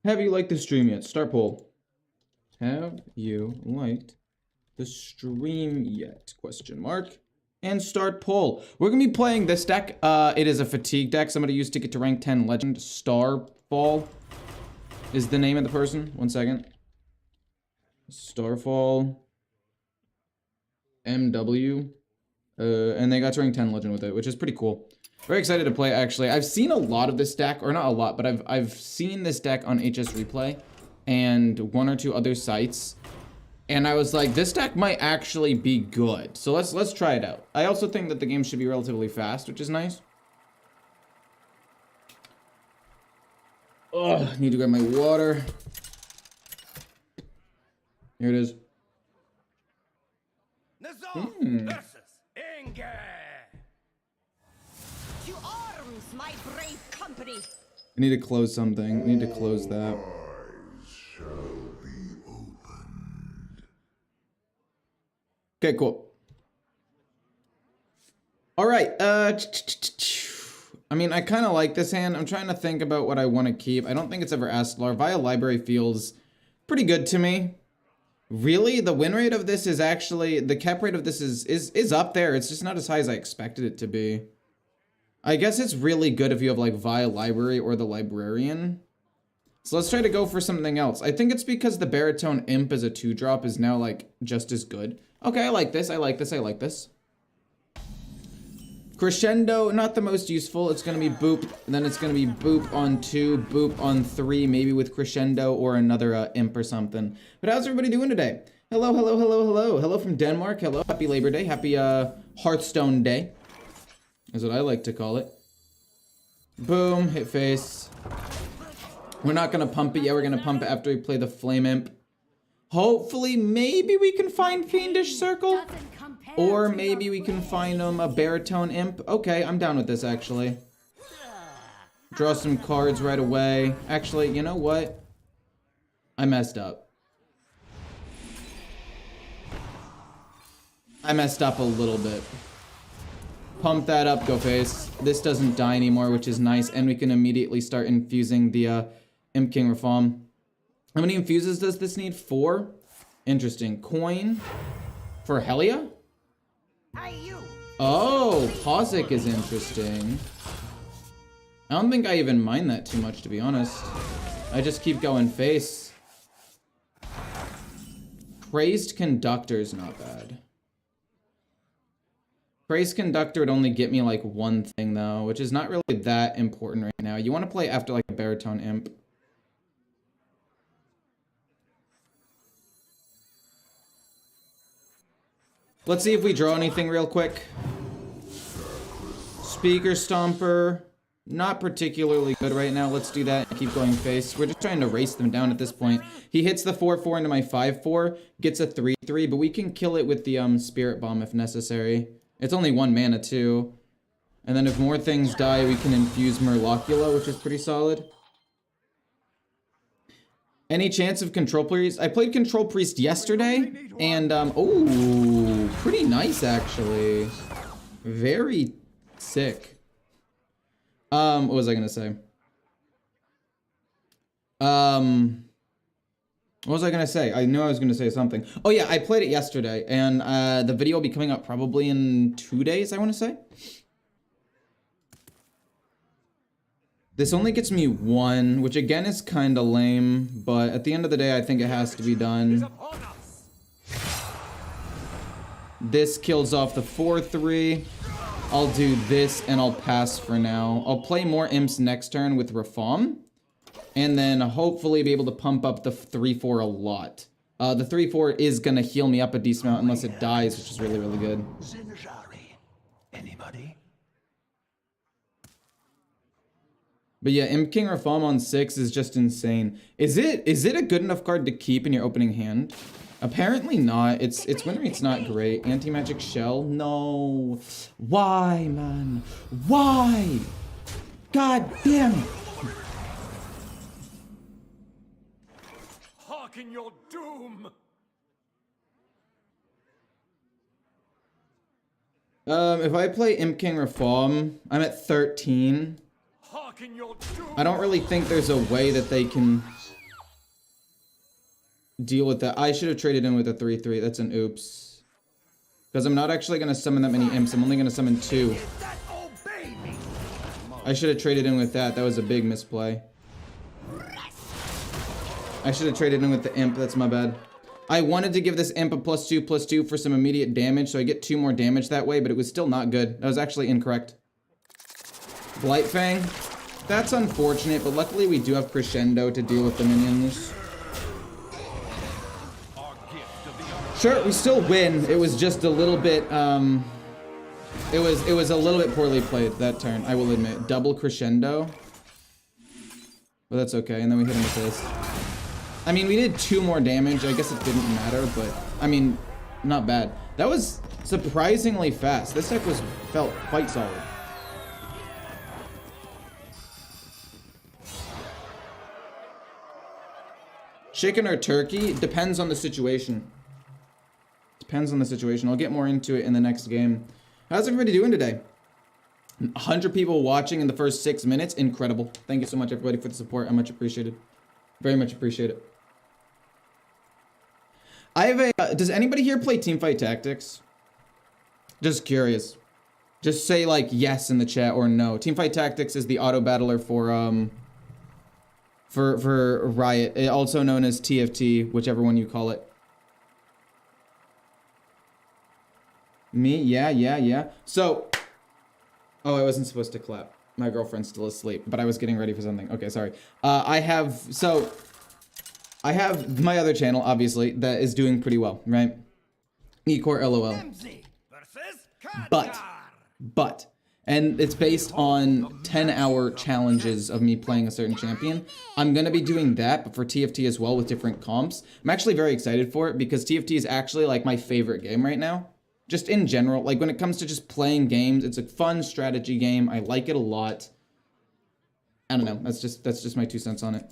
Have you liked the stream yet? Start poll. Have you liked the stream yet? Question mark. And start poll. We're gonna be playing this deck. It is a fatigue deck. Somebody used to get to rank 10 legend. Starfall is the name of the person. 1 second. Starfall. MW. And they got to rank 10 legend with it, which is pretty cool. Very excited to play, actually. I've seen a lot of this deck, or not a lot, but I've seen this deck on HS Replay and 1 or 2 other sites. And I was like, this deck might actually be good. So let's try it out. I also think that the game should be relatively fast, which is nice. Oh, need to grab my water. Here it is. To arms, my brave company. I need to close something. I need to close that. Okay, cool. All right. I mean, I kind of like this hand. I'm trying to think about what I want to keep. I don't think it's ever Astlar. Via Library feels pretty good to me. Really, the win rate of this is actually, the cap rate of this is up there. It's just not as high as I expected it to be. I guess it's really good if you have like Via Library or the Librarian. So let's try to go for something else. I think it's because the Baritone Imp as a 2-drop is now like just as good. Okay, I like this, I like this, I like this. Crescendo, not the most useful. It's gonna be boop, and then it's gonna be boop on 2, boop on 3, maybe with Crescendo or another imp or something. But how's everybody doing today? Hello, hello, hello, hello. Hello from Denmark, hello. Happy Labor Day, happy Hearthstone Day. Is what I like to call it. Boom, hit face. We're not gonna pump it yet, we're gonna pump it after we play the Flame Imp. Hopefully, maybe we can find Fiendish Circle. Or maybe we can find a Baritone Imp. Okay, I'm down with this, actually. Draw some cards right away. Actually, you know what? I messed up. I messed up a little bit. Pump that up, go face. This doesn't die anymore, which is nice. And we can immediately start infusing the Imp King Reform. How many infuses does this need? 4? Interesting. Coin for Helia? Oh, Pozic is interesting. I don't think I even mind that too much, to be honest. I just keep going face. Crazed Conductor's not bad. Crazed Conductor would only get me like 1 thing though, which is not really that important right now. You want to play after like a Baritone Imp. Let's see if we draw anything real quick. Speaker Stomper, not particularly good right now. Let's do that and keep going face. We're just trying to race them down at this point. He hits the 4-4 into my 5-4, gets a 3-3, but we can kill it with the Spirit Bomb if necessary. It's only 1 mana too. And then if more things die, we can infuse Murlocula, which is pretty solid. Any chance of Control Priest? I played Control Priest yesterday, and, oh, pretty nice, actually. Very sick. What was I gonna say? What was I gonna say? I knew I was gonna say something. Oh yeah, I played it yesterday, and, the video will be coming up probably in 2 days, I wanna say. This only gets me 1, which again is kinda lame, but at the end of the day, I think it has to be done. This kills off the 4-3. I'll do this and I'll pass for now. I'll play more imps next turn with Reform, and then hopefully be able to pump up the 3-4 a lot. The 3-4 is gonna heal me up a decent amount unless it dies, which is really, really good. Anybody? But yeah, Imp King Reform on 6 is just insane. Is it a good enough card to keep in your opening hand? Apparently not. Its win rate's not great. Anti-Magic Shell? No. Why, man? Why? God damn it. Hearken your doom. If I play Imp King Reform, I'm at 13. I don't really think there's a way that they can deal with that. I should have traded in with a 3/3. That's an oops. Because I'm not actually going to summon that many imps. I'm only going to summon 2. I should have traded in with that. That was a big misplay. I should have traded in with the imp. That's my bad. I wanted to give this imp a +2/+2 for some immediate damage, so I get 2 more damage that way, but it was still not good. That was actually incorrect. Blightfang. That's unfortunate, but luckily we do have Crescendo to deal with the minions. Sure, we still win. It was just a little bit, it was a little bit poorly played that turn, I will admit. Double Crescendo. But that's okay, and then we hit him with this. I mean, we did 2 more damage. I guess it didn't matter, but I mean, not bad. That was surprisingly fast. This deck felt quite solid. Chicken or turkey? Depends on the situation. Depends on the situation. I'll get more into it in the next game. How's everybody doing today? 100 people watching in the first 6 minutes. Incredible. Thank you so much, everybody, for the support. I much appreciate it. Very much appreciate it. I have a... does anybody here play Teamfight Tactics? Just curious. Just say, like, yes in the chat or no. Teamfight Tactics is the auto battler for Riot, also known as TFT, whichever one you call it. Me? Yeah. So, oh, I wasn't supposed to clap. My girlfriend's still asleep, but I was getting ready for something. Okay, sorry. I have my other channel, obviously, that is doing pretty well, right? Ecore LOL. But, and it's based on 10-hour challenges of me playing a certain champion. I'm gonna be doing that, but for TFT as well with different comps. I'm actually very excited for it because TFT is actually like my favorite game right now. Just in general, like when it comes to just playing games, it's a fun strategy game. I like it a lot. I don't know, that's just my 2 cents on it.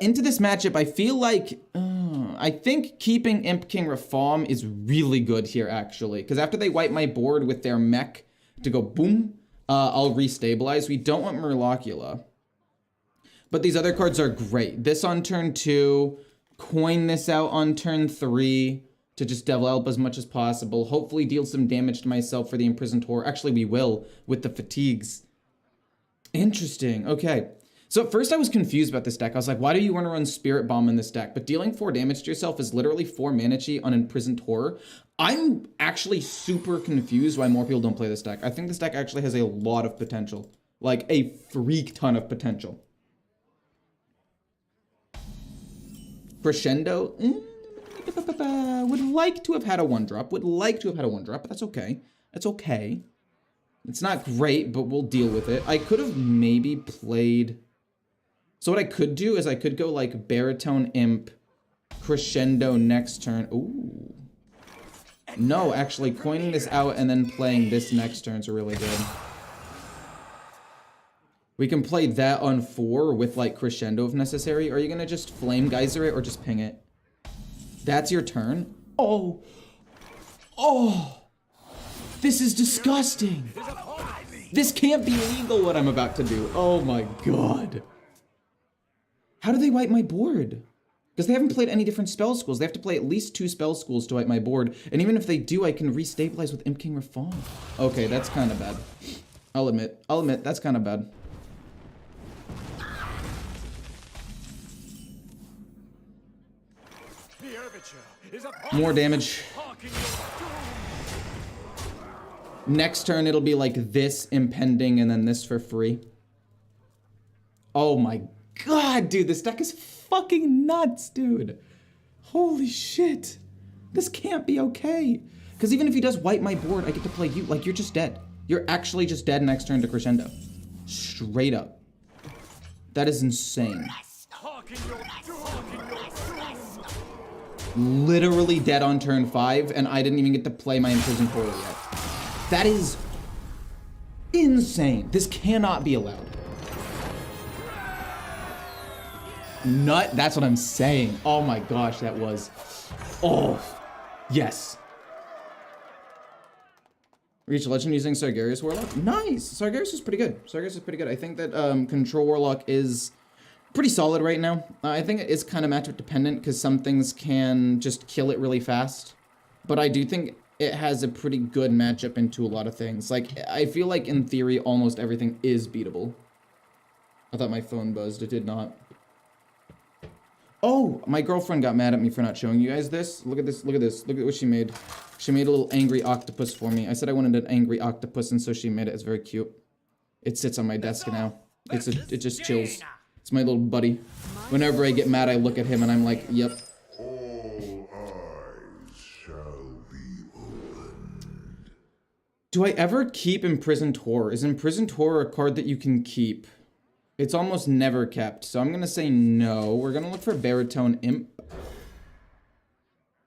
Into this matchup, I feel like, I think keeping Imp King Reform is really good here, actually. Because after they wipe my board with their mech to go boom, I'll restabilize. We don't want Murlocula. But these other cards are great. This on turn 2, coin this out on turn 3 to just develop as much as possible. Hopefully deal some damage to myself for the Imprisoned Horror. Actually, we will with the fatigues. Interesting, okay. So at first I was confused about this deck. I was like, why do you want to run Spirit Bomb in this deck? But dealing 4 damage to yourself is literally 4 mana chi on Imprisoned Horror. I'm actually super confused why more people don't play this deck. I think this deck actually has a lot of potential. Like a freak ton of potential. Crescendo? Would like to have had a 1-drop. But that's okay. That's okay. It's not great, but we'll deal with it. I could have maybe played... So what I could do is I could go like Baritone Imp, Crescendo next turn. Ooh. No, actually coining this out and then playing this next turn is really good. We can play that on 4 with like Crescendo if necessary. Are you gonna just Flame Geyser it or just ping it? That's your turn? Oh. Oh. This is disgusting. This can't be legal what I'm about to do. Oh my god. How do they wipe my board? Because they haven't played any different spell schools. They have to play at least 2 spell schools to wipe my board. And even if they do, I can restabilize with Imp King Reform. Okay, that's kind of bad. I'll admit, that's kind of bad. More damage. Next turn, it'll be like this impending and then this for free. Oh my god, dude, this deck is fucking nuts, dude. Holy shit. This can't be okay. Because even if he does wipe my board, I get to play you. Like, you're just dead. You're actually just dead next turn to Crescendo. Straight up. That is insane. Literally dead on turn 5, and I didn't even get to play my Imprisoned Horror yet. That is insane. This cannot be allowed. Nut, that's what I'm saying. Oh my gosh, that was... Oh, yes. Reach Legend using Sargeras Warlock? Nice! Sargeras is pretty good. I think that Control Warlock is pretty solid right now. I think it is kind of matchup dependent because some things can just kill it really fast. But I do think it has a pretty good matchup into a lot of things. Like, I feel like in theory, almost everything is beatable. I thought my phone buzzed. It did not. Oh, my girlfriend got mad at me for not showing you guys this. Look at this, look at this. Look at what she made. She made a little angry octopus for me. I said I wanted an angry octopus, and so she made it. It's very cute. It sits on my desk now. It just chills. It's my little buddy. Whenever I get mad, I look at him and I'm like, yep. All eyes shall be opened. Do I ever keep Imprisoned Horror? Is Imprisoned Horror a card that you can keep? It's almost never kept, so I'm going to say no. We're going to look for Baritone Imp.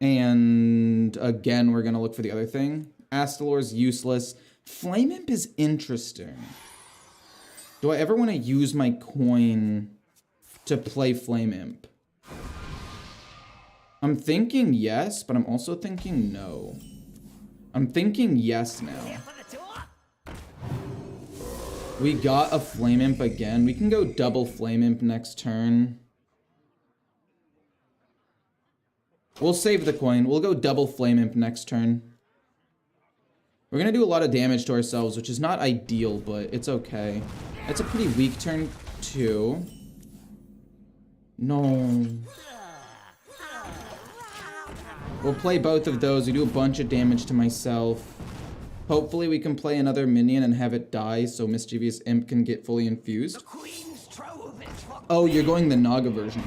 And again, we're going to look for the other thing. Astalor's useless. Flame Imp is interesting. Do I ever want to use my coin to play Flame Imp? I'm thinking yes, but I'm also thinking no. I'm thinking yes now. We got a Flame Imp again. We can go double Flame Imp next turn. We'll save the coin. We'll go double Flame Imp next turn. We're going to do a lot of damage to ourselves, which is not ideal, but it's okay. It's a pretty weak turn, too. No. We'll play both of those. We do a bunch of damage to myself. Hopefully we can play another minion and have it die so Mischievous Imp can get fully infused. Oh, you're going the Naga version.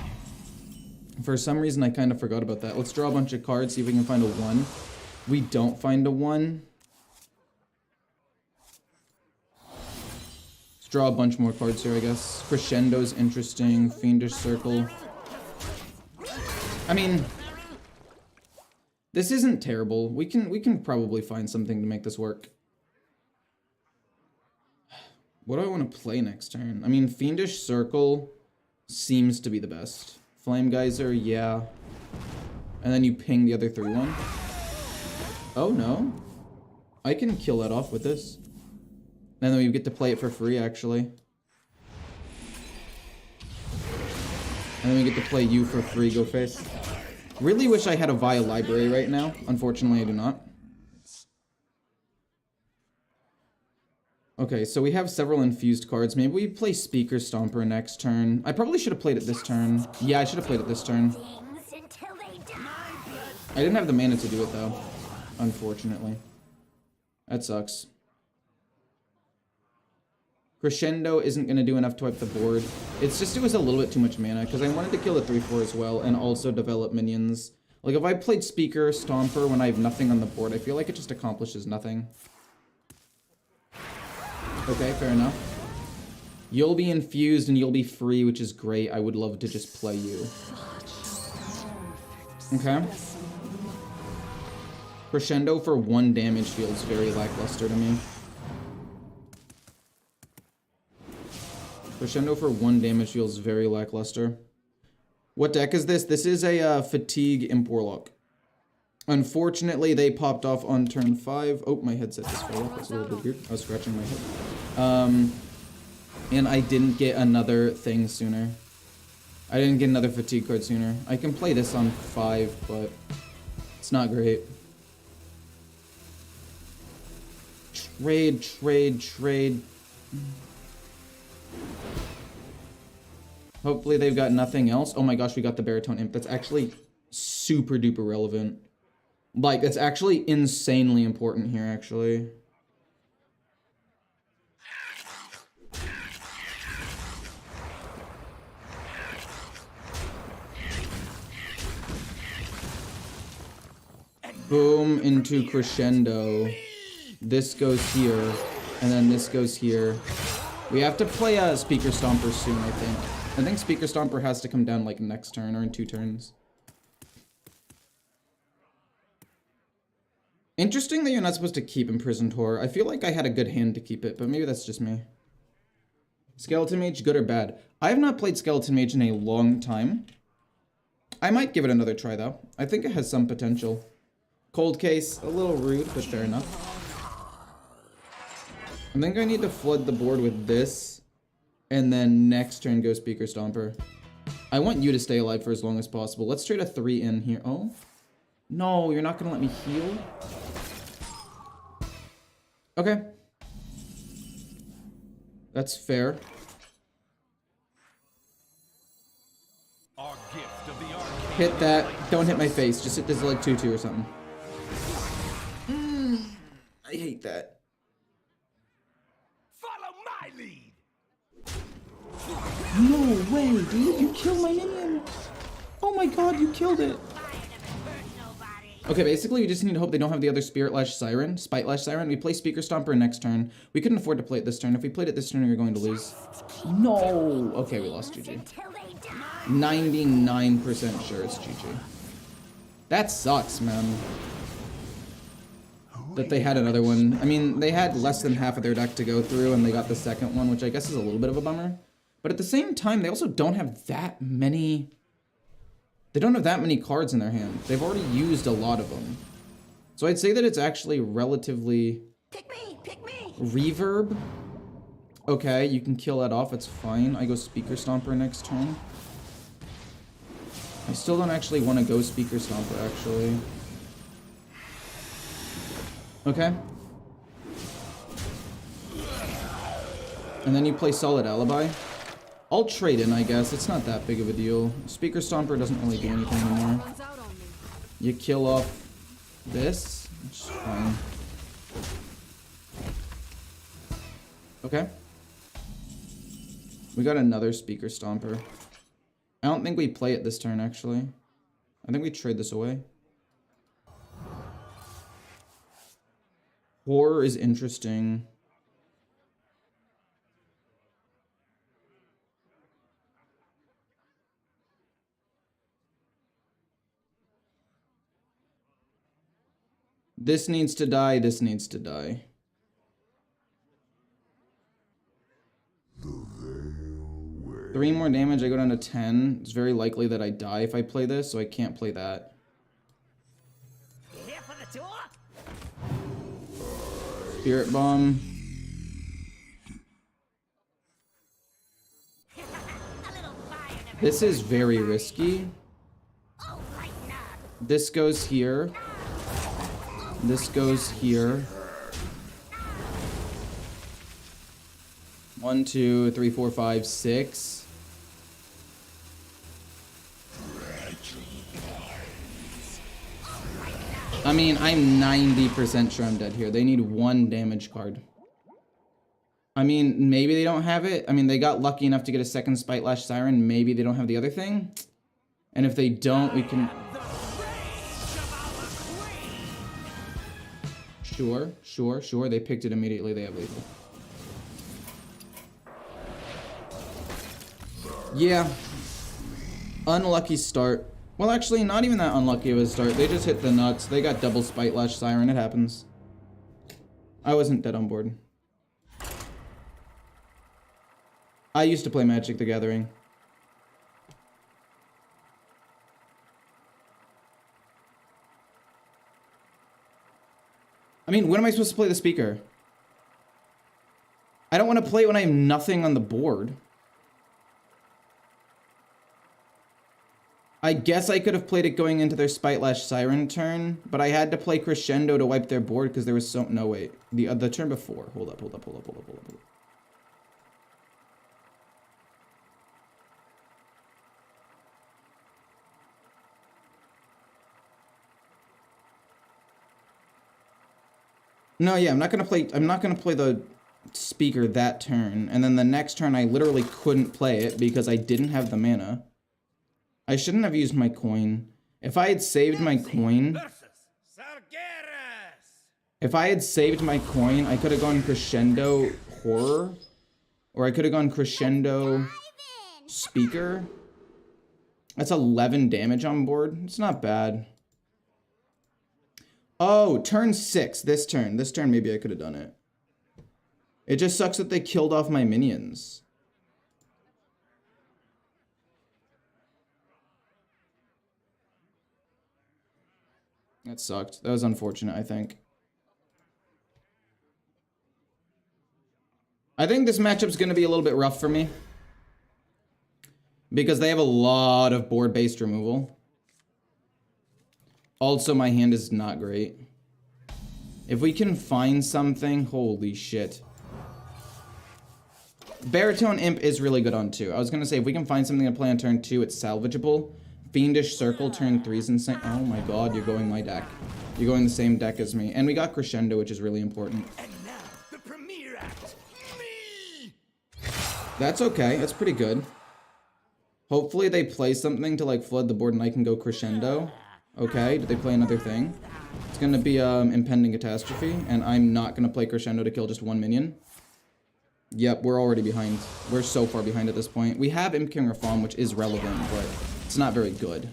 For some reason, I kind of forgot about that. Let's draw a bunch of cards, see if we can find a 1. We don't find a 1. Let's draw a bunch more cards here, I guess. Crescendo's interesting. Fiendish Circle. I mean, this isn't terrible. We can probably find something to make this work. What do I want to play next turn? I mean, Fiendish Circle seems to be the best. Flame Geyser, yeah. And then you ping the other 3-1. Oh, no. I can kill that off with this. And then we get to play it for free, actually. And then we get to play you for free, Go Face. Really wish I had a Vile library right now. Unfortunately, I do not. Okay, so we have several infused cards. Maybe we play Speaker Stomper next turn. I probably should have played it this turn. Yeah, I should have played it this turn. I didn't have the mana to do it, though. Unfortunately. That sucks. Crescendo isn't going to do enough to wipe the board. It's just it was a little bit too much mana, because I wanted to kill the 3-4 as well, and also develop minions. Like, if I played Speaker Stomper when I have nothing on the board, I feel like it just accomplishes nothing. Okay, fair enough. You'll be infused and you'll be free, which is great. I would love to just play you. Okay. Crescendo for 1 damage feels very lackluster to me. Crescendo for 1 damage feels very lackluster. What deck is this? This is a Fatigue Imp Warlock. Unfortunately, they popped off on turn 5. Oh, my headset just fell off. That's a little bit weird. I was scratching my head. And I didn't get another thing sooner. I didn't get another Fatigue card sooner. I can play this on 5, but it's not great. Trade. Hopefully they've got nothing else. Oh my gosh, we got the Baritone Imp. That's actually super duper relevant. Like, that's actually insanely important here, actually. Boom into Crescendo. This goes here, and then this goes here. We have to play a Speaker Stomper soon, I think. I think Speaker Stomper has to come down, like, next turn or in 2 turns. Interesting that you're not supposed to keep Imprisoned Horror. I feel like I had a good hand to keep it, but maybe that's just me. Skeleton Mage, good or bad? I have not played Skeleton Mage in a long time. I might give it another try, though. I think it has some potential. Cold Case, a little rude, but fair enough. I think I need to flood the board with this. And then next turn go Speaker Stomper. I want you to stay alive for as long as possible. Let's trade a 3 in here. Oh. No, you're not going to let me heal? Okay. That's fair. Hit that. Don't hit my face. Just hit this like 2-2 or something. I hate that. Follow my lead. No way, dude. You killed my minion. Oh my god, you killed it. Okay, basically we just need to hope they don't have the other Spite-Lash Siren. We play Speaker Stomper next turn. We couldn't afford to play it this turn. If we played it this turn, we were going to lose. No. Okay, we lost GG. 99% sure it's GG. That sucks, man. That they had another one. I mean, they had less than half of their deck to go through, and they got the second one, which I guess is a little bit of a bummer. But at the same time, they also don't have that many... They don't have that many cards in their hand. They've already used a lot of them. So I'd say that it's actually relatively... Pick me! Reverb. Okay, you can kill that off. It's fine. I go Speaker Stomper next turn. I still don't actually want to go Speaker Stomper, actually. Okay. And then you play Solid Alibi. I'll trade in, I guess. It's not that big of a deal. Speaker Stomper doesn't really do anything anymore. You kill off this, which is fine. Okay. We got another Speaker Stomper. I don't think we play it this turn, actually. I think we trade this away. Horror is interesting. This needs to die, this needs to die. Three more damage, I go down to 10. It's very likely that I die if I play this, so I can't play that. Here for the tour? Spirit Bomb. This is very risky. This goes here. This goes here. 1, 2, 3, 4, 5, 6. I mean, I'm 90% sure I'm dead here. They need 1 damage card. I mean, maybe they don't have it. I mean, they got lucky enough to get a second Spite-Lash Siren. Maybe they don't have the other thing. And if they don't, we can... Sure. They picked it immediately. They have lethal. Yeah. Unlucky start. Well, actually, not even that unlucky of a start. They just hit the nuts. They got double Spite-Lash Siren. It happens. I wasn't dead on board. I used to play Magic the Gathering. I mean, when am I supposed to play the speaker? I don't want to play when I have nothing on the board. I guess I could have played it going into their Spite-Lash Siren turn, but I had to play Crescendo to wipe their board because there was so... No, wait. The turn before. Hold up. No, yeah, I'm not gonna play the speaker that turn, and then the next turn I literally couldn't play it because I didn't have the mana. I shouldn't have used my coin. If I had saved my coin... If I had saved my coin, I could have gone Crescendo Horror, or I could have gone Crescendo Speaker. That's 11 damage on board. It's not bad. Oh, turn 6. This turn maybe I could have done it. It just sucks that they killed off my minions. That sucked. That was unfortunate, I think. I think this matchup's going to be a little bit rough for me. Because they have a lot of board-based removal. Also, my hand is not great. If we can find something, holy shit. Baritone Imp is really good on 2. I was gonna say, if we can find something to play on turn 2, it's salvageable. Fiendish Circle, turn 3 is insane. Oh my god, you're going my deck. You're going the same deck as me. And we got Crescendo, which is really important. And now, the premiere act. Me! That's okay. That's pretty good. Hopefully they play something to like flood the board and I can go Crescendo. Okay, did they play another thing? It's gonna be Impending Catastrophe, and I'm not gonna play Crescendo to kill just 1 minion. Yep, we're already behind. We're so far behind at this point. We have Imp King Reform, which is relevant, but it's not very good.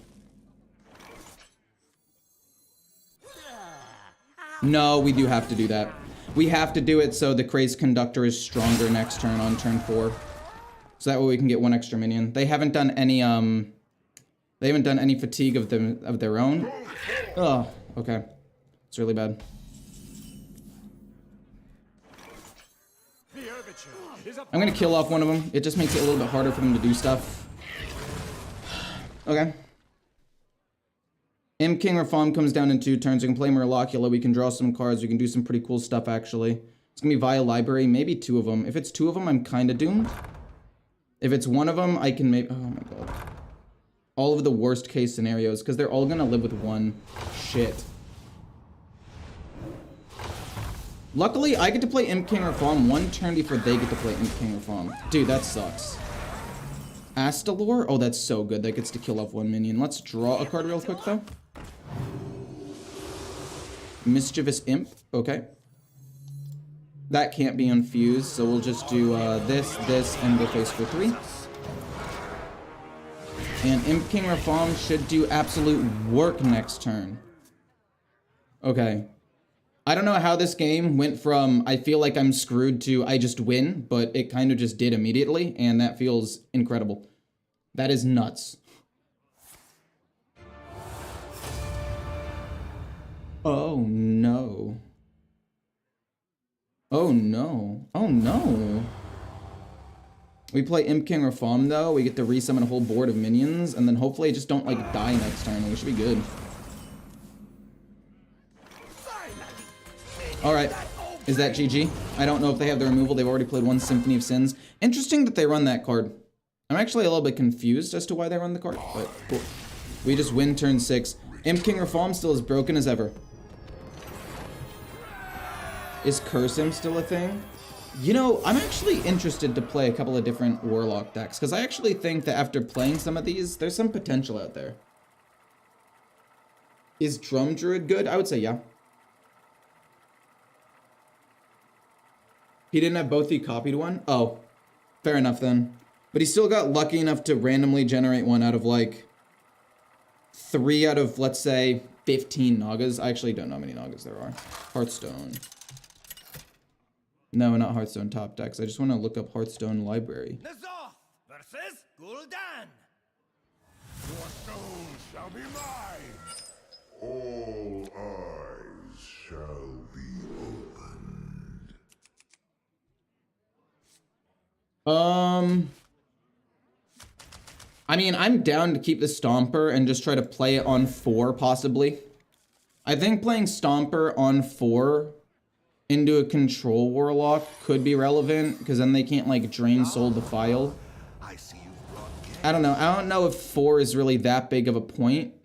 No, we do have to do that. We have to do it so the Crazed Conductor is stronger next turn on turn 4. So that way we can get 1 extra minion. They haven't done any fatigue of their own. Oh, okay. It's really bad. I'm gonna kill off one of them. It just makes it a little bit harder for them to do stuff. Okay. Imp King Reform comes down in 2 turns. We can play Murlocula. We can draw some cards. We can do some pretty cool stuff, actually. It's gonna be Via Library. Maybe 2 of them. If it's 2 of them, I'm kind of doomed. If it's 1 of them, I can make... Oh my god. All of the worst case scenarios, because they're all gonna live with 1. Shit. Luckily, I get to play Imp King Reform 1 turn before they get to play Imp King Reform. Dude, that sucks. Astalor? Oh, that's so good. That gets to kill off 1 minion. Let's draw a card real quick, though. Mischievous Imp. Okay. That can't be unfused, so we'll just do this, and go face for 3. And Imp King Reform should do absolute work next turn. Okay. I don't know how this game went from I feel like I'm screwed to I just win, but it kind of just did immediately, and that feels incredible. That is nuts. Oh no. Oh no. Oh no. We play Imp King Reform though, we get to resummon a whole board of minions, and then hopefully just don't like die next turn, and we should be good. Alright, is that GG? I don't know if they have the removal. They've already played 1 Symphony of Sins. Interesting that they run that card. I'm actually a little bit confused as to why they run the card, but cool. We just win turn 6. Imp King Reform still as broken as ever. Is Curse Imp still a thing? You know, I'm actually interested to play a couple of different Warlock decks, because I actually think that after playing some of these, there's some potential out there. Is Drum Druid good? I would say yeah. He didn't have both, he copied 1? Oh, fair enough then. But he still got lucky enough to randomly generate 1 out of like 3 out of, let's say, 15 Nagas. I actually don't know how many Nagas there are. Hearthstone. No, not Hearthstone top decks. I just want to look up Hearthstone library. Nazoth versus Gul'dan. Your soul shall be mine. All eyes shall be opened. I mean, I'm down to keep the Stomper and just try to play it on 4, possibly. I think playing Stomper on 4 into a Control Warlock could be relevant, because then they can't, like, Drain Soul Defile. I don't know. I don't know if 4 is really that big of a point,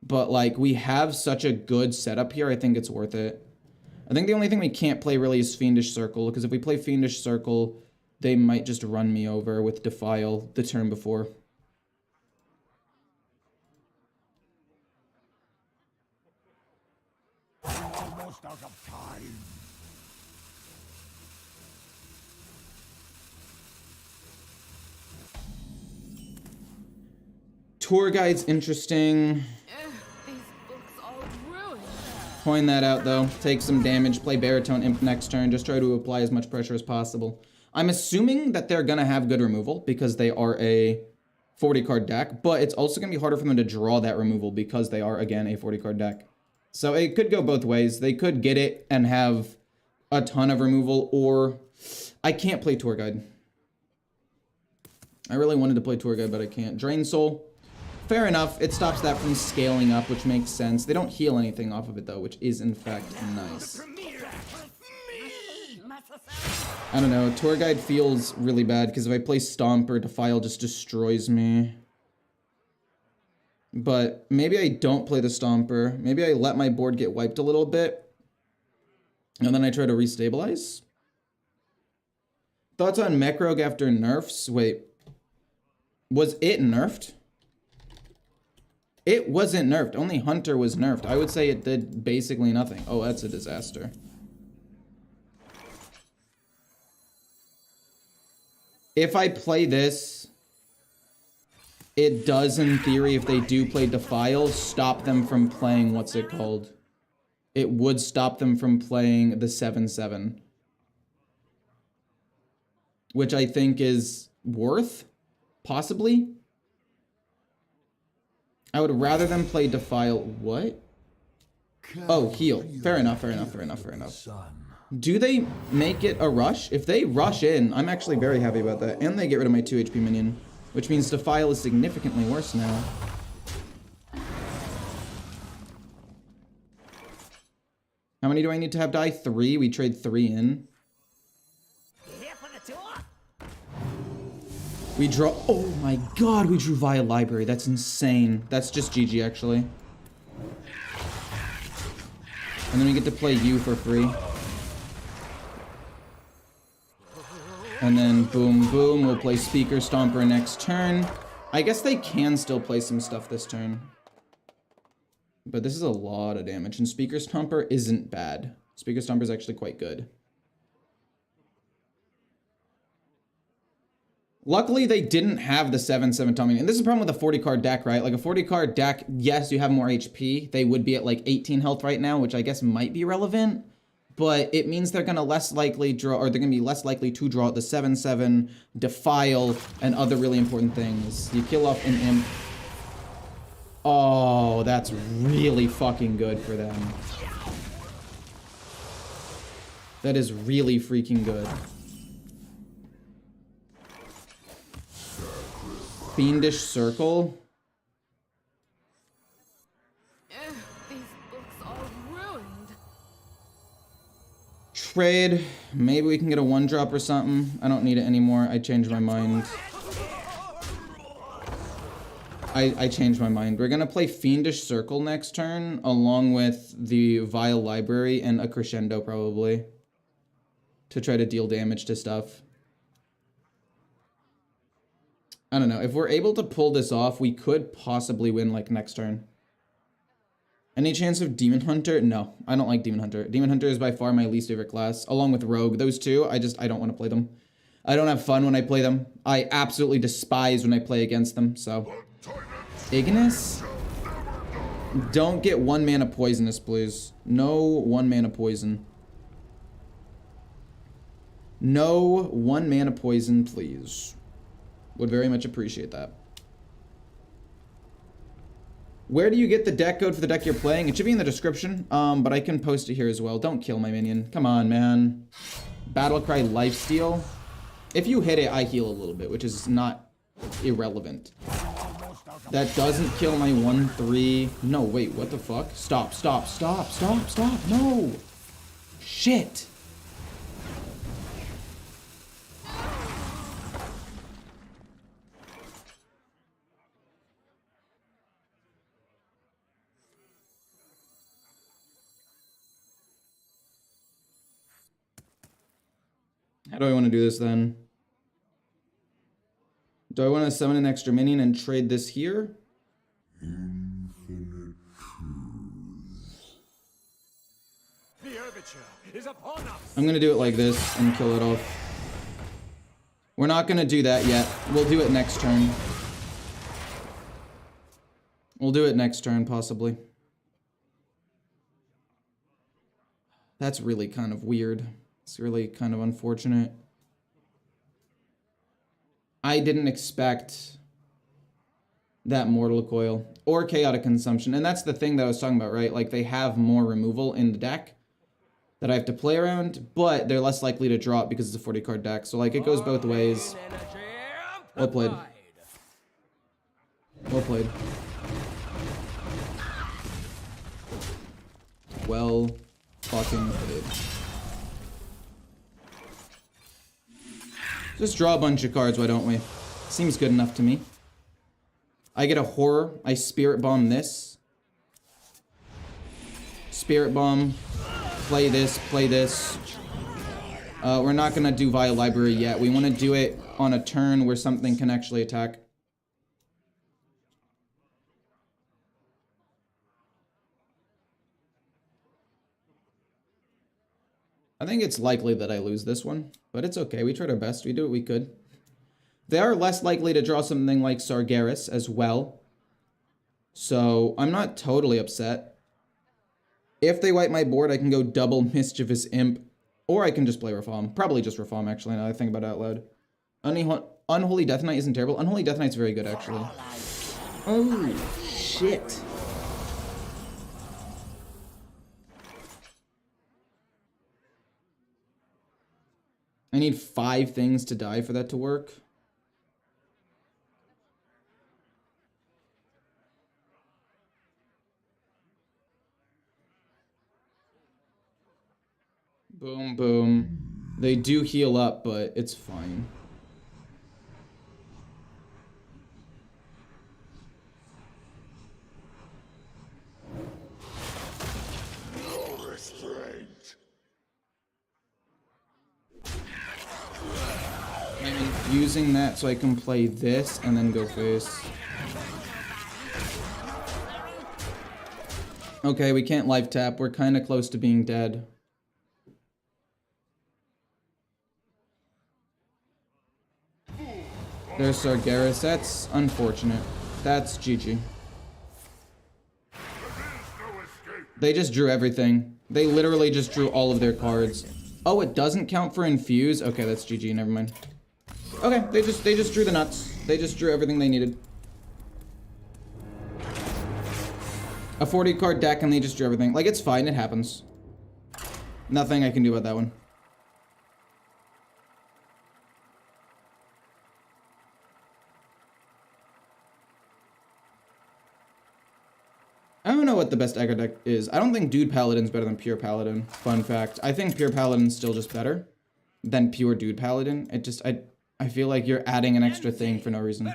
but, like, we have such a good setup here, I think it's worth it. I think the only thing we can't play really is Fiendish Circle, because if we play Fiendish Circle, they might just run me over with Defile the turn before. Almost out of time. Tour guide's interesting. These books all ruined. Point that out though. Take some damage, play Baritone Imp next turn, just try to apply as much pressure as possible. I'm assuming that they're gonna have good removal because they are a 40 card deck, but it's also gonna be harder for them to draw that removal because they are, again, a 40 card deck. So it could go both ways. They could get it and have a ton of removal, or I can't play Tour Guide. I really wanted to play Tour Guide, but I can't. Drain Soul. Fair enough. It stops that from scaling up, which makes sense. They don't heal anything off of it, though, which is, in fact, nice. I don't know. Tour Guide feels really bad, because if I play Stomper, Defile just destroys me. But maybe I don't play the Stomper. Maybe I let my board get wiped a little bit. And then I try to restabilize. Thoughts on Mech Rogue after nerfs? Wait. Was it nerfed? It wasn't nerfed. Only Hunter was nerfed. I would say it did basically nothing. Oh, that's a disaster. If I play this, it does, in theory, if they do play Defile, stop them from playing, what's it called? It would stop them from playing the 7/7. Which I think is worth, possibly. I would rather them play Defile. What? Oh, heal. Fair enough, fair enough, fair enough, fair enough. Do they make it a rush? If they rush in, I'm actually very happy about that. And they get rid of my 2 HP minion, which means Defile is significantly worse now. How many do I need to have die? 3? We trade 3 in. We draw, oh my god, we drew via library. That's insane. That's just GG, actually. And then we get to play you for free. And then boom, boom, we'll play Speaker Stomper next turn. I guess they can still play some stuff this turn. But this is a lot of damage, and Speaker Stomper isn't bad. Speaker Stomper is actually quite good. Luckily, they didn't have the 7/7 Tommy. And this is a problem with a 40-card deck, right? Like a 40-card deck, yes, you have more HP. They would be at like 18 health right now, which I guess might be relevant. But it means they're gonna less likely draw, or they're gonna be less likely to draw the 7/7, Defile, and other really important things. You kill off an Imp. Oh, that's really fucking good for them. That is really freaking good. Fiendish Circle. Ugh, these books are ruined. Trade. Maybe we can get a 1-drop or something. I don't need it anymore. I changed my mind. I changed my mind. We're gonna play Fiendish Circle next turn, along with the Vile Library and a Crescendo, probably, to try to deal damage to stuff. I don't know. If we're able to pull this off, we could possibly win, like, next turn. Any chance of Demon Hunter? No, I don't like Demon Hunter. Demon Hunter is by far my least favorite class, along with Rogue. Those two, I don't want to play them. I don't have fun when I play them. I absolutely despise when I play against them, so. Ignis? Don't get 1 mana poisonous, please. No 1 mana poison. No 1 mana poison, please. Would very much appreciate that. Where do you get the deck code for the deck you're playing? It should be in the description, but I can post it here as well. Don't kill my minion. Come on, man. Battlecry Lifesteal. If you hit it, I heal a little bit, which is not irrelevant. That doesn't kill my 1/3. No, wait, what the fuck? Stop, stop, stop, stop, stop. No. Shit. How do I want to do this then? Do I want to summon an extra minion and trade this here? Infinite truths. The overture is upon us. I'm going to do it like this and kill it off. We're not going to do that yet. We'll do it next turn. We'll do it next turn, possibly. That's really kind of weird. It's really kind of unfortunate. I didn't expect that Mortal Coil or Chaotic Consumption. And that's the thing that I was talking about, right? Like, they have more removal in the deck that I have to play around, but they're less likely to draw it because it's a 40-card deck. So, like, it goes both ways. Well played. Well played. Well fucking played. Just draw a bunch of cards, why don't we? Seems good enough to me. I get a horror. I spirit bomb this. Spirit bomb. Play this, play this. We're not gonna do Vile Library yet. We want to do it on a turn where something can actually attack. I think it's likely that I lose this one, but it's okay. We tried our best. We did what we could. They are less likely to draw something like Sargeras as well. So I'm not totally upset. If they wipe my board, I can go double Mischievous Imp, or I can just play Reform. Probably just Reform, actually, now that I think about it out loud. Unholy Death Knight isn't terrible. Unholy Death Knight's very good, actually. Oh, shit. I need 5 things to die for that to work. Boom, boom. They do heal up, but it's fine. No restraint. I'm using that so I can play this and then go face. Okay, we can't live tap. We're kind of close to being dead. There's Sargeras. That's unfortunate. That's GG. They just drew everything. They literally just drew all of their cards. Oh, it doesn't count for infuse? Okay, that's GG. Never mind. Okay, they just drew the nuts. They just drew everything they needed. A 40 card deck and they just drew everything. Like, it's fine. It happens. Nothing I can do about that one. I don't know what the best aggro deck is. I don't think Dude Paladin's better than Pure Paladin. Fun fact. I think Pure Paladin's still just better than Pure Dude Paladin. It just, I feel like you're adding an extra thing for no reason.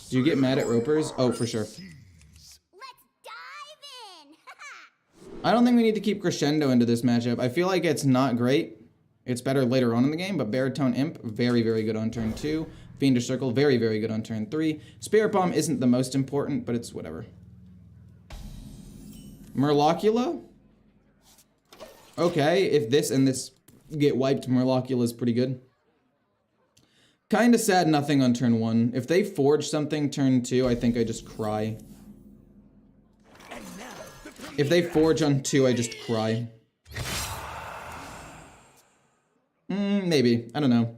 Do you get mad at ropers? Oh, for sure. Let's dive in. I don't think we need to keep Crescendo into this matchup. I feel like it's not great. It's better later on in the game, but Baritone Imp, very, very good on turn 2. Fiendish Circle, very, very good on turn 3. Spirit Bomb isn't the most important, but it's whatever. Murlocula? Okay, if this and this get wiped, Murlocula is pretty good. Kinda sad nothing on turn 1. If they forge something turn 2, I think I just cry. If they forge on 2, I just cry. Maybe. I don't know.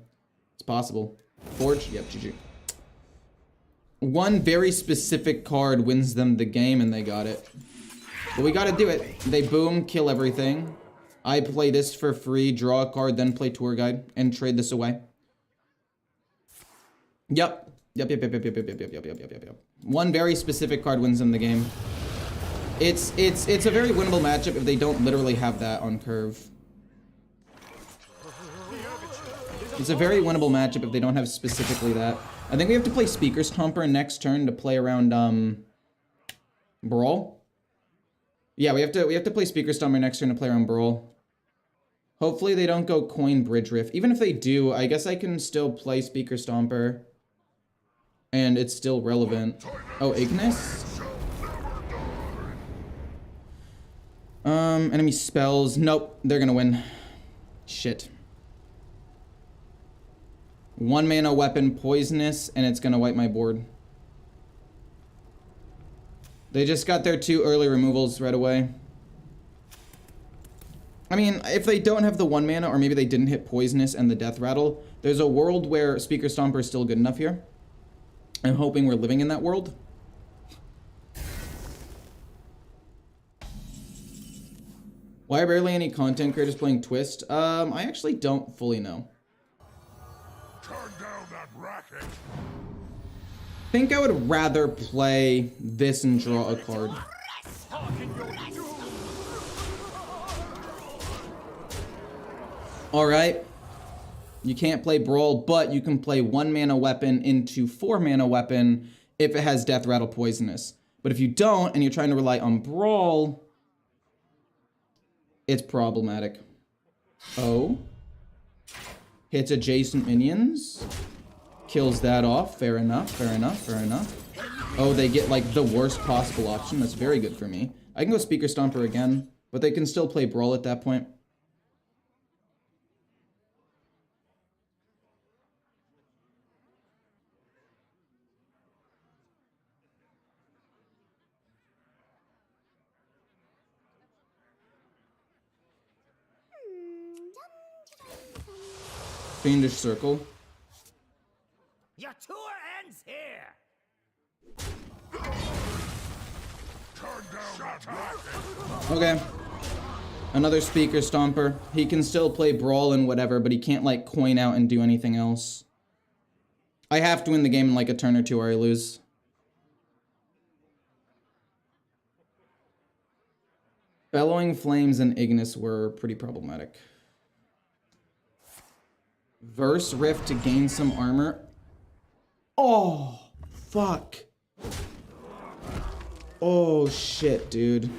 It's possible. Forge? Yep, GG. One very specific card wins them the game, and they got it. But we gotta do it. They boom, kill everything. I play this for free, draw a card, then play Tour Guide, and trade this away. Yep. Yep. One very specific card wins them the game. It's a very winnable matchup if they don't literally have that on curve. It's a very winnable matchup if they don't have specifically that. I think we have to play Speaker Stomper next turn to play around Brawl. Yeah, we have to play Speaker Stomper next turn to play around Brawl. Hopefully they don't go Coin Bridge Rift. Even if they do, I guess I can still play Speaker Stomper. And it's still relevant. Oh, Ignis? Enemy spells. Nope, they're gonna win. Shit. 1 mana weapon, poisonous, and it's gonna wipe my board. They just got their 2 early removals right away. I mean, if they don't have the 1 mana, or maybe they didn't hit poisonous and the death rattle, there's a world where Speaker Stomper is still good enough here. I'm hoping we're living in that world. Why are barely any content creators playing Twist? I actually don't fully know. Turn down that racket. I think I would rather play this and draw a card. Alright. You can't play Brawl, but you can play 1 mana weapon into 4 mana weapon if it has Death Rattle Poisonous. But if you don't, and you're trying to rely on Brawl, it's problematic. Oh. Hits adjacent minions. Kills that off. Fair enough, fair enough, fair enough. Oh, they get like the worst possible option. That's very good for me. I can go Speaker Stomper again, but they can still play Brawl at that point. Fiendish Circle. Your tour ends here. Turn down that racket. Okay. Another Speaker Stomper. He can still play Brawl and whatever, but he can't like coin out and do anything else. I have to win the game in like a turn or two or I lose. Bellowing Flames and Ignis were pretty problematic. Verse Rift to gain some armor. Oh, fuck. Oh, shit, dude.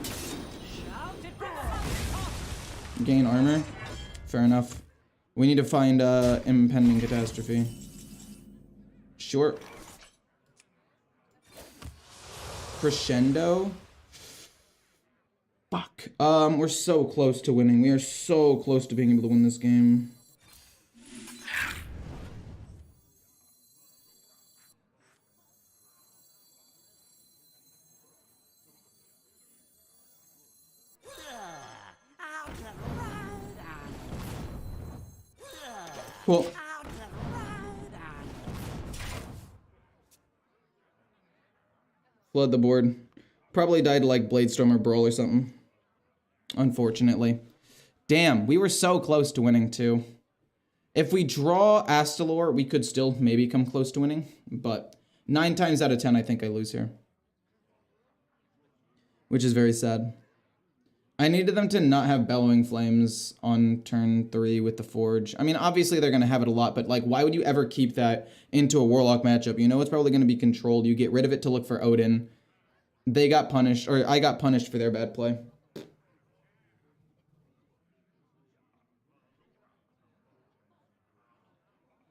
Gain armor. Fair enough. We need to find impending catastrophe. Sure. Crescendo. Fuck. We're so close to winning. We are so close to being able to win this game. Cool. Flood the board. Probably died to like Bladestorm or Brawl or something. Unfortunately. Damn, we were so close to winning too. If we draw Astalor, we could still maybe come close to winning. But 9 times out of 10, I think I lose here. Which is very sad. I needed them to not have Bellowing Flames on turn 3 with the Forge. I mean, obviously they're going to have it a lot, but like, why would you ever keep that into a Warlock matchup? You know it's probably going to be controlled. You get rid of it to look for Odin. They got punished, or I got punished for their bad play.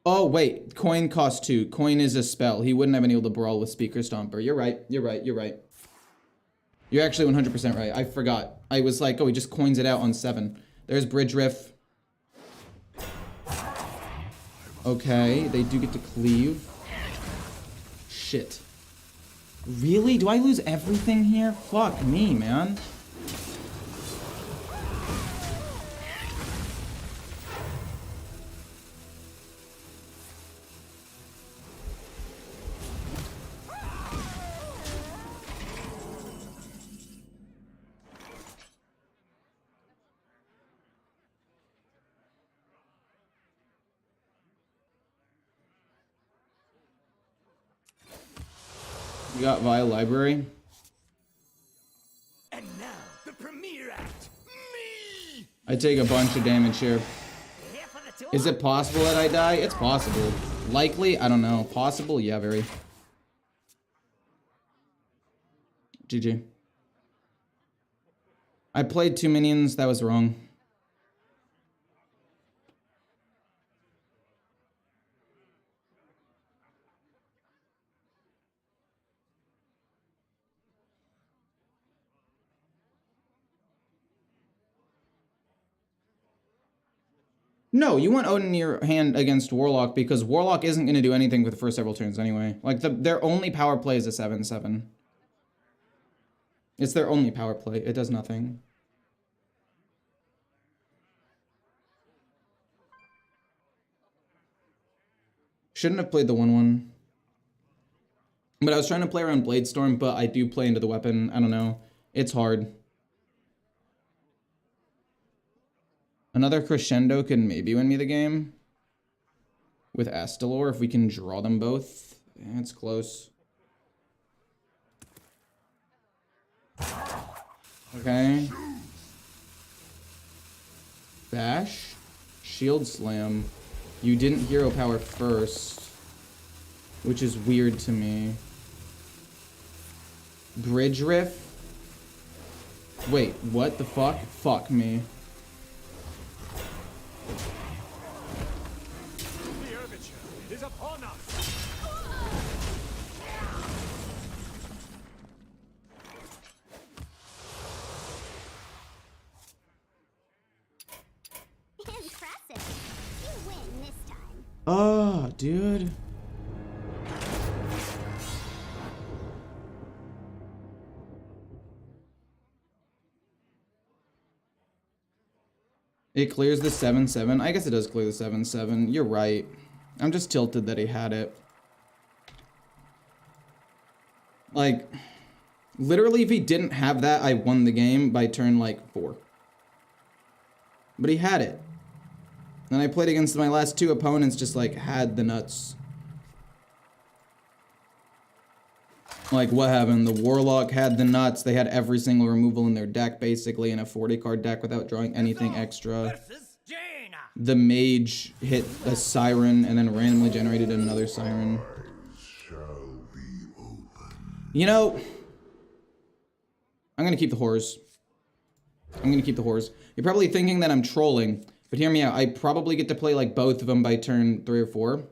Oh, wait. Coin costs 2. Coin is a spell. He wouldn't have been able to Brawl with Speaker Stomper. You're right. You're right. You're right. You're actually 100% right. I forgot. I was like, oh, he just coins it out on 7. There's Bridge Riff. Okay, they do get to cleave. Shit. Really? Do I lose everything here? Fuck me, man. We got Vile Library. And now, the premiere act. Me! I take a bunch of damage here. Here for the tour? Is it possible that I die? It's possible. Likely? I don't know. Possible? Yeah, very. GG. I played 2 minions. That was wrong. No, you want Odin in your hand against Warlock because Warlock isn't going to do anything for the first several turns anyway. Like, their only power play is a 7/7. It's their only power play. It does nothing. Shouldn't have played the 1/1. But I was trying to play around Bladestorm, but I do play into the weapon. I don't know. It's hard. Another Crescendo could maybe win me the game. with Astalor if we can draw them both. It's close. Okay. Bash. Shield Slam. You didn't hero power first, which is weird to me. Bridge Riff. Wait, what the fuck? Fuck me. The Herbiture is upon us. Impressive. You win this time. Oh, dude. It clears the 7/7. I guess it does clear the 7/7. You're right. I'm just tilted that he had it. Like, literally, if he didn't have that, I won the game by turn, like, 4. But he had it. And I played against my last 2 opponents, just, like, had the nuts. Like, what happened? The Warlock had the nuts. They had every single removal in their deck, basically, in a 40-card deck without drawing anything extra. The Mage hit a Siren and then randomly generated another Siren. You know, I'm gonna keep the Horrors. I'm gonna keep the Horrors. You're probably thinking that I'm trolling, but hear me out. I probably get to play, like, both of them by turn 3 or 4.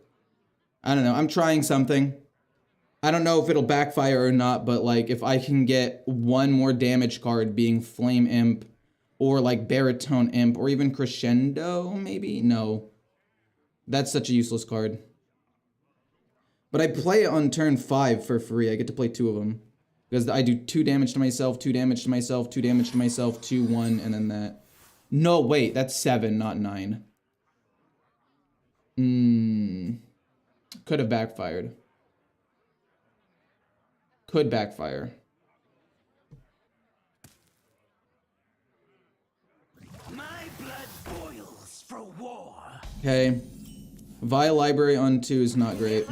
I don't know. I'm trying something. I don't know if it'll backfire or not, but, like, if I can get one more damage card being Flame Imp, or, like, Baritone Imp, or even Crescendo, maybe? No. That's such a useless card. But I play it on turn 5 for free. I get to play 2 of them. Because I do 2 damage to myself, 2 damage to myself, 2 damage to myself, 2, 1, and then that. No, wait, that's 7, not 9. Could have backfired. Could backfire. My blood boils for war. Okay. Vile Library on 2 is not great.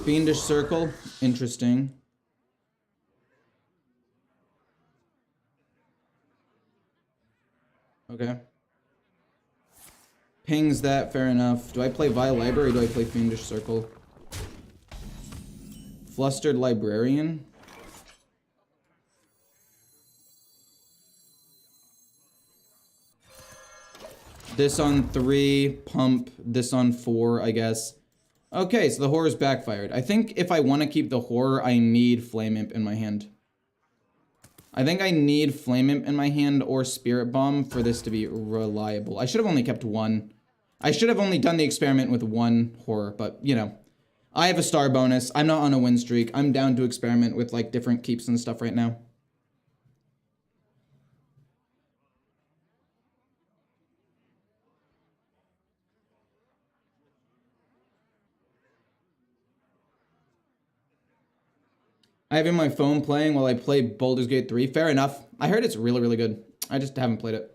Fiendish Circle, interesting. Okay. Pings that, fair enough. Do I play Vile Library or do I play Fiendish Circle? Flustered Librarian. This on 3, pump, this on 4, I guess. Okay, so the Horror's backfired. I think if I want to keep the Horror, I need Flame Imp in my hand. I think I need Flame Imp in my hand or Spirit Bomb for this to be reliable. I should have only kept 1. I should have only done the experiment with 1 Horror, but, you know. I have a star bonus. I'm not on a win streak. I'm down to experiment with, like, different keeps and stuff right now. I have in my phone playing while I play Baldur's Gate 3. Fair enough. I heard it's really, really good. I just haven't played it.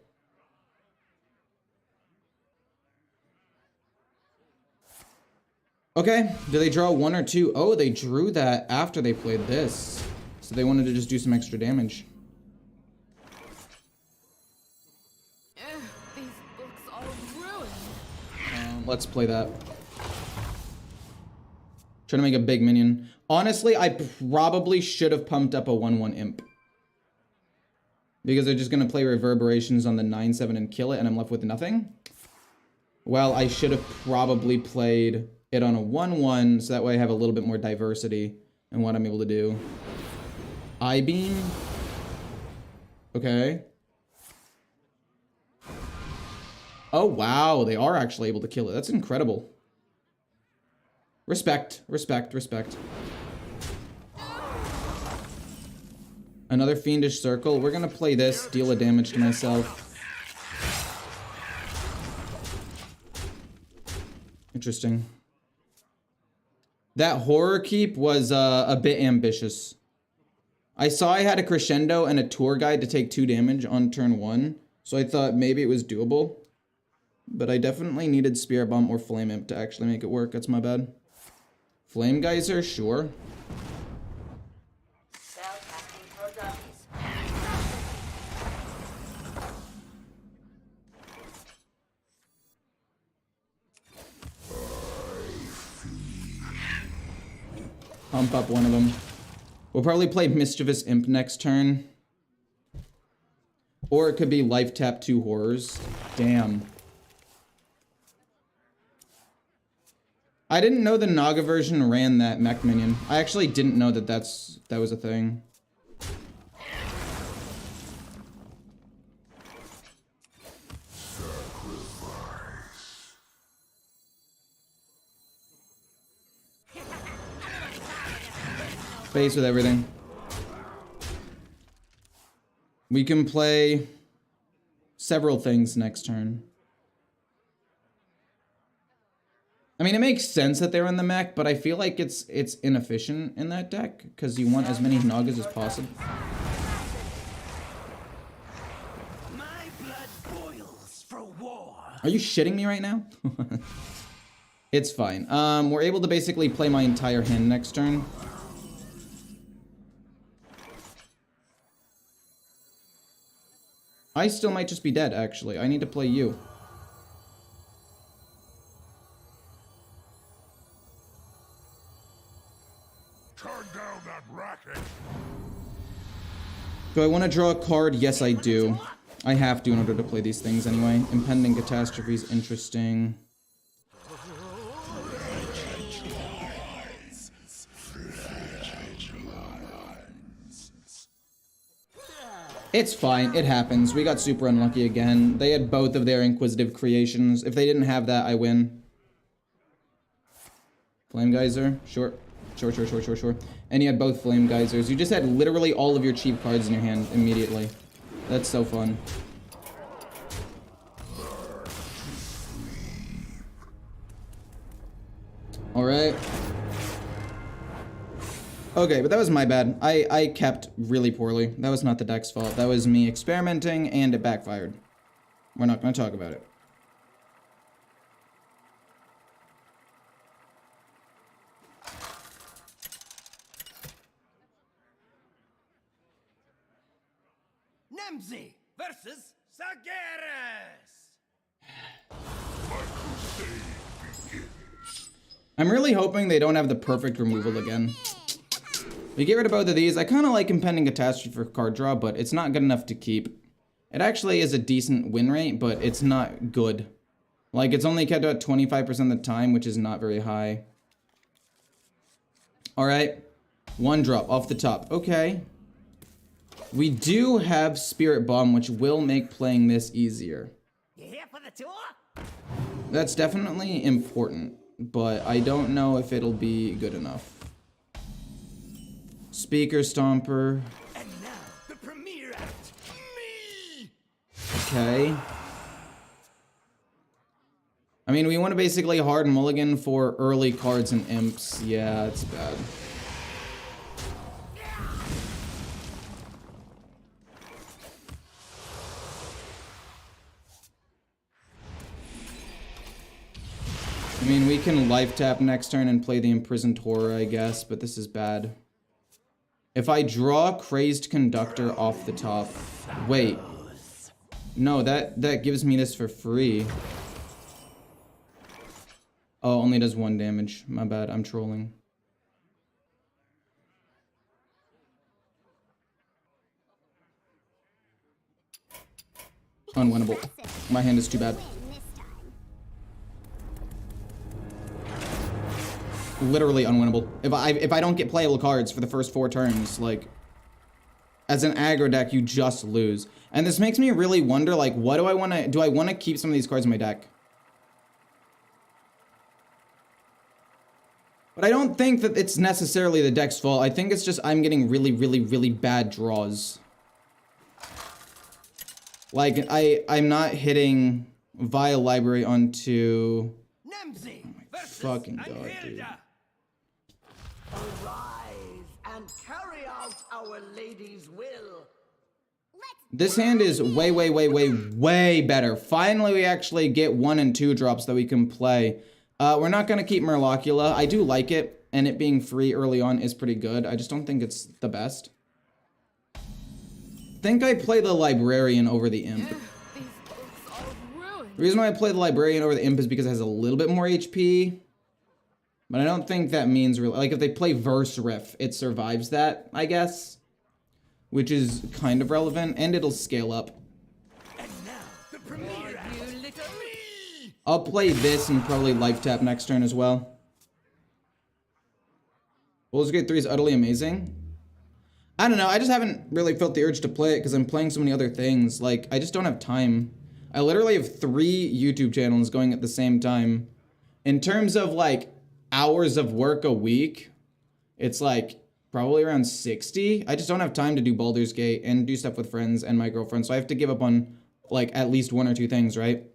Okay, do they draw 1 or 2? Oh, they drew that after they played this. So they wanted to just do some extra damage. These books are ruined. Let's play that. Trying to make a big minion. Honestly, I probably should have pumped up a 1/1 Imp. Because they're just going to play Reverberations on the 9/7 and kill it, and I'm left with nothing. Well, I should have probably played it on a 1/1, so that way I have a little bit more diversity in what I'm able to do. I-Beam? Okay. Oh, wow, they are actually able to kill it. That's incredible. Respect, respect, respect. Another Fiendish Circle. We're gonna play this, deal a damage to myself. Interesting. That Horror keep was a bit ambitious. I saw I had a Crescendo and a Tour Guide to take 2 damage on turn 1, so I thought maybe it was doable. But I definitely needed Spirit Bomb or Flame Imp to actually make it work. That's my bad. Flame Geyser, sure. Pump up one of them. We'll probably play Mischievous Imp next turn. Or it could be Life Tap 2 Horrors. Damn. I didn't know the Naga version ran that mech minion. I actually didn't know that that was a thing. Face with everything. We can play several things next turn. I mean, it makes sense that they're in the mech, but I feel like it's inefficient in that deck because you want as many Nagas as possible. My blood boils for war. Are you shitting me right now? It's fine. We're able to basically play my entire hand next turn. I still might just be dead, actually. I need to play you. Turn down that racket. Do I want to draw a card? Yes, I do. I have to in order to play these things anyway. Impending Catastrophe is interesting. It's fine. It happens. We got super unlucky again. They had both of their Inquisitive creations. If they didn't have that, I win. Flame Geyser. Sure. Sure. And you had both Flame Geysers. You just had literally all of your cheap cards in your hand immediately. That's so fun. Alright. Okay, but that was my bad. I kept really poorly. That was not the deck's fault. That was me experimenting, and it backfired. We're not going to talk about it. Nemzi versus Sageras. I'm really hoping they don't have the perfect removal again. We get rid of both of these. I kind of like Impending Catastrophe for card draw, but it's not good enough to keep. It actually is a decent win rate, but it's not good. Like, it's only kept about 25% of the time, which is not very high. Alright. One drop off the top. Okay. We do have Spirit Bomb, which will make playing this easier. You here for the tour? That's definitely important, but I don't know if it'll be good enough. Speaker Stomper. And now the premiere act. Me. Okay. I mean, we want to basically hard mulligan for early cards and imps. Yeah, it's bad. I mean, we can life tap next turn and play the Imprisoned Horror, I guess, but this is bad. If I draw Crazed Conductor off the top... Wait. No, that gives me this for free. Oh, only does 1 damage. My bad, I'm trolling. Unwinnable. My hand is too bad. Literally unwinnable. If I don't get playable cards for the first 4 turns, like, as an aggro deck, you just lose. And this makes me really wonder, like, what do I want to... Do I want to keep some of these cards in my deck? But I don't think that it's necessarily the deck's fault. I think it's just I'm getting really bad draws. Like, I'm not hitting Vile Library onto... Nemzi versus fucking god, dude. Arise and carry out our lady's will. This hand is way, way, way, way, way better. Finally, we actually get 1 and 2 drops that we can play. We're not going to keep Murloccula. I do like it, and it being free early on is pretty good. I just don't think it's the best. I think I play the Librarian over the Imp. These books are ruined. The reason why I play the Librarian over the Imp is because it has a little bit more HP. But I don't think that means really... Like, if they play Verse Riff, it survives that, I guess. Which is kind of relevant, and it'll scale up. And now, the premiere act. You little Me! I'll play this and probably Life Tap next turn as well. Baldur's Gate 3 is utterly amazing. I don't know, I just haven't really felt the urge to play it because I'm playing so many other things. Like, I just don't have time. I literally have 3 YouTube channels going at the same time. In terms of, like, hours of work a week, it's like probably around 60. I just don't have time to do Baldur's Gate and do stuff with friends and my girlfriend, so I have to give up on like at least 1 or 2 things, right?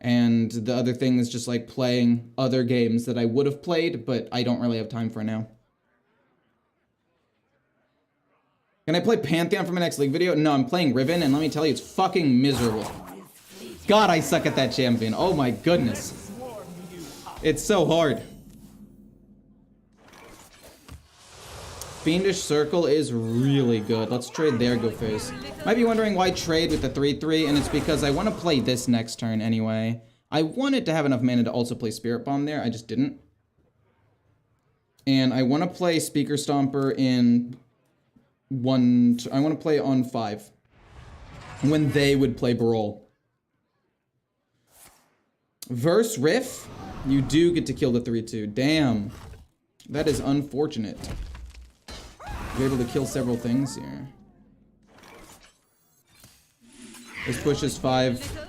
And the other thing is just like playing other games that I would have played, but I don't really have time for now. Can I play Pantheon for my next League video? No, I'm playing Riven, and let me tell you, it's fucking miserable. God, I suck at that champion. Oh my goodness. It's so hard. Fiendish Circle is really good. Let's trade there, go face. Might be wondering why trade with the 3/3, and it's because I want to play this next turn anyway. I wanted to have enough mana to also play Spirit Bomb there, I just didn't. And I want to play Speaker Stomper in I want to play on 5. When they would play Brawl. Verse Riff, you do get to kill the 3/2. Damn. That is unfortunate. You're able to kill several things here. This pushes 5.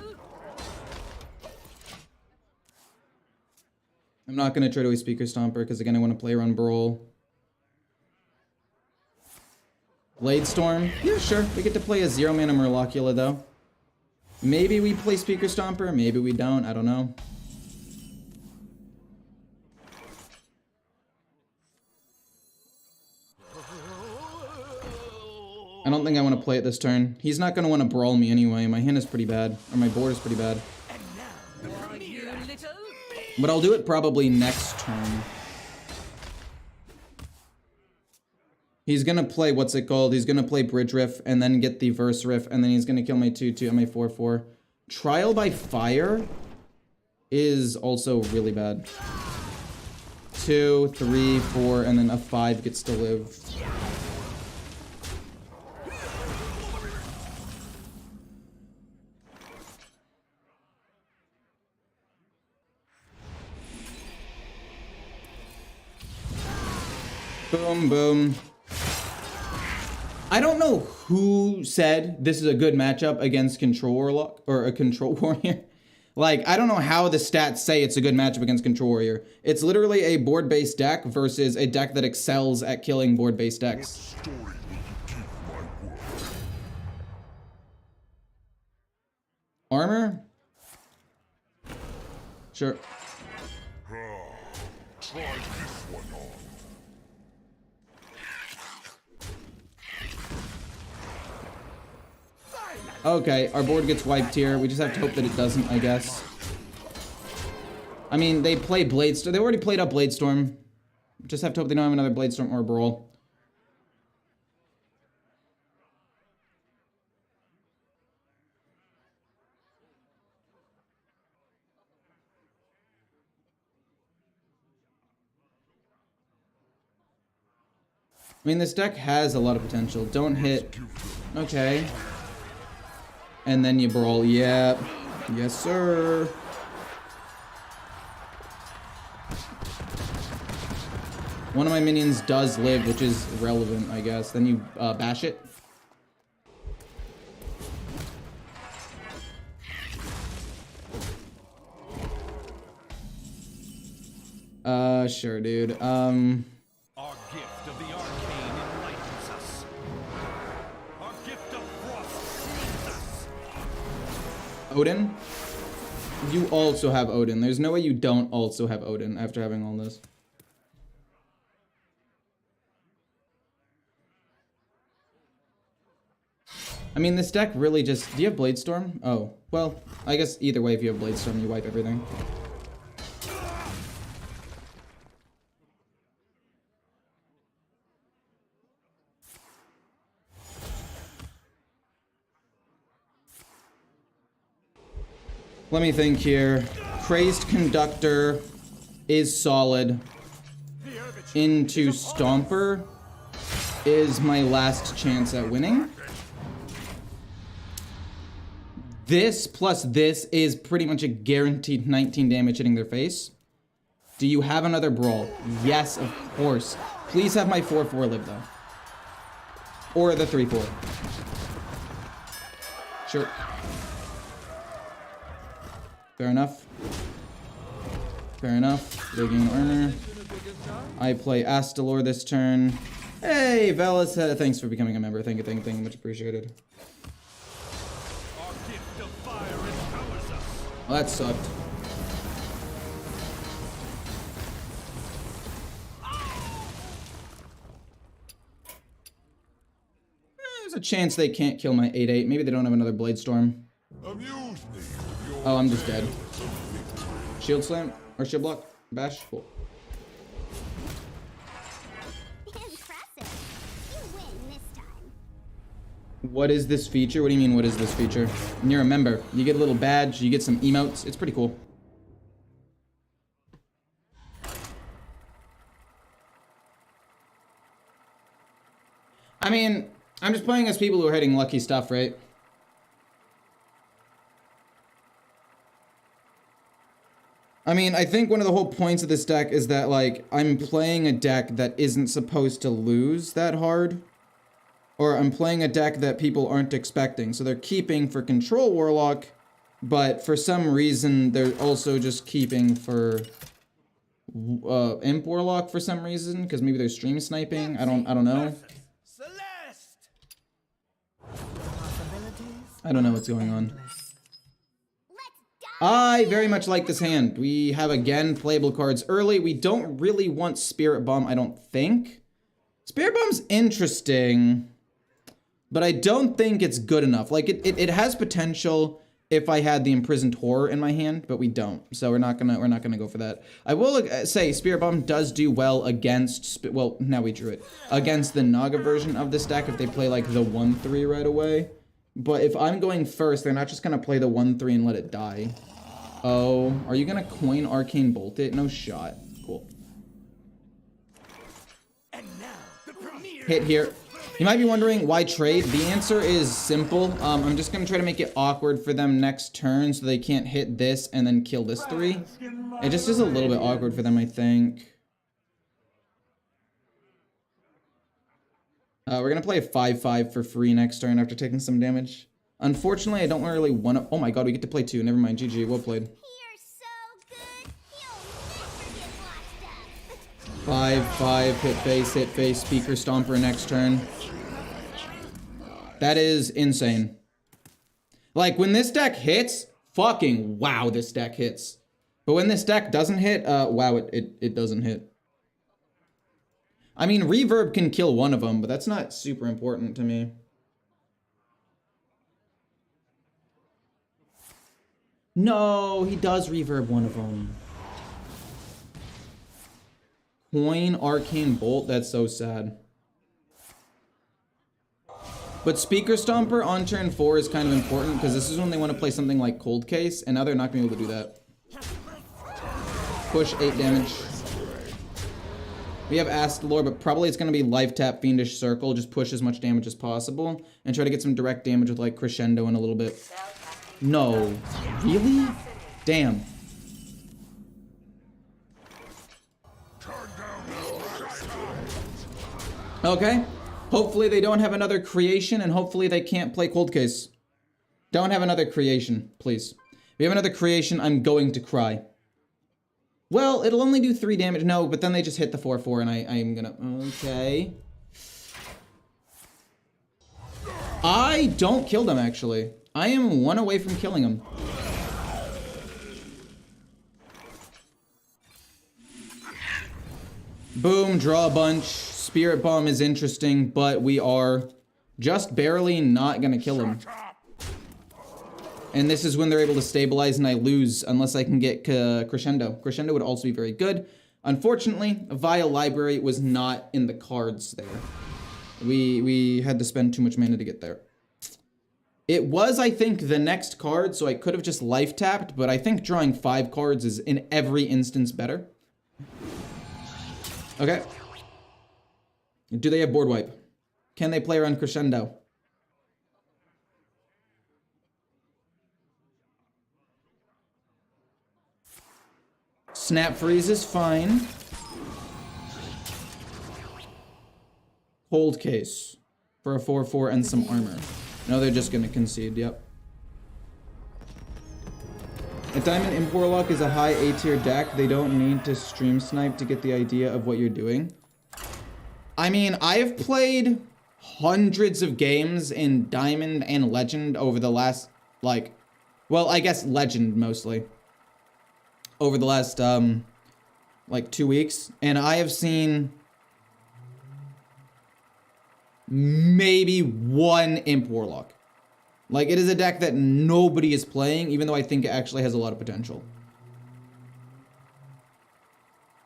I'm not going to trade away Speaker Stomper because again I want to play around Brawl. Blade Storm? Yeah, sure. We get to play a 0 mana Murloccula though. Maybe we play Speaker Stomper, maybe we don't, I don't know. I don't think I want to play it this turn. He's not going to want to brawl me anyway. My hand is pretty bad. Or my board is pretty bad. But I'll do it probably next turn. He's going to play, what's it called? He's going to play Bridge Riff and then get the Verse Riff. And then he's going to kill my 2/2 and my 4/4. Trial by Fire is also really bad. 2, 3, 4, and then a 5 gets to live. Boom, boom. I don't know who said this is a good matchup against Control Warlock or a Control Warrior. Like, I don't know how the stats say it's a good matchup against Control Warrior. It's literally a board-based deck versus a deck that excels at killing board-based decks. Armor? Sure. Try this one on. Okay, our board gets wiped here. We just have to hope that it doesn't, I guess. I mean, they play Bladestorm. They already played up Bladestorm. Just have to hope they don't have another Bladestorm or Brawl. I mean, this deck has a lot of potential. Don't hit. Okay. And then you brawl. Yep. Yes, sir. One of my minions does live, which is relevant, I guess. Then you bash it. Sure, dude. Our gift of the arcane enlightens us. Our gift of frost frees us. Odin? You also have Odin. There's no way you don't also have Odin after having all this. I mean, this deck really just... Do you have Bladestorm? Oh, well, I guess either way, if you have Bladestorm, you wipe everything. Let me think here. Crazed Conductor is solid. Into Stomper is my last chance at winning. This plus this is pretty much a guaranteed 19 damage hitting their face. Do you have another Brawl? Yes, of course. Please have my 4/4 live though. Or the 3/4. Sure. Fair enough. Fair enough. They gain armor. I play Astalor this turn. Hey, Velas, thanks for becoming a member. Thank you, thank you, much appreciated. Our gift of fire empowers us. Well, that sucked. There's a chance they can't kill my 8/8. Maybe they don't have another Bladestorm. Amuse me. Oh, I'm just dead. Shield Slam? Or Shield Block? Bash? Cool. Impressive. You win this time. What is this feature? What do you mean, what is this feature? When you're a member, you get a little badge, you get some emotes. It's pretty cool. I mean, I'm just playing as people who are hitting lucky stuff, right? I mean, I think one of the whole points of this deck is that, like, I'm playing a deck that isn't supposed to lose that hard. Or I'm playing a deck that people aren't expecting. So they're keeping for Control Warlock, but for some reason, they're also just keeping for Imp Warlock for some reason, because maybe they're stream sniping. I don't know. Celeste. I don't know what's going on. I very much like this hand. We have, again, playable cards early. We don't really want Spirit Bomb, I don't think. Spirit Bomb's interesting, but I don't think it's good enough. Like, it has potential if I had the Imprisoned Horror in my hand, but we don't. So we're not gonna go for that. I will say Spirit Bomb does do well against, well, now we drew it, against the Naga version of this deck if they play, like, the 1/3 right away. But if I'm going first, they're not just gonna play the 1/3 and let it die. Oh, are you gonna coin Arcane Bolt it? No shot. Cool. And now the premier. Hit here. You might be wondering why trade. The answer is simple. I'm just gonna try to make it awkward for them next turn so they can't hit this and then kill this 3. It just is a little bit awkward for them, I think. We're gonna play a 5/5 for free next turn after taking some damage. Unfortunately, I don't really want to... Oh my god, we get to play 2. Never mind, GG, well played. You're so good, you'll never get washed up. 5/5, hit face, Speaker Stomper next turn. That is insane. Like, when this deck hits, fucking wow, this deck hits. But when this deck doesn't hit, wow, it doesn't hit. I mean, Reverb can kill one of them, but that's not super important to me. No, he does Reverb one of them. Coin Arcane Bolt, that's so sad. But Speaker Stomper on turn 4 is kind of important because this is when they want to play something like Cold Case, and now they're not going to be able to do that. Push 8 damage. We have Astalor, but probably it's going to be Life Tap, Fiendish Circle, just push as much damage as possible, and try to get some direct damage with like Crescendo in a little bit. No. Really? Damn. Okay. Hopefully they don't have another creation, and hopefully they can't play Cold Case. Don't have another creation, please. If we have another creation, I'm going to cry. Well, it'll only do 3 damage. No, but then they just hit the 4/4, and I'm gonna... Okay. I don't kill them, actually. I am 1 away from killing them. Boom, draw a bunch. Spirit Bomb is interesting, but we are Just barely not gonna kill him. And this is when they're able to stabilize and I lose unless I can get Crescendo. Crescendo would also be very good. Unfortunately, Via Library was not in the cards there. We had to spend too much mana to get there. It was, I think, the next card, so I could have just life tapped, but I think drawing 5 cards is in every instance better. Okay. Do they have board wipe? Can they play around Crescendo? Snap freeze is fine. Cold case for a 4/4 and some armor. No, they're just gonna concede, yep. If Diamond Imp Warlock is a high A tier deck, they don't need to stream snipe to get the idea of what you're doing. I mean, I've played hundreds of games in Diamond and Legend over the last, like, well, I guess Legend mostly. Over the last, like 2 weeks. And I have seen maybe 1 Imp Warlock. Like, it is a deck that nobody is playing, even though I think it actually has a lot of potential.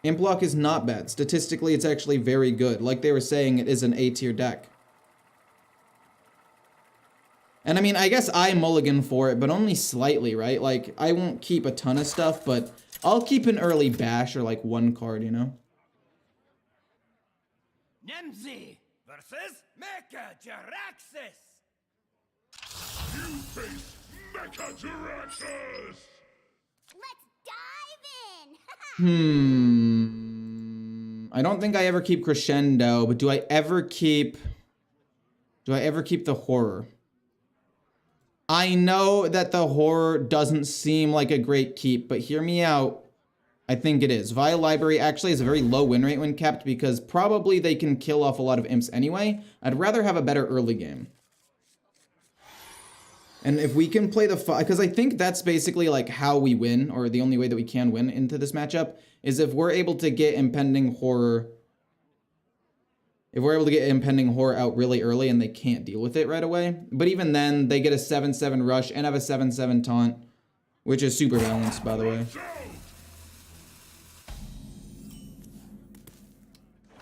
Imp Lock is not bad. Statistically, it's actually very good. Like they were saying, it is an A tier deck. And I mean, I guess I mulligan for it, but only slightly, right? Like, I won't keep a ton of stuff, but I'll keep an early bash or like 1 card, you know? Nemzi versus Mecha Jaraxxus. You face Mecha Jaraxxus! Let's dive in! I don't think I ever keep Crescendo, but do I ever keep the Horror? I know that the Horror doesn't seem like a great keep, but hear me out. I think it is. Via Library actually has a very low win rate when kept because probably they can kill off a lot of imps anyway. I'd rather have a better early game. And if we can play the because I think that's basically like how we win, or the only way that we can win into this matchup, is if we're able to get Impending Horror. If we're able to get Impending Horror out really early and they can't deal with it right away. But even then, they get a 7/7 rush and have a 7/7 taunt, which is super balanced, by the way.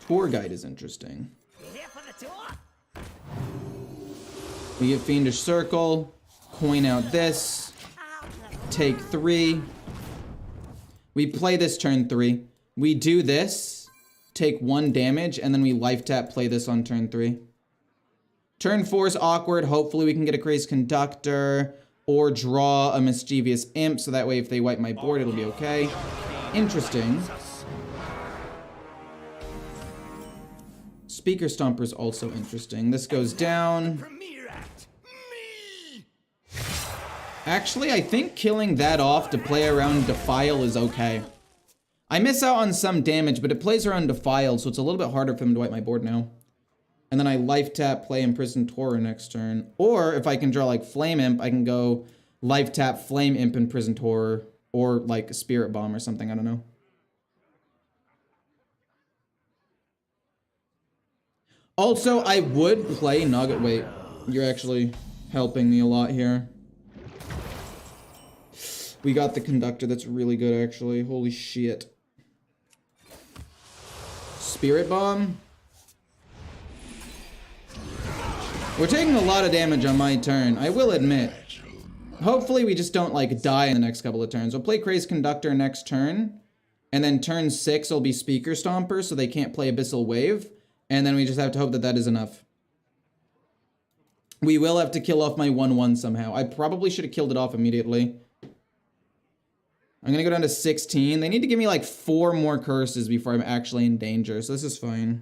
Tour Guide is interesting. We get Fiendish Circle, coin out this, take 3. We play this turn 3. We do this, take 1 damage, and then we life tap, play this on turn 3. Turn 4 is awkward. Hopefully we can get a Crazed Conductor or draw a Mischievous Imp, so that way if they wipe my board, it'll be okay. Interesting. Speaker Stomper is also interesting. This goes down. Actually, I think killing that off to play around Defile is okay. I miss out on some damage, but it plays around Defile, so it's a little bit harder for them to wipe my board now. And then I life tap, play Imprisoned Taurer next turn. Or if I can draw like Flame Imp, I can go life tap, Flame Imp, Imprisoned Taurer, or like Spirit Bomb or something, I don't know. Also, I would play Nugget. Wait, you're actually helping me a lot here. We got the Conductor. That's really good, actually. Holy shit. Spirit Bomb. We're taking a lot of damage on my turn, I will admit. Hopefully we just don't, like, die in the next couple of turns. We'll play Crazed Conductor next turn. And then turn 6 will be Speaker Stomper, so they can't play Abyssal Wave. And then we just have to hope that that is enough. We will have to kill off my 1/1 somehow. I probably should have killed it off immediately. I'm gonna go down to 16. They need to give me like 4 more curses before I'm actually in danger, so this is fine.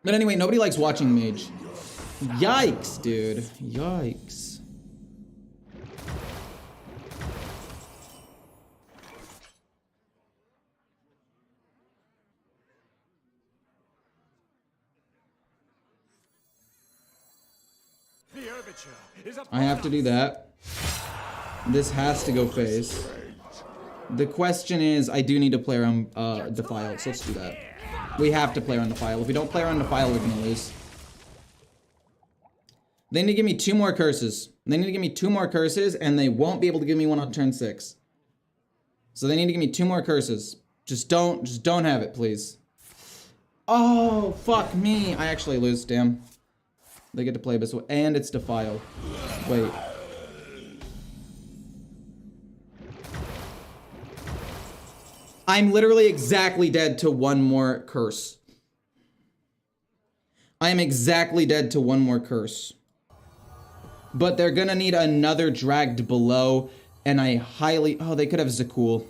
But anyway, nobody likes watching Mage. Yikes, dude. Yikes. The overture is a I have to do that. This has to go face. The question is, I do need to play around Defile, so let's do that. We have to play around Defile. If we don't play around Defile, we're gonna lose. They need to give me 2 more curses. They need to give me 2 more curses, and they won't be able to give me one on turn 6. So they need to give me 2 more curses. Just don't have it, please. Oh, fuck me. I actually lose, damn. They get to play Abyssal, and it's Defile. Wait. I'm literally exactly dead to 1 more curse. I am exactly dead to 1 more curse. But they're gonna need another dragged below, and I highly... Oh, they could have Zakul.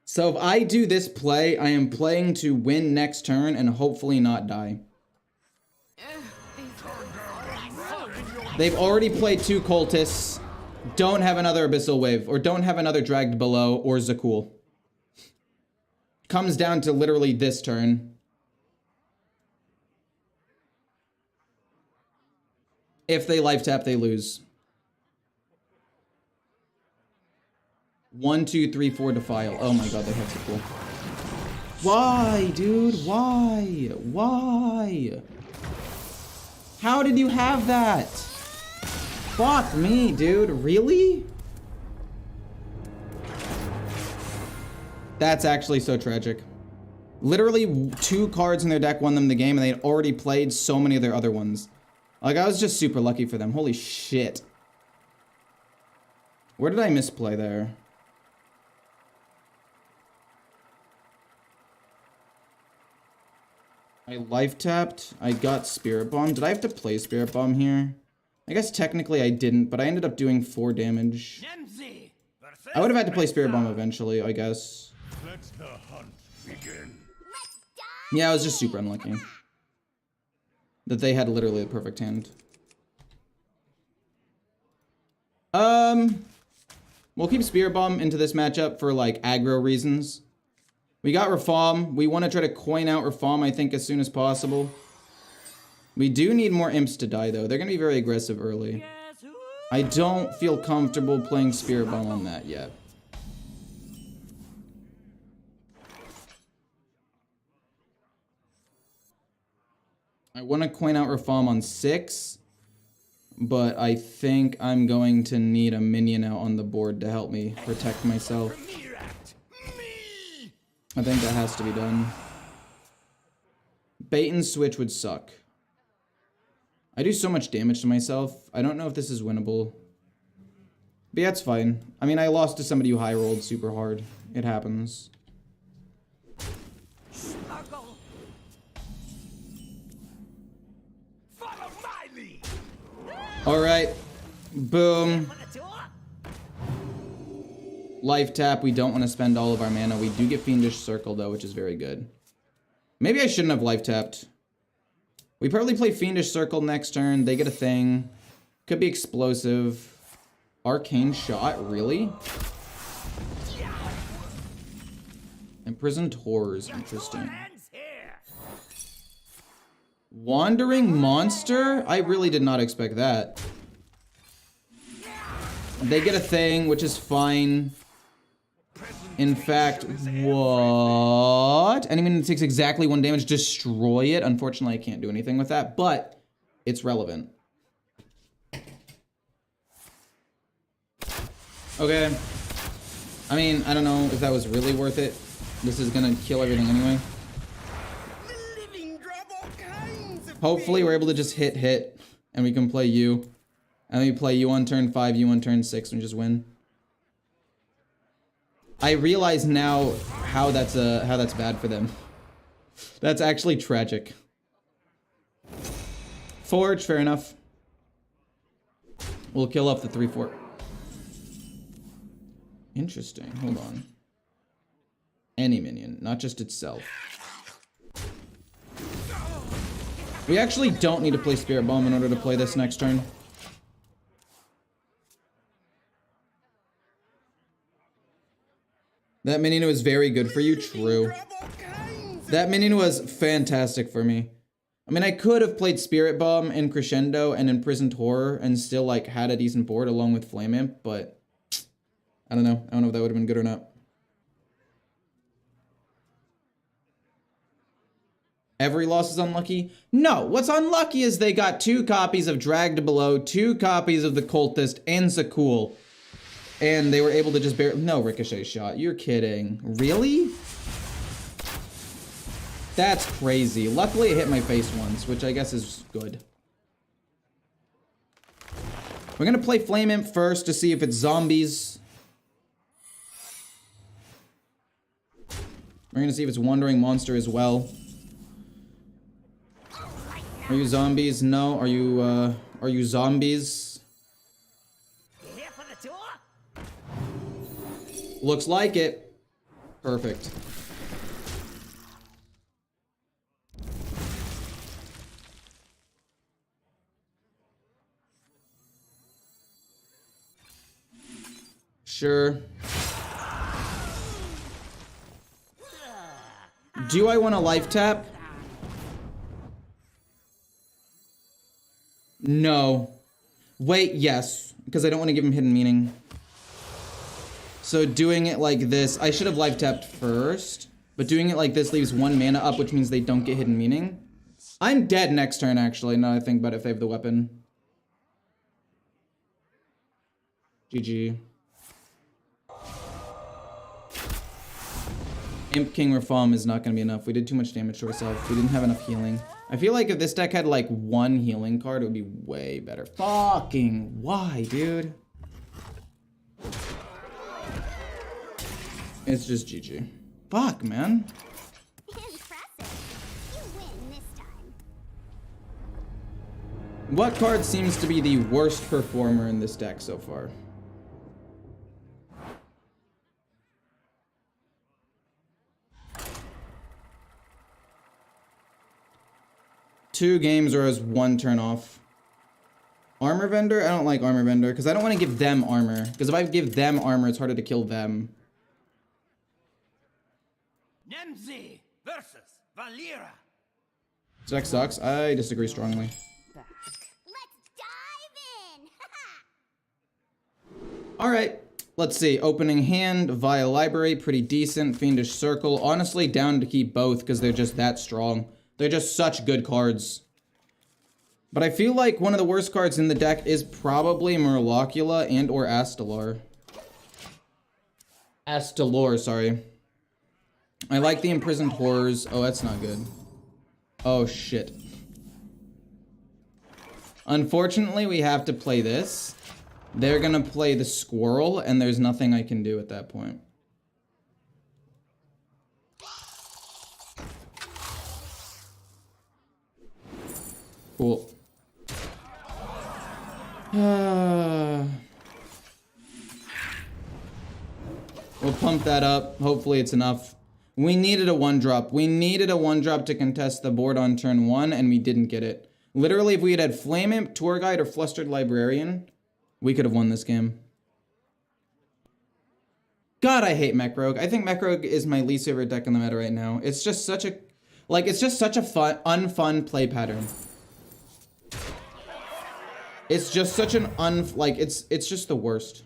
So if I do this play, I am playing to win next turn and hopefully not die. They've already played 2 cultists, don't have another Abyssal Wave, or don't have another dragged below, or Zakul. Comes down to literally this turn. If they life tap, they lose. 1, 2, 3, 4 Defile. Oh my god, they have Zakul. Why, dude? Why? Why? How did you have that? Fuck me, dude. Really? That's actually so tragic. Literally 2 cards in their deck won them the game, and they'd already played so many of their other ones. Like, I was just super lucky for them. Holy shit. Where did I misplay there? I life tapped. I got Spirit Bomb. Did I have to play Spirit Bomb here? I guess technically I didn't, but I ended up doing 4 damage. I would have had to play Spirit Bomb eventually, I guess. Let the hunt begin. Yeah, I was just super unlucky. That they had literally the perfect hand. We'll keep Spirit Bomb into this matchup for, like, aggro reasons. We got Rafam. We want to try to coin out Rafam, I think, as soon as possible. We do need more imps to die, though. They're going to be very aggressive early. I don't feel comfortable playing Spirit Bomb on that yet. I want to coin out Rafam on 6, but I think I'm going to need a minion out on the board to help me protect myself. I think that has to be done. Bait and switch would suck. I do so much damage to myself. I don't know if this is winnable. But yeah, it's fine. I mean, I lost to somebody who high rolled super hard. It happens. Alright. Boom. Life tap. We don't want to spend all of our mana. We do get Fiendish Circle, though, which is very good. Maybe I shouldn't have life tapped. We probably play Fiendish Circle next turn. They get a thing. Could be explosive. Arcane Shot, really? Imprisoned Horrors, interesting. Wandering Monster? I really did not expect that. They get a thing, which is fine. In fact, what? Anyone that takes exactly 1 damage, destroy it. Unfortunately, I can't do anything with that, but it's relevant. Okay. I mean, I don't know if that was really worth it. This is gonna kill everything anyway. Hopefully, we're able to just hit, and we can play you. And we play you on turn 5, you on turn 6, and just win. I realize now how that's bad for them. That's actually tragic. Forge, fair enough. We'll kill off the 3/4. Interesting. Hold on. Any minion, not just itself. We actually don't need to play Spirit Bomb in order to play this next turn. That minion was very good for you, true. That minion was fantastic for me. I mean, I could have played Spirit Bomb and Crescendo and Imprisoned Horror and still, like, had a decent board along with Flame Imp, but I don't know. I don't know if that would have been good or not. Every loss is unlucky? No, what's unlucky is they got 2 copies of Dragged Below, 2 copies of the Cultist, and Zakul. And they were able to just no Ricochet shot. You're kidding. Really? That's crazy. Luckily, it hit my face once, which I guess is good. We're gonna play Flame Imp first to see if it's zombies. We're gonna see if it's Wandering Monster as well. Are you zombies? No. Are you zombies? Here for the tour? Looks like it. Perfect. Sure. Do I want a life tap? No. Wait, yes. Because I don't want to give him hidden meaning. So doing it like this, I should have life tapped first. But doing it like this leaves 1 mana up, which means they don't get hidden meaning. I'm dead next turn, actually, now that I think about it, if they have the weapon. GG. Imp King Reform is not going to be enough. We did too much damage to ourselves. We didn't have enough healing. I feel like if this deck had like 1 healing card, it would be way better. Fucking why, dude? It's just GG. Fuck, man. Impressive. You win this time. What card seems to be the worst performer in this deck so far? Two games or as 1 turn off. Armor Vendor? I don't like Armor Vendor because I don't want to give them armor. Because if I give them armor, it's harder to kill them. Nemzi versus Valera. This deck sucks. I disagree strongly. Let's dive in. Alright, let's see. Opening hand, Vile Library, pretty decent. Fiendish Circle. Honestly, down to keep both because they're just that strong. They're just such good cards. But I feel like one of the worst cards in the deck is probably Murlocula and or Astalar. Astalor, sorry. I like the Imprisoned Horrors. Oh, that's not good. Oh, shit. Unfortunately, we have to play this. They're gonna play the Squirrel, and there's nothing I can do at that point. Cool. We'll pump that up. Hopefully it's enough. We needed a 1-drop. We needed a 1-drop to contest the board on turn 1, and we didn't get it. Literally, if we had had Flame Imp, Tour Guide, or Flustered Librarian, we could have won this game. God, I hate Mech Rogue. I think Mech Rogue is my least favorite deck in the meta right now. It's just such a... like, it's just such a unfun play pattern. It's just such an like, it's just the worst.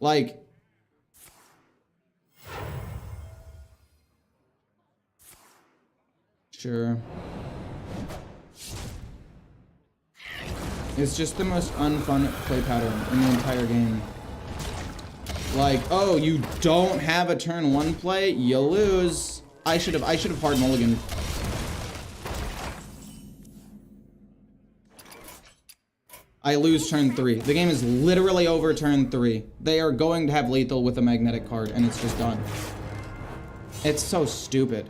Like... Sure. It's just the most unfun play pattern in the entire game. Like, oh, you don't have a turn 1 play, you lose. I should have hard mulliganed. I lose turn 3. The game is literally over turn 3. They are going to have lethal with a magnetic card, and it's just done. It's so stupid.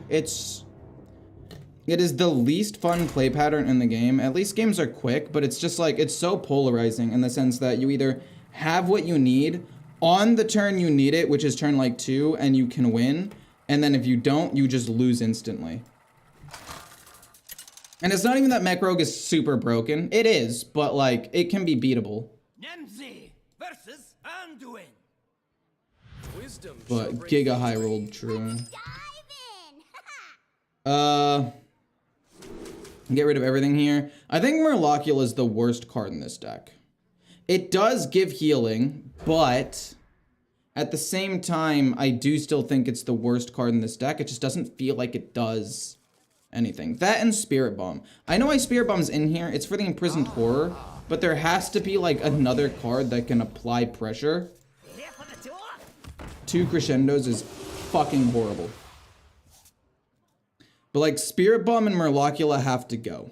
It is the least fun play pattern in the game. At least games are quick, but it's just like, it's so polarizing in the sense that you either have what you need on the turn you need it, which is turn like 2, and you can win. And then if you don't, you just lose instantly. And it's not even that Mech Rogue is super broken. It is, but like, it can be beatable. Nemzi versus Anduin. Wisdom But Giga High rolled true. Dive in. Get rid of everything here. I think Murloculus is the worst card in this deck. It does give healing, but at the same time, I do still think it's the worst card in this deck. It just doesn't feel like it does anything. That and Spirit Bomb. I know why Spirit Bomb's in here. It's for the Imprisoned Horror, but there has to be like another card that can apply pressure. Here for the tour? 2 Crescendos is fucking horrible. But like Spirit Bomb and Murlocula have to go.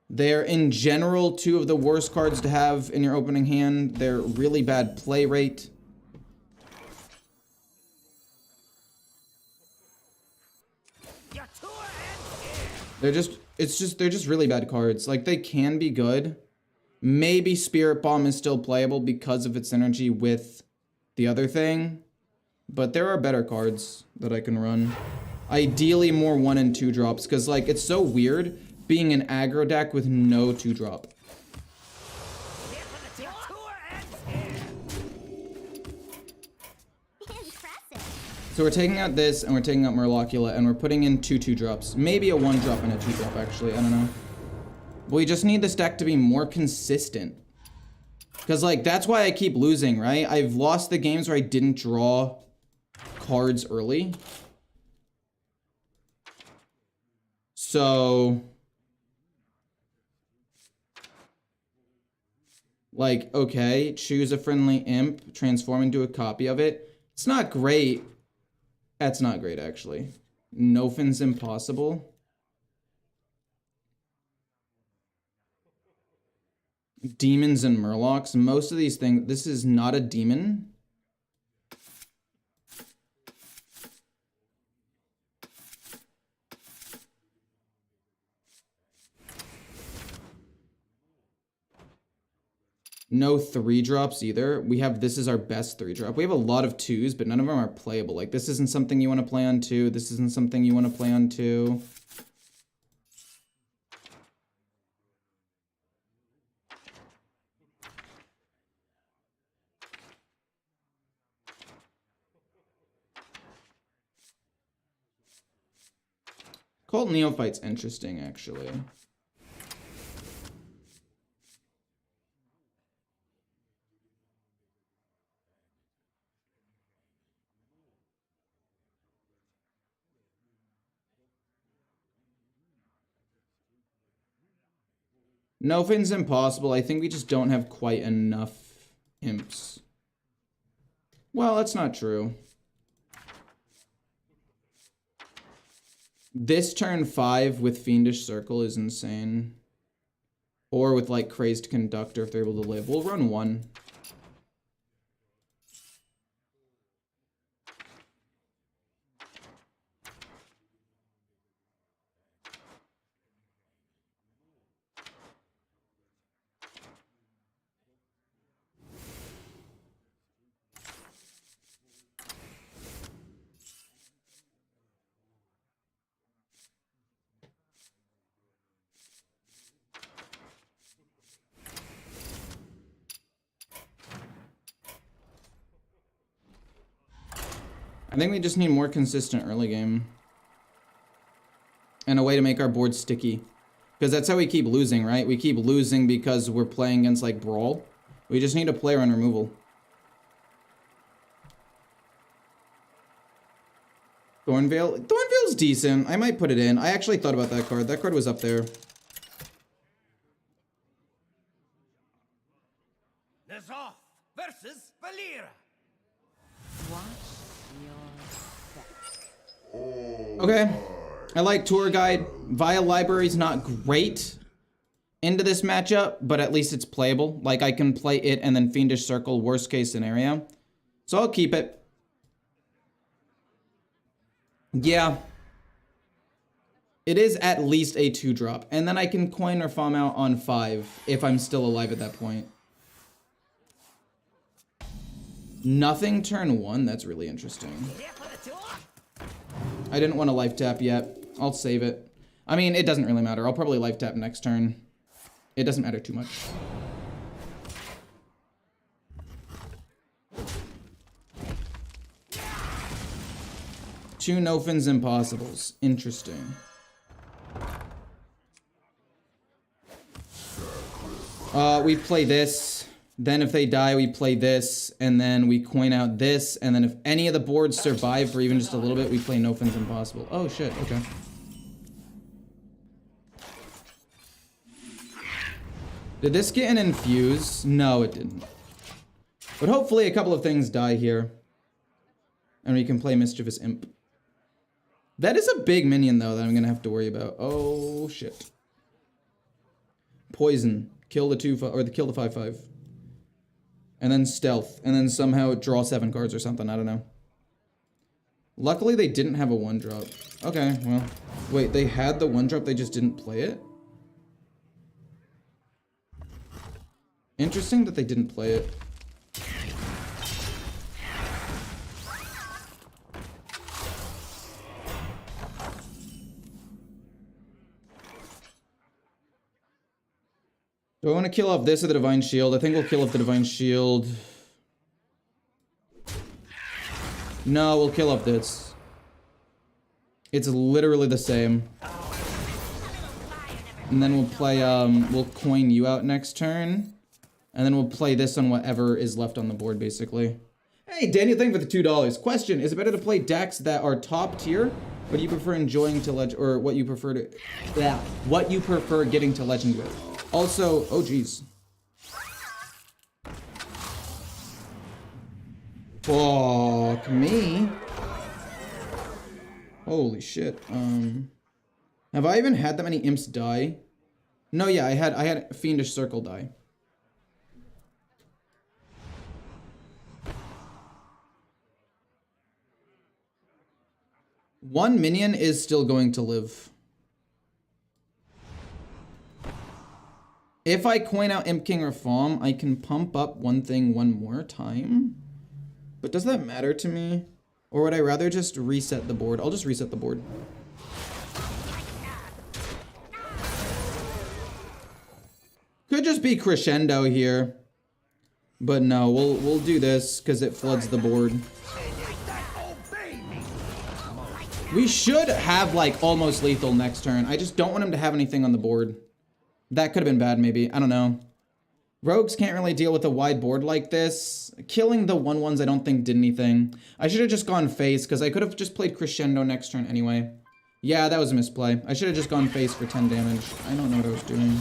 They're in general 2 of the worst cards to have in your opening hand. They're really bad play rate. Your tour ends here. They're just really bad cards. Like they can be good. Maybe Spirit Bomb is still playable because of its synergy with the other thing. But there are better cards that I can run. Ideally more 1 and 2 drops, because like it's so weird being an aggro deck with no 2 drop. Here for the tour? Your tour ends here. Impressive. So we're taking out this, and we're taking out Murlocula, and we're putting in 2 2-drops. Maybe a 1 drop and a 2 drop, actually. I don't know. But we just need this deck to be more consistent. Because, like, that's why I keep losing, right? I've lost the games where I didn't draw cards early. So, like, okay, choose a friendly imp, transform into a copy of it. It's not great. That's not great, actually. Nofin's impossible. Demons and Murlocs. Most of these things, this is not a demon. No 3 drops either. We have, this is our best 3 drop. We have a lot of 2s, but none of them are playable. Like, this isn't something you want to play on 2. This isn't something you want to play on 2. Cult Neophyte's interesting, actually. Nofin's impossible. I think we just don't have quite enough imps. Well, that's not true. This turn 5 with Fiendish Circle is insane. Or with, like, Crazed Conductor if they're able to live. We'll run 1. I think we just need more consistent early game. And a way to make our board sticky. Because that's how we keep losing, right? We keep losing because we're playing against, like, Brawl. We just need a player on removal. Thornveil? Thornveil's decent. I might put it in. I actually thought about that card. That card was up there. Nerfs versus Valera. Okay. I like Tour Guide. Via Library's not great into this matchup, but at least it's playable. Like, I can play it and then Fiendish Circle, worst case scenario. So I'll keep it. Yeah. It is at least a 2-drop. And then I can coin or farm out on 5 if I'm still alive at that point. Nothing turn 1? That's really interesting. I didn't want to life tap yet. I'll save it. I mean, it doesn't really matter. I'll probably life tap next turn. It doesn't matter too much. 2 no-fins impossibles. Interesting. We play this. Then if they die, we play this. And then we coin out this. And then if any of the boards survive for even just a little bit, we play no-fins impossible. Oh, shit. Okay. Did this get an infuse? No, it didn't. But hopefully a couple of things die here. And we can play Mischievous Imp. That is a big minion, though, that I'm going to have to worry about. Oh, shit. Poison. Kill the 2/5, or kill the 5/5. And then stealth. And then somehow draw 7 cards or something. I don't know. Luckily, they didn't have a 1-drop. Okay, well. Wait, they had the 1-drop, they just didn't play it? Interesting that they didn't play it. Do I want to kill off this or the Divine Shield? I think we'll kill off the Divine Shield. No, we'll kill off this. It's literally the same. And then we'll play, we'll coin you out next turn. And then we'll play this on whatever is left on the board, basically. Hey, Daniel, thank you for the $2. Question, is it better to play decks that are top tier? Or do you prefer enjoying to legend, or what you prefer to, yeah, what you prefer getting to legend with? Also, oh geez. Fuck me. Holy shit. Have I even had that many imps die? No, yeah, I had Fiendish Circle die. One minion is still going to live. If I coin out Imp King or Faum, I can pump up one thing one more time. But does that matter to me? Or would I rather just reset the board? I'll just reset the board. Could just be Crescendo here. But no, we'll do this because it floods the board. We should have like almost lethal next turn. I just don't want him to have anything on the board. That could have been bad, maybe. I don't know. Rogues can't really deal with a wide board like this. Killing the 1/1s I don't think did anything. I should have just gone face, because I could have just played Crescendo next turn anyway. Yeah, that was a misplay. I should have just gone face for 10 damage. I don't know what I was doing.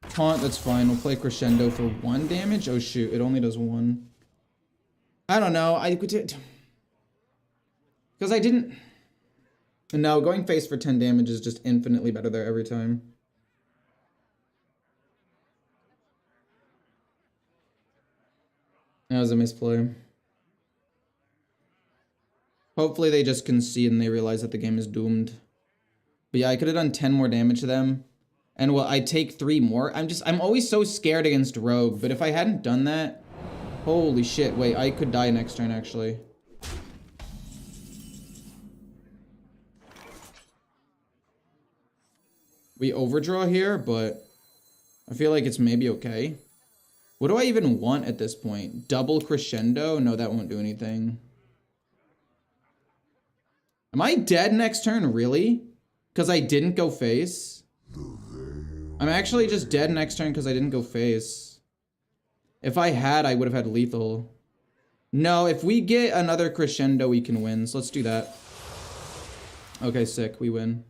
Taunt, that's fine. We'll play Crescendo for 1 damage. Oh shoot, it only does 1. I don't know. I could... Because I didn't... No, going face for 10 damage is just infinitely better there every time. That was a misplay. Hopefully they just concede and they realize that the game is doomed. But yeah, I could have done 10 more damage to them. And well, I take 3 more. I'm always so scared against Rogue. But if I hadn't done that... Holy shit, wait, I could die next turn actually. We overdraw here, but I feel like it's maybe okay. What do I even want at this point? Double Crescendo? No, that won't do anything. Am I dead next turn, really? Because I didn't go face? I'm actually just dead next turn because I didn't go face. If I had, I would have had lethal. No, if we get another Crescendo, we can win. So let's do that. Okay, sick. We win.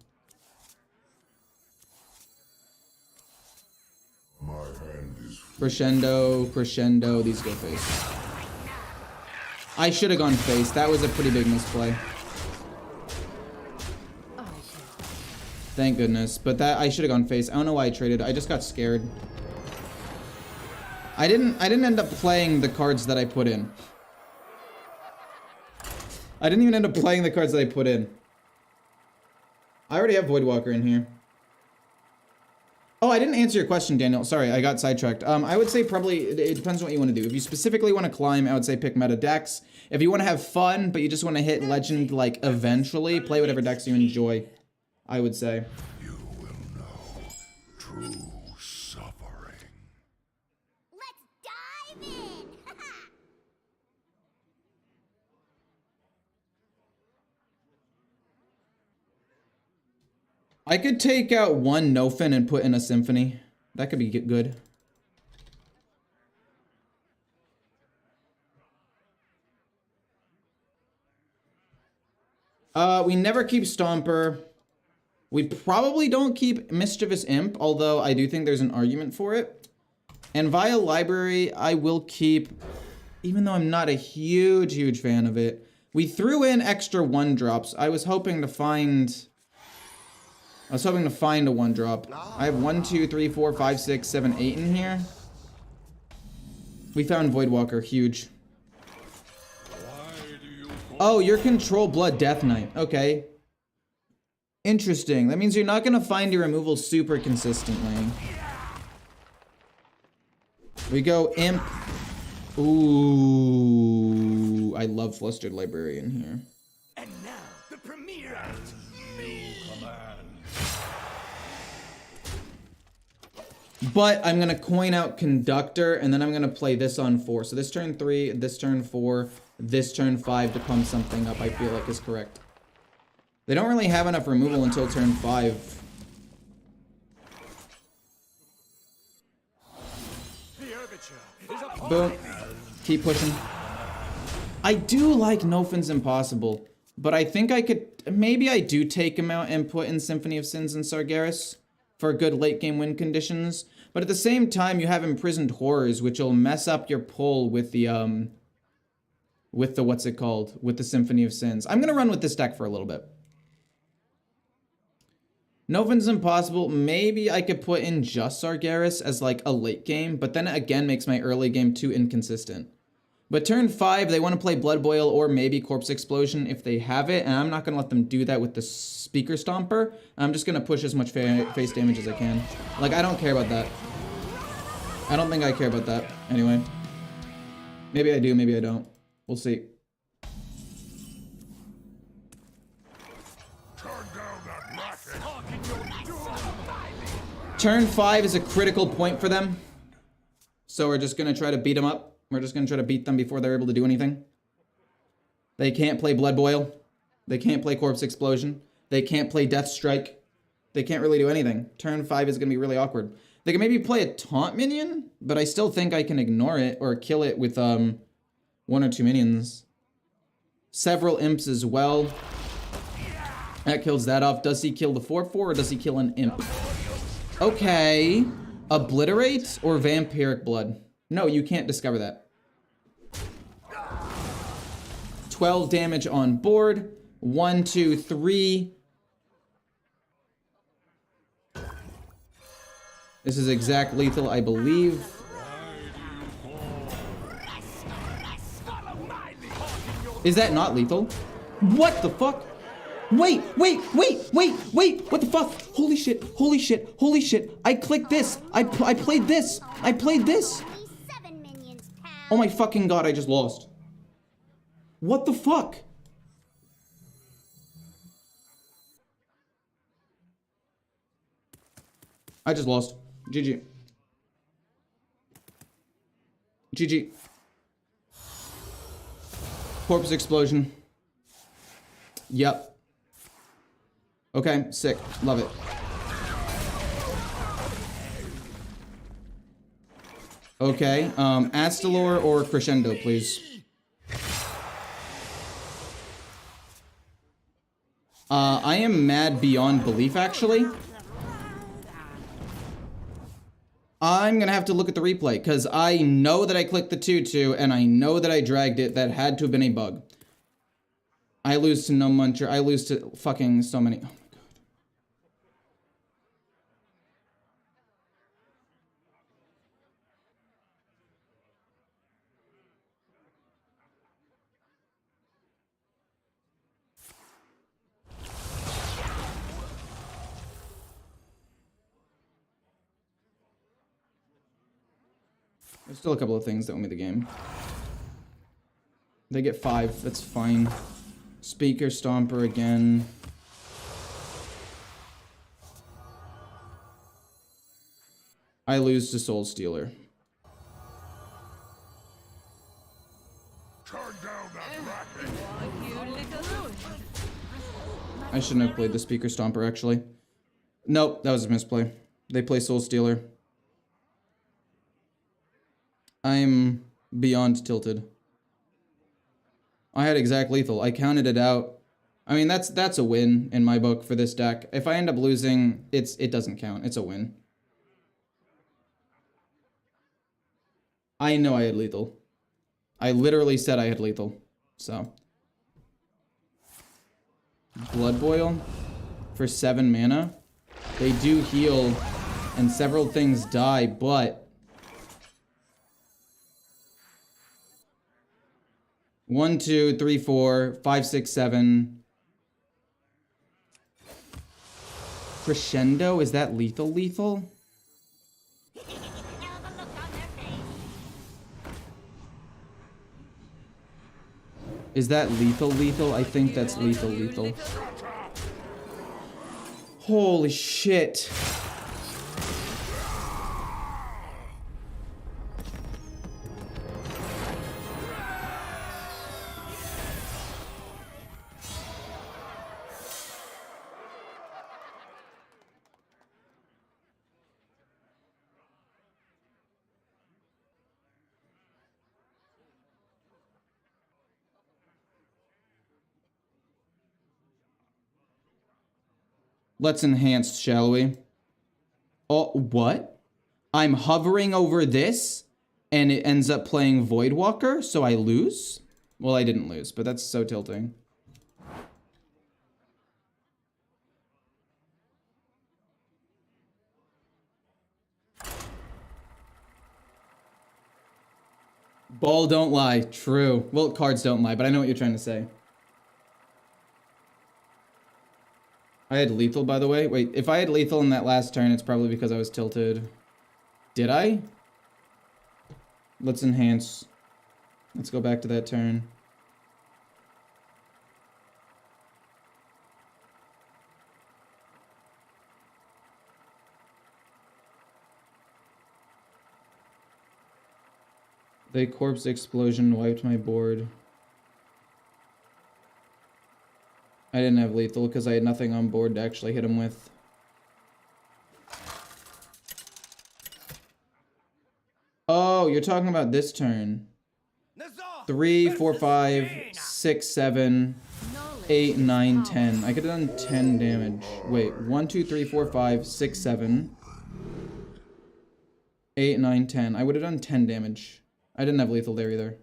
Crescendo, Crescendo, these go face. I should have gone face. That was a pretty big misplay. Thank goodness. But that I should have gone face. I don't know why I traded. I just got scared. I didn't end up playing the cards that I put in. I didn't even end up playing the cards that I put in. I already have Voidwalker in here. Oh, I didn't answer your question, Daniel. Sorry, I got sidetracked. I would say probably, it depends on what you want to do. If you specifically want to climb, I would say pick meta decks. If you want to have fun, but you just want to hit legend, like, eventually, play whatever decks you enjoy, I would say. You will know true suffering. Let's I could take out one Nofin and put in a Symphony. That could be good. We never keep Stomper. We probably don't keep Mischievous Imp, although I do think there's an argument for it. And via Library, I will keep, even though I'm not a huge fan of it. We threw in extra 1-drops. I was hoping to find a 1-drop. I have 1, 2, 3, 4, 5, 6, 7, 8 in here. We found Voidwalker, huge. Oh, you're Control Blood Death Knight. Okay. Interesting. That means you're not gonna find your removal super consistently. We go Imp. Ooh, I love Flustered Librarian here. And now, the premiere act. But I'm gonna coin out Conductor, and then I'm gonna play this on 4. So this turn 3, this turn 4, this turn 5 to pump something up, I feel like is correct. They don't really have enough removal until turn 5. Boom. Keep pushing. I do like Nofin's Impossible, but I think I could... Maybe I do take him out and put in Symphony of Sins and Sargeras for good late game win conditions. But at the same time, you have Imprisoned Horrors, which will mess up your pull with the what's it called? With the Symphony of Sins. I'm gonna run with this deck for a little bit. Nofin's Impossible, maybe I could put in just Sargeras as like a late game, but then it again makes my early game too inconsistent. But turn 5, they want to play Blood Boil or maybe Corpse Explosion if they have it, and I'm not going to let them do that with the Speaker Stomper. I'm just going to push as much face damage as I can. Like, I don't care about that. I don't think I care about that. Anyway. Maybe I do, maybe I don't. We'll see. Turn 5 is a critical point for them. So we're just going to try to beat them up. We're just going to try to beat them before they're able to do anything. They can't play Blood Boil. They can't play Corpse Explosion. They can't play Death Strike. They can't really do anything. Turn 5 is going to be really awkward. They can maybe play a Taunt minion, but I still think I can ignore it or kill it with 1 or 2 minions. Several Imps as well. That kills that off. Does he kill the 4/4 or does he kill an Imp? Okay. Obliterate or Vampiric Blood? No, you can't discover that. 12 damage on board. 1, 2, 3. This is exact lethal, I believe. Is that not lethal? What the fuck? Wait, what the fuck? Holy shit. I clicked this. I played this. Oh my fucking god, I just lost. What the fuck? I just lost. GG. GG. Corpse Explosion. Yep. Okay, sick. Love it. Okay, Astalor or Crescendo, please. I am mad beyond belief, actually. I'm gonna have to look at the replay, because I know that I clicked the 2/2, and I know that I dragged it. That had to have been a bug. I lose to No Muncher. I lose to fucking so many. Oh my god. There's still a couple of things that win me the game. They get 5. That's fine. Speaker Stomper again. I lose to Soul Stealer. I shouldn't have played the Speaker Stomper, actually. Nope, that was a misplay. They play Soul Stealer. I'm beyond tilted. I had exact lethal. I counted it out. I mean, that's a win in my book for this deck. If I end up losing, it doesn't count. It's a win. I know I had lethal. I literally said I had lethal. So. Blood Boil for 7 mana. They do heal and several things die, but 1, 2, 3, 4, 5, 6, 7. Crescendo, is that lethal? Is that lethal? I think that's lethal. Holy shit. Let's enhance, shall we? Oh, what? I'm hovering over this, and it ends up playing Voidwalker, so I lose? Well, I didn't lose, but that's so tilting. Ball don't lie. True. Well, cards don't lie, but I know what you're trying to say. I had lethal, by the way. Wait, if I had lethal in that last turn, it's probably because I was tilted. Did I? Let's enhance. Let's go back to that turn. The corpse explosion wiped my board. I didn't have lethal because I had nothing on board to actually hit him with. Oh, you're talking about this turn. 3, 4, 5, 6, 7, 8, 9, 10. I could have done 10 damage. Wait, 1, 2, 3, 4, 5, 6, 7, 8, 9, 10. I would have done 10 damage. I didn't have lethal there either.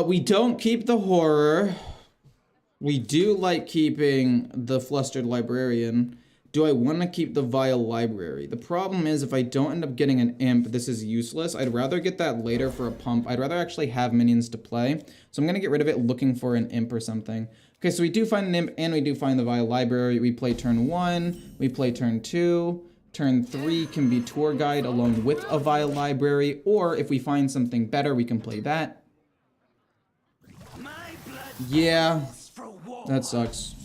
We don't keep the horror. We do like keeping the flustered librarian. Do I want to keep the vile library? The problem is if I don't end up getting an imp, this is useless. I'd rather get that later for a pump. I'd rather actually have minions to play. So I'm going to get rid of it looking for an imp or something. Okay, so we do find an imp and we do find the vile library. We play turn 1, we play turn 2. Turn 3 can be tour guide along with a vile library, or if we find something better, we can play that. Yeah, that sucks.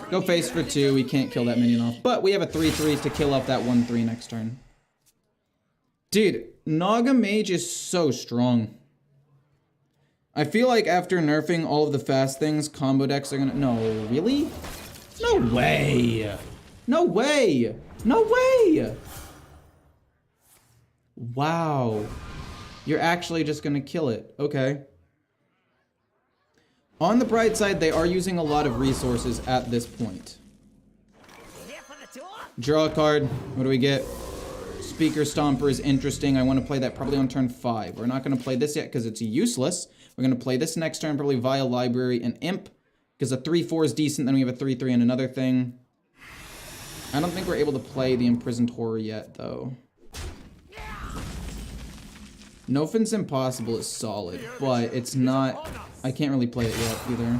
Go face for 2, we can't kill that minion off, but we have a 3/3 to kill off that 1/3 next turn. Dude, Naga Mage is so strong. I feel like after nerfing all of the fast things, combo decks are gonna... No, really? No way! No way! No way! Wow. You're actually just gonna kill it. Okay. On the bright side, they are using a lot of resources at this point. Draw a card. What do we get? Speaker Stomper is interesting. I want to play that probably on turn 5. We're not going to play this yet because it's useless. We're going to play this next turn, probably Vile Library and Imp. Because a 3/4 is decent, then we have a 3/3 and another thing. I don't think we're able to play the Imprisoned Horror yet, though. Nofin's Impossible is solid, but it's not... I can't really play it yet, either.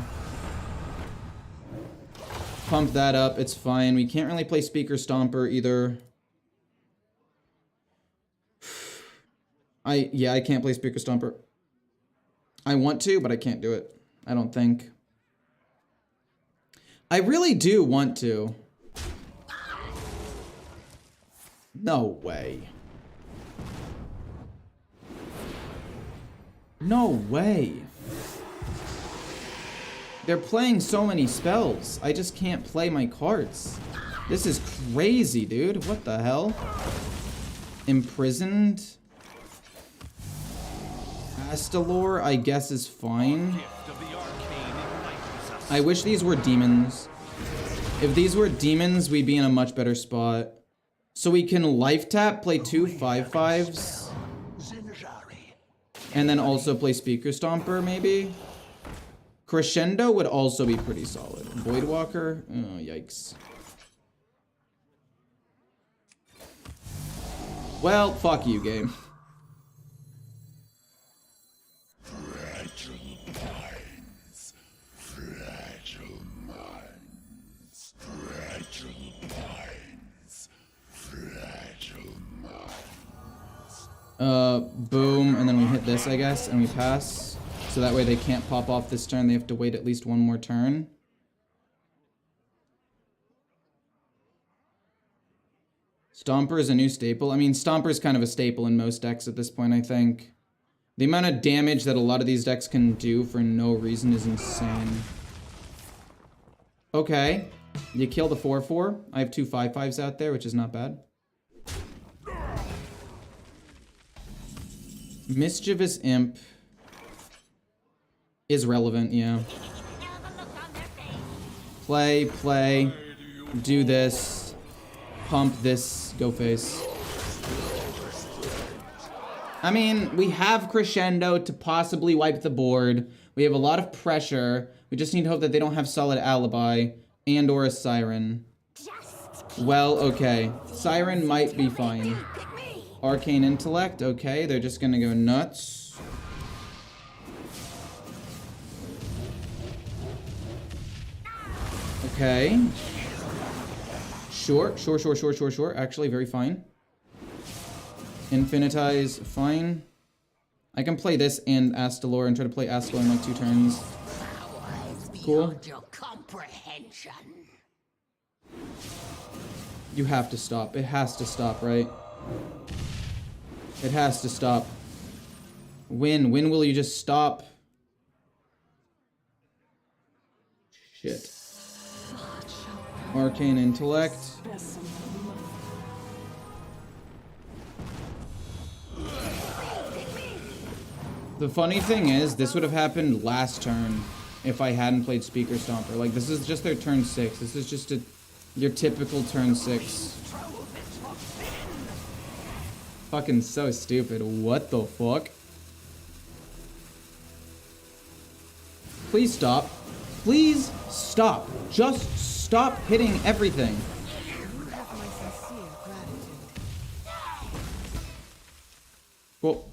Pump that up, it's fine. We can't really play Speaker Stomper, either. Yeah, I can't play Speaker Stomper. I want to, but I can't do it. I don't think. I really do want to. No way. No way. They're playing so many spells. I just can't play my cards. This is crazy, dude. What the hell? Imprisoned? Astalor, I guess, is fine. I wish these were demons. If these were demons, we'd be in a much better spot. So we can life tap, play 2 5/5s. And then also play Speaker Stomper, maybe? Crescendo would also be pretty solid. Voidwalker? Oh, yikes. Well, fuck you, game. Fragile minds. Fragile minds. Fragile minds. Fragile minds. Boom, and then we hit this, I guess, and we pass. So that way they can't pop off this turn. They have to wait at least one more turn. Stomper is a new staple. I mean, Stomper is kind of a staple in most decks at this point, I think. The amount of damage that a lot of these decks can do for no reason is insane. Okay. You kill the 4/4. I have 2 5/5s out there, which is not bad. Mischievous Imp is relevant, yeah. Play, do this, pump this, go face. I mean, we have Crescendo to possibly wipe the board. We have a lot of pressure. We just need to hope that they don't have solid Alibi and or a Siren. Well, okay. Siren might be fine. Arcane Intellect, okay. They're just gonna go nuts. Okay. Sure. Actually, very fine. Infinitize, fine. I can play this and Astalor and try to play Astalor in like 2 turns. Cool. You have to stop. It has to stop, right? It has to stop. When will you just stop? Shit. Arcane Intellect. The funny thing is, this would have happened last turn if I hadn't played Speaker Stomper. Like, this is just their turn 6. This is just your typical turn 6. Fucking so stupid. What the fuck? Please stop. Please stop. Just stop hitting everything. Well.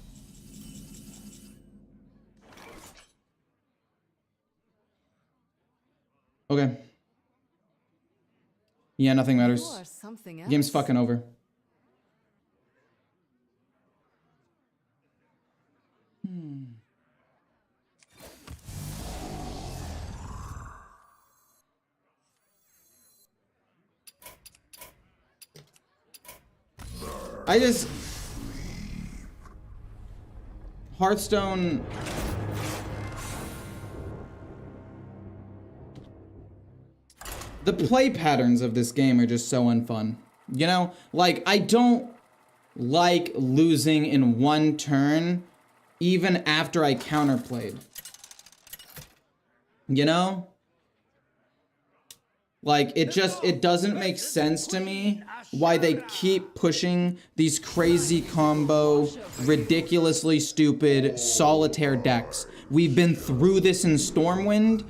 Okay. Yeah, nothing matters. Game's fucking over. Hearthstone. The play patterns of this game are just so unfun. You know? Like, I don't like losing in one turn, even after I counterplayed. You know? Like, it doesn't make sense to me why they keep pushing these crazy combo, ridiculously stupid solitaire decks. We've been through this in Stormwind.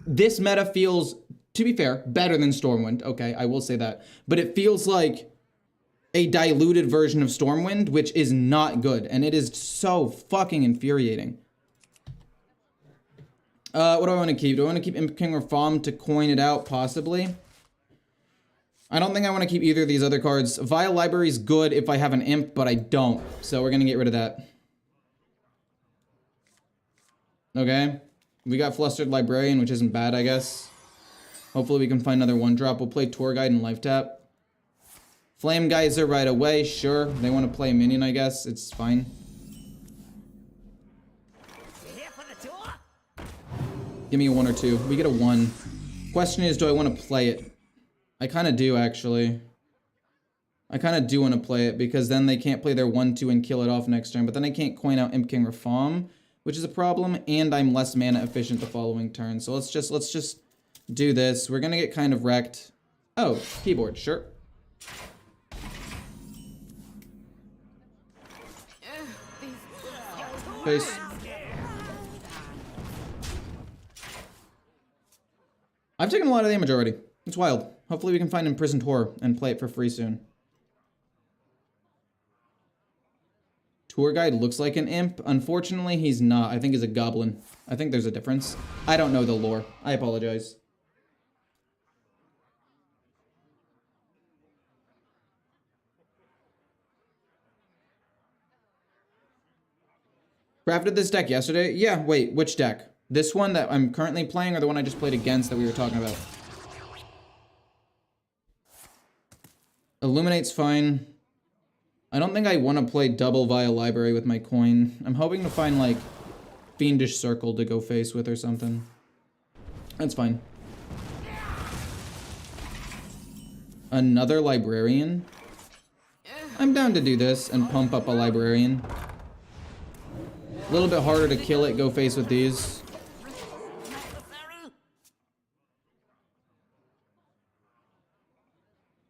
This meta feels, to be fair, better than Stormwind. Okay, I will say that. But it feels like a diluted version of Stormwind, which is not good. And it is so fucking infuriating. What do I want to keep? Do I want to keep Imp King or Fom to coin it out, possibly? I don't think I want to keep either of these other cards. Vile Library is good if I have an Imp, but I don't. So we're going to get rid of that. Okay. We got Flustered Librarian, which isn't bad, I guess. Hopefully we can find another 1-drop. We'll play Tour Guide and Life Tap. Flame Geyser right away, sure. They want to play a minion, I guess. It's fine. Give me a 1 or 2. We get a 1. Question is, do I want to play it? I kind of do, actually. I kind of do want to play it, because then they can't play their 1-2 and kill it off next turn. But then I can't coin out Imp King Rafam, which is a problem, and I'm less mana efficient the following turn. So let's just do this. We're gonna get kind of wrecked. Oh, keyboard, sure. Face. I've taken a lot of damage already. It's wild. Hopefully we can find Imprisoned Horror and play it for free soon. Tour guide looks like an imp. Unfortunately, he's not. I think he's a goblin. I think there's a difference. I don't know the lore. I apologize. Crafted this deck yesterday? Yeah, wait, which deck? This one that I'm currently playing, or the one I just played against that we were talking about? Illuminate's fine. I don't think I want to play double via library with my coin. I'm hoping to find, like, Fiendish Circle to go face with or something. That's fine. Another librarian? I'm down to do this and pump up a librarian. A little bit harder to kill it, go face with these.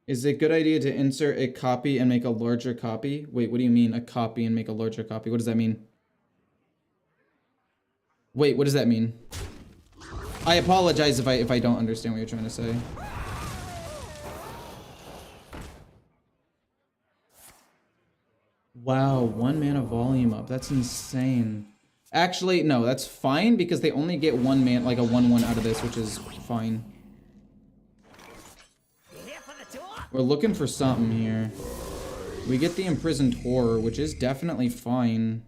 Is it a good idea to insert a copy and make a larger copy? Wait, what do you mean, a copy and make a larger copy? What does that mean? Wait, what does that mean? I apologize if I don't understand what you're trying to say. Wow, 1 mana volume up. That's insane. Actually, no, that's fine because they only get 1 mana, like a 1/1 out of this, which is fine. We're looking for something here. We get the Imprisoned Horror, which is definitely fine.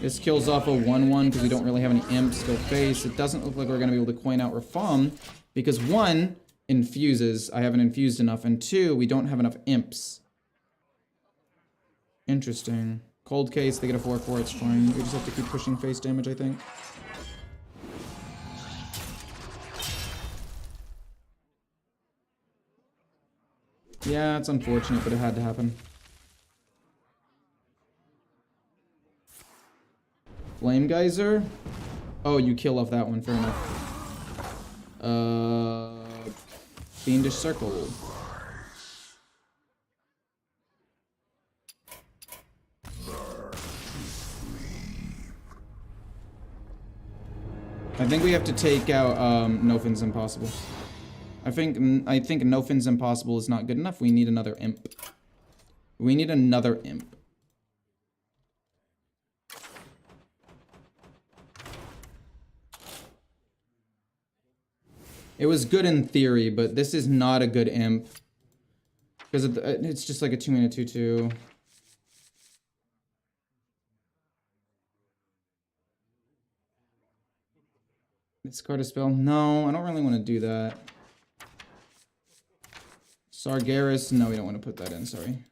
This kills off a 1/1 because we don't really have any imps to go face. It doesn't look like we're going to be able to coin out Rafam because 1, infuses. I haven't infused enough. And 2, we don't have enough imps. Interesting. Cold case, they get a 4/4, it's fine. We just have to keep pushing face damage, I think. Yeah, it's unfortunate, but it had to happen. Flame Geyser? Oh, you kill off that one, fair enough. Fiendish Circle. I think we have to take out Nofin's Impossible. I think Nofin's Impossible is not good enough. We need another imp. We need another imp. It was good in theory, but this is not a good imp. Because it's just like a 2-mana 2/2. Discard a spell? No, I don't really want to do that. Sargeras? No, we don't want to put that in, sorry.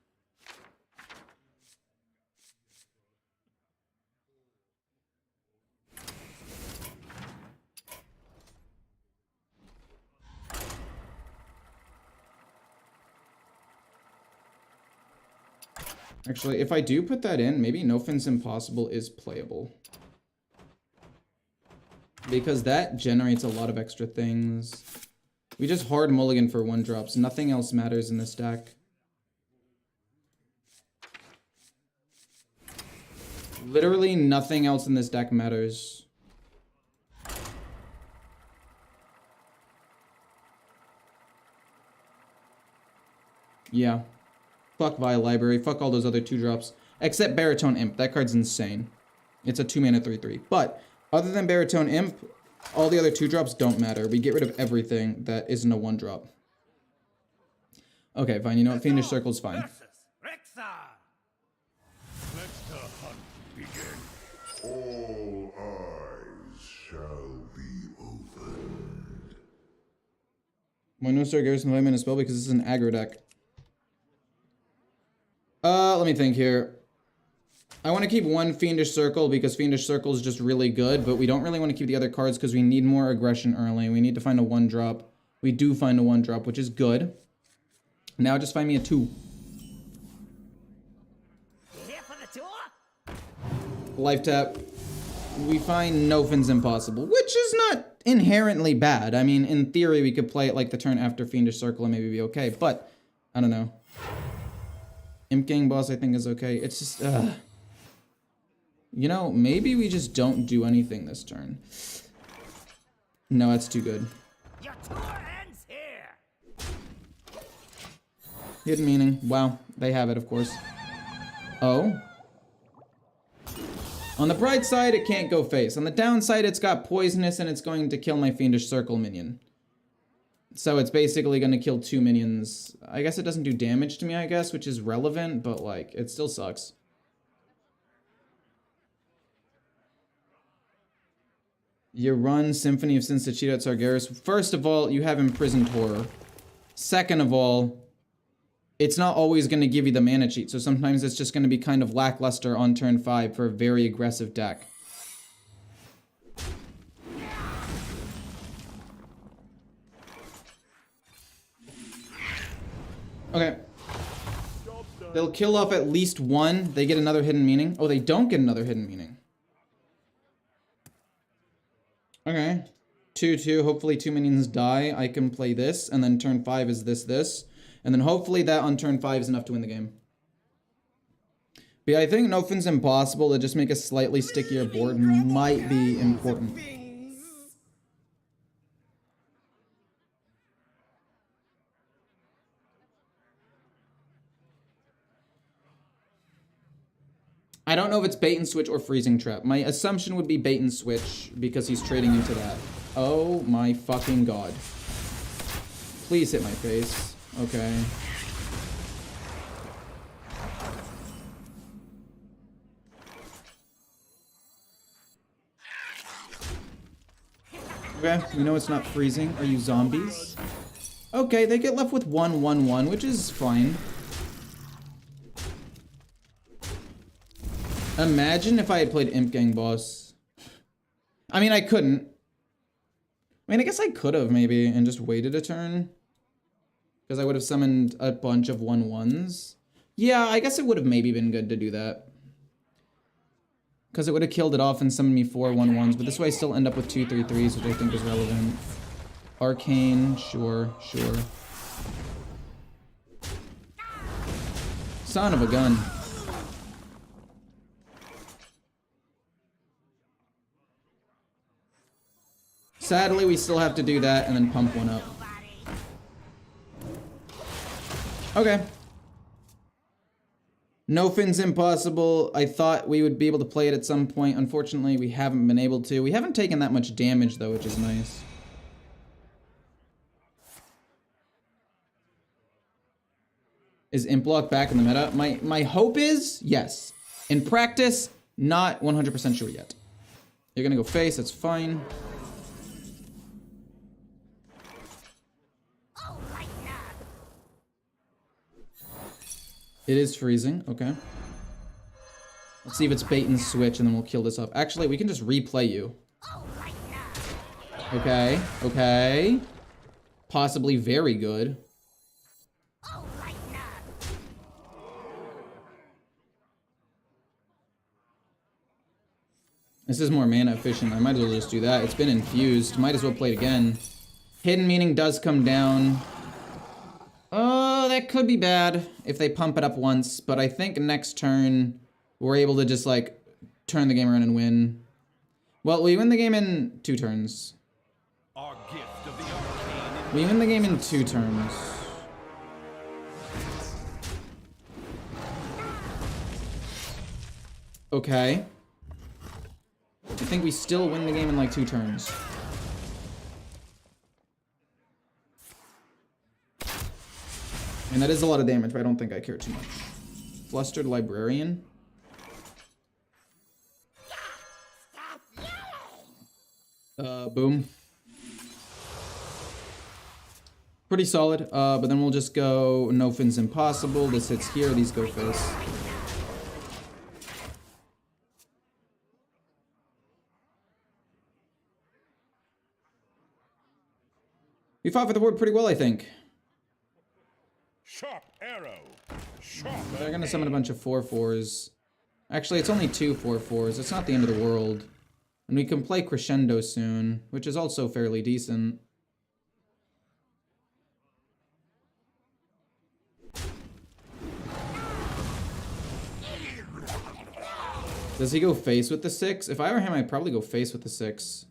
Actually, if I do put that in, maybe Nofin's Impossible is playable. Because that generates a lot of extra things. We just hard mulligan for 1-drops. Nothing else matters in this deck. Literally nothing else in this deck matters. Yeah. Fuck Vile Library. Fuck all those other 2-drops. Except Baritone Imp. That card's insane. It's a 2-mana 3/3. But other than Baritone Imp, all the other 2-drops don't matter. We get rid of everything that isn't a 1-drop. Okay, fine. You know what? Fiendish Circle's fine. Let the hunt begin. All eyes shall be opened. Why no Sargeras and 5-mana spell? Because this is an aggro deck. Let me think here. I want to keep one Fiendish Circle because Fiendish Circle is just really good, but we don't really want to keep the other cards because we need more aggression early. We need to find a 1-drop. We do find a 1-drop, which is good. Now just find me a 2. Here for the tour? Life tap. We find Nofin's Impossible, which is not inherently bad. I mean, in theory, we could play it like the turn after Fiendish Circle and maybe be okay, but I don't know. Imp Gang Boss, I think, is okay. It's just, you know, maybe we just don't do anything this turn. No, that's too good. Your tour ends here. Hidden meaning. Wow, they have it, of course. Oh. On the bright side, it can't go face. On the downside, it's got poisonous and it's going to kill my Fiendish Circle minion. So it's basically going to kill 2 minions. I guess it doesn't do damage to me, I guess, which is relevant, but like, it still sucks. You run Symphony of Sins to cheat out Sargeras. First of all, you have Imprisoned Horror. Second of all, it's not always going to give you the mana cheat, so sometimes it's just going to be kind of lackluster on turn 5 for a very aggressive deck. Okay. They'll kill off at least one. They get another hidden meaning. Oh, they don't get another hidden meaning. Okay. 2/2. Hopefully 2 minions die. I can play this, and then turn 5 is this. And then hopefully that on turn 5 is enough to win the game. But yeah, I think Nofin's Impossible to just make a slightly stickier board might be important. I don't know if it's bait and switch or freezing trap. My assumption would be bait and switch because he's trading into that. Oh my fucking god. Please hit my face. Okay. Okay, we know it's not freezing. Are you zombies? Okay, they get left with 1/1/1, which is fine. Imagine if I had played Imp Gang Boss. I mean, I couldn't. I mean, I guess I could have maybe and just waited a turn. Because I would have summoned a bunch of 1/1s. Yeah, I guess it would have maybe been good to do that. Because it would have killed it off and summoned me 4 1/1s. But this way I still end up with 2 3/3s, which I think is relevant. Arcane, sure. Son of a gun. Sadly, we still have to do that and then pump one up. Okay. Nofin's Impossible. I thought we would be able to play it at some point. Unfortunately, we haven't been able to. We haven't taken that much damage, though, which is nice. Is Implock back in the meta? My hope is yes. In practice, not 100% sure yet. You're gonna go face, that's fine. It is freezing, okay. Let's see if it's bait and switch and then we'll kill this up. Actually, we can just replay you. Okay. Possibly very good. This is more mana efficient. I might as well just do that. It's been infused. Might as well play it again. Hidden meaning does come down. Oh, that could be bad if they pump it up once, but I think next turn we're able to just like turn the game around and win. Well, we win the game in 2 turns. Our gift of the arcane. We win the game in 2 turns. Okay. I think we still win the game in like 2 turns. And that is a lot of damage, but I don't think I care too much. Flustered Librarian. Boom. Pretty solid, but then we'll just go Nofin's Impossible. This hits here, these go face. We fought for the board pretty well, I think. Sharp arrow. Sharp. They're gonna summon a bunch of 4/4s. Actually, it's only 2 4/4s. It's not the end of the world. And we can play Crescendo soon, which is also fairly decent. Does he go face with the 6? If I were him, I'd probably go face with the 6.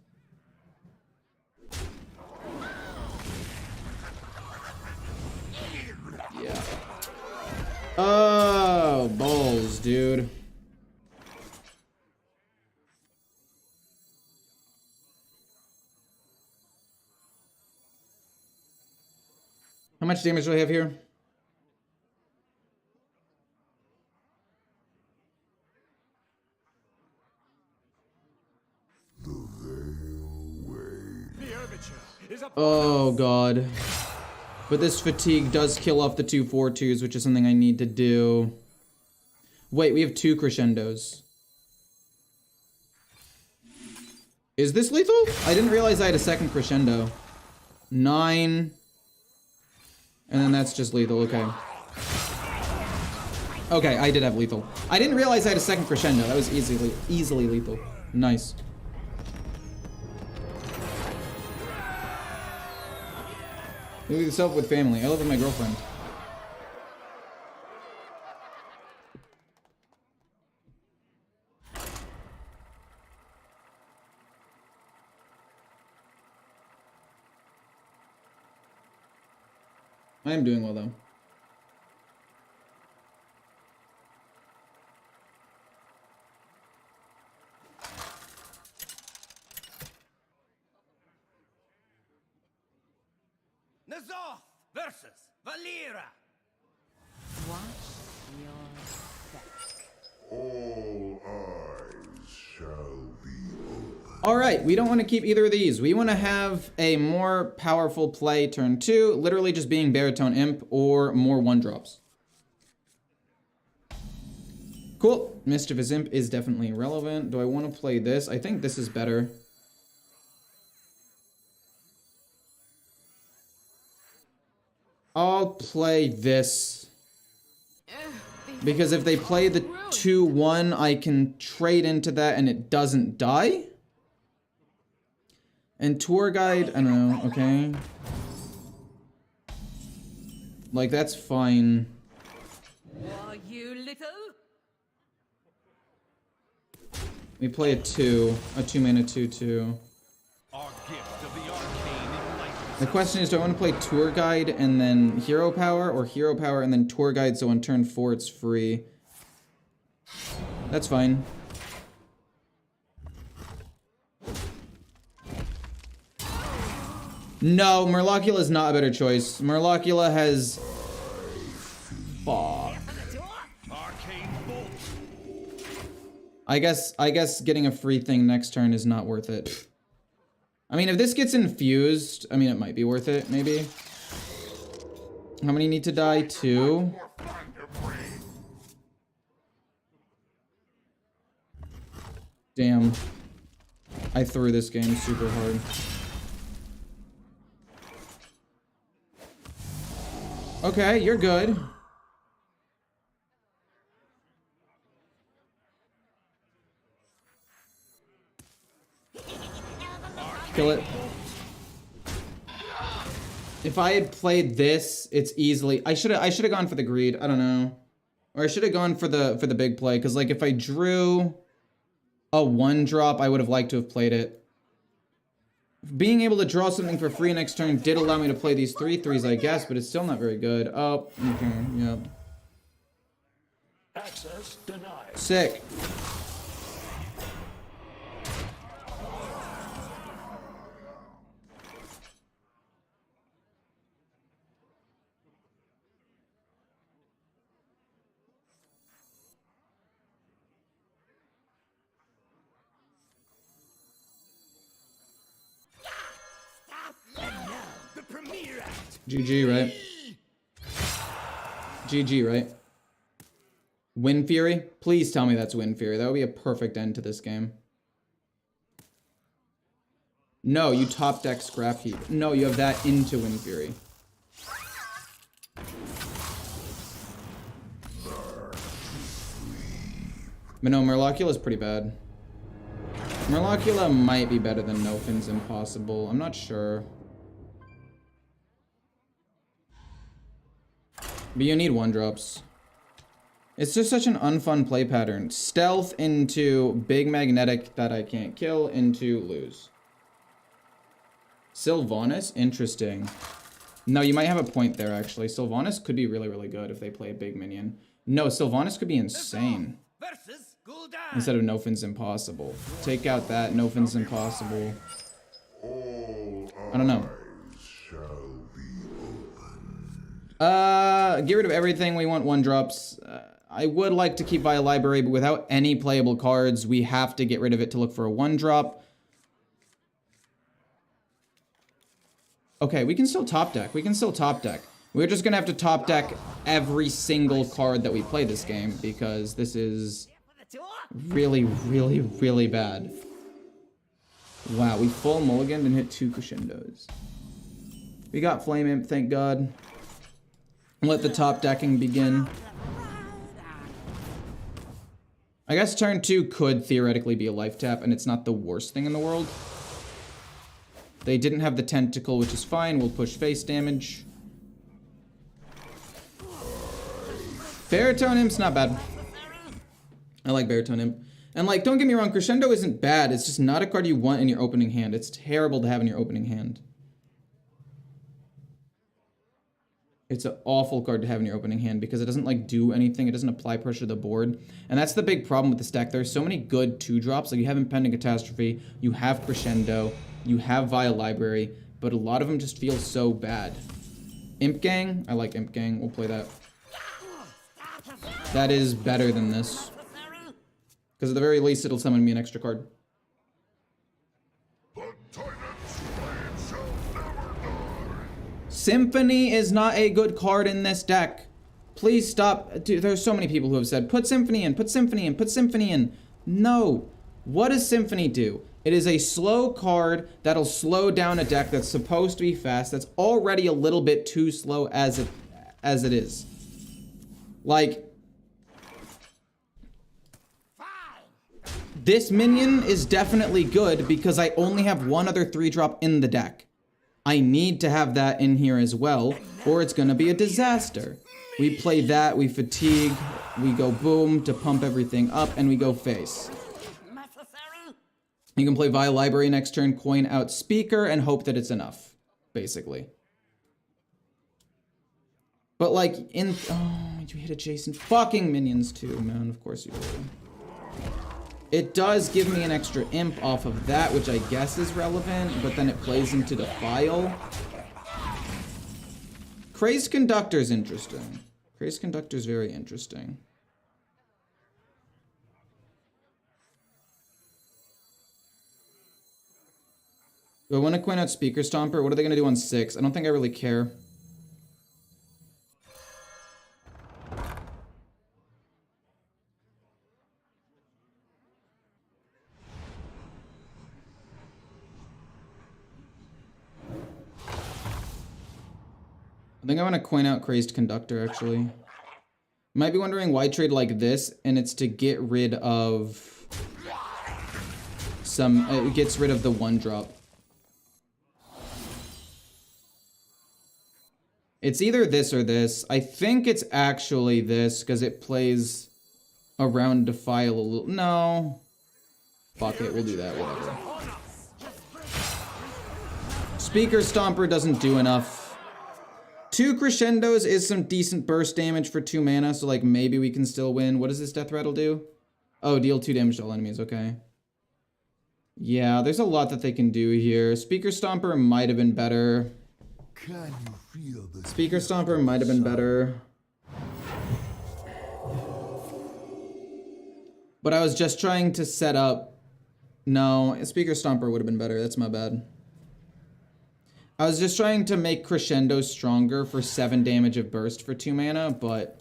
Yeah. Oh, balls, dude. How much damage do I have here? Oh god. But this fatigue does kill off the 2 4/2s, which is something I need to do. Wait, we have 2 crescendos. Is this lethal? I didn't realize I had a second crescendo. 9. And then that's just lethal, okay. Okay, I did have lethal. I didn't realize I had a second crescendo. That was easily lethal. Nice. Leave yourself with family. I live with my girlfriend. I am doing well though. Nazoth versus Valera. Watch your back. All eyes shall be open. Alright, we don't want to keep either of these. We want to have a more powerful play turn 2, literally just being Baritone Imp or more 1-drops. Cool. Mischievous Imp is definitely relevant. Do I want to play this? I think this is better. I'll play this. Because if they play the 2/1, I can trade into that and it doesn't die. And Tour Guide, I don't know, okay. Like, that's fine. Are you little? We play a 2 mana 2/2. Our gift of the arcane enlightens The question is, do I want to play Tour Guide and then Hero Power, or Hero Power and then Tour Guide so on turn 4 it's free? That's fine. No, Murlocula is not a better choice. Murlocula has... Fuck. arcane bolt. I guess getting a free thing next turn is not worth it. I mean, if this gets infused, I mean, it might be worth it, maybe. How many need to die? 2. Damn. I threw this game super hard. Okay, you're good. Kill it. If I had played this, it's easily... I should have gone for the greed. I don't know. Or I should have gone for the big play, because like if I drew a 1-drop, I would have liked to have played it. Being able to draw something for free next turn did allow me to play these 3/3s, I guess, but it's still not very good. Oh, okay, yep. Access denied. Sick. The premiere act. GG, right? GG, right? Wind Fury? Please tell me that's Wind Fury. That would be a perfect end to this game. No, you top deck Scrap Heap. No, you have that into Wind Fury. But no, Murloculus is pretty bad. Murlocula might be better than No Fins Impossible. I'm not sure. But you need 1-drops. It's just such an unfun play pattern. Stealth into big magnetic that I can't kill into lose. Sylvanas? Interesting. No, you might have a point there, actually. Sylvanas could be really, really good if they play a big minion. No, Sylvanas could be insane. Versus Gul'dan. Instead of No Fins Impossible. Take out that No Fins Impossible. I don't know. Get rid of everything. We want 1-drops. I would like to keep Via Library, but without any playable cards, we have to get rid of it to look for a 1-drop. Okay, we can still top deck. We can still top deck. We're just gonna have to top deck every single card that we play this game, because this is really, really, really bad. Wow, we full mulliganed and hit 2 crescendos. We got Flame Imp, thank God. Let the top decking begin. I guess turn 2 could theoretically be a life tap, and it's not the worst thing in the world. They didn't have the tentacle, which is fine. We'll push face damage. Baritone Imp's not bad. I like Baritone Imp. And like, don't get me wrong, Crescendo isn't bad. It's just not a card you want in your opening hand. It's terrible to have in your opening hand. It's an awful card to have in your opening hand because it doesn't like do anything. It doesn't apply pressure to the board. And that's the big problem with this deck. There's so many good 2-drops. Like you have Impending Catastrophe, you have Crescendo, you have Via Library, but a lot of them just feel so bad. Imp Gang, I like Imp Gang. We'll play that. That is better than this. Because at the very least, it'll summon me an extra card. Symphony is not a good card in this deck. Please stop. Dude, there's so many people who have said, put Symphony in, put Symphony in, put Symphony in. No. What does Symphony do? It is a slow card that'll slow down a deck that's supposed to be fast, that's already a little bit too slow as it is. Like, this minion is definitely good because I only have one other 3-drop in the deck. I need to have that in here as well, or it's gonna be a disaster. We play that, we fatigue, we go boom to pump everything up, and we go face. You can play Via Library next turn, coin out Speaker, and hope that it's enough, basically. But like, oh, you hit adjacent fucking minions too, man, of course you will. It does give me an extra imp off of that, which I guess is relevant, but then it plays into Defile. Crazed Conductor's interesting. Crazed Conductor's very interesting. Do I want to coin out Speaker Stomper? What are they going to do on 6? I don't think I really care. I think I want to coin out Crazed Conductor, actually. You might be wondering why trade like this, and it's to get rid of some... it gets rid of the 1-drop. It's either this or this. I think it's actually this, because it plays around Defile a little... No. Fuck it, we'll do that, whatever. Speaker Stomper doesn't do enough. 2 Crescendos is some decent burst damage for 2 mana, so like maybe we can still win. What does this Death Rattle do? Oh, deal 2 damage to all enemies, okay. Yeah, there's a lot that they can do here. Speaker Stomper might have been better. Can you feel the Speaker Stomper might have been better. But I was just trying to set up... No, Speaker Stomper would have been better. That's my bad. I was just trying to make Crescendo stronger for 7 damage of burst for 2 mana, but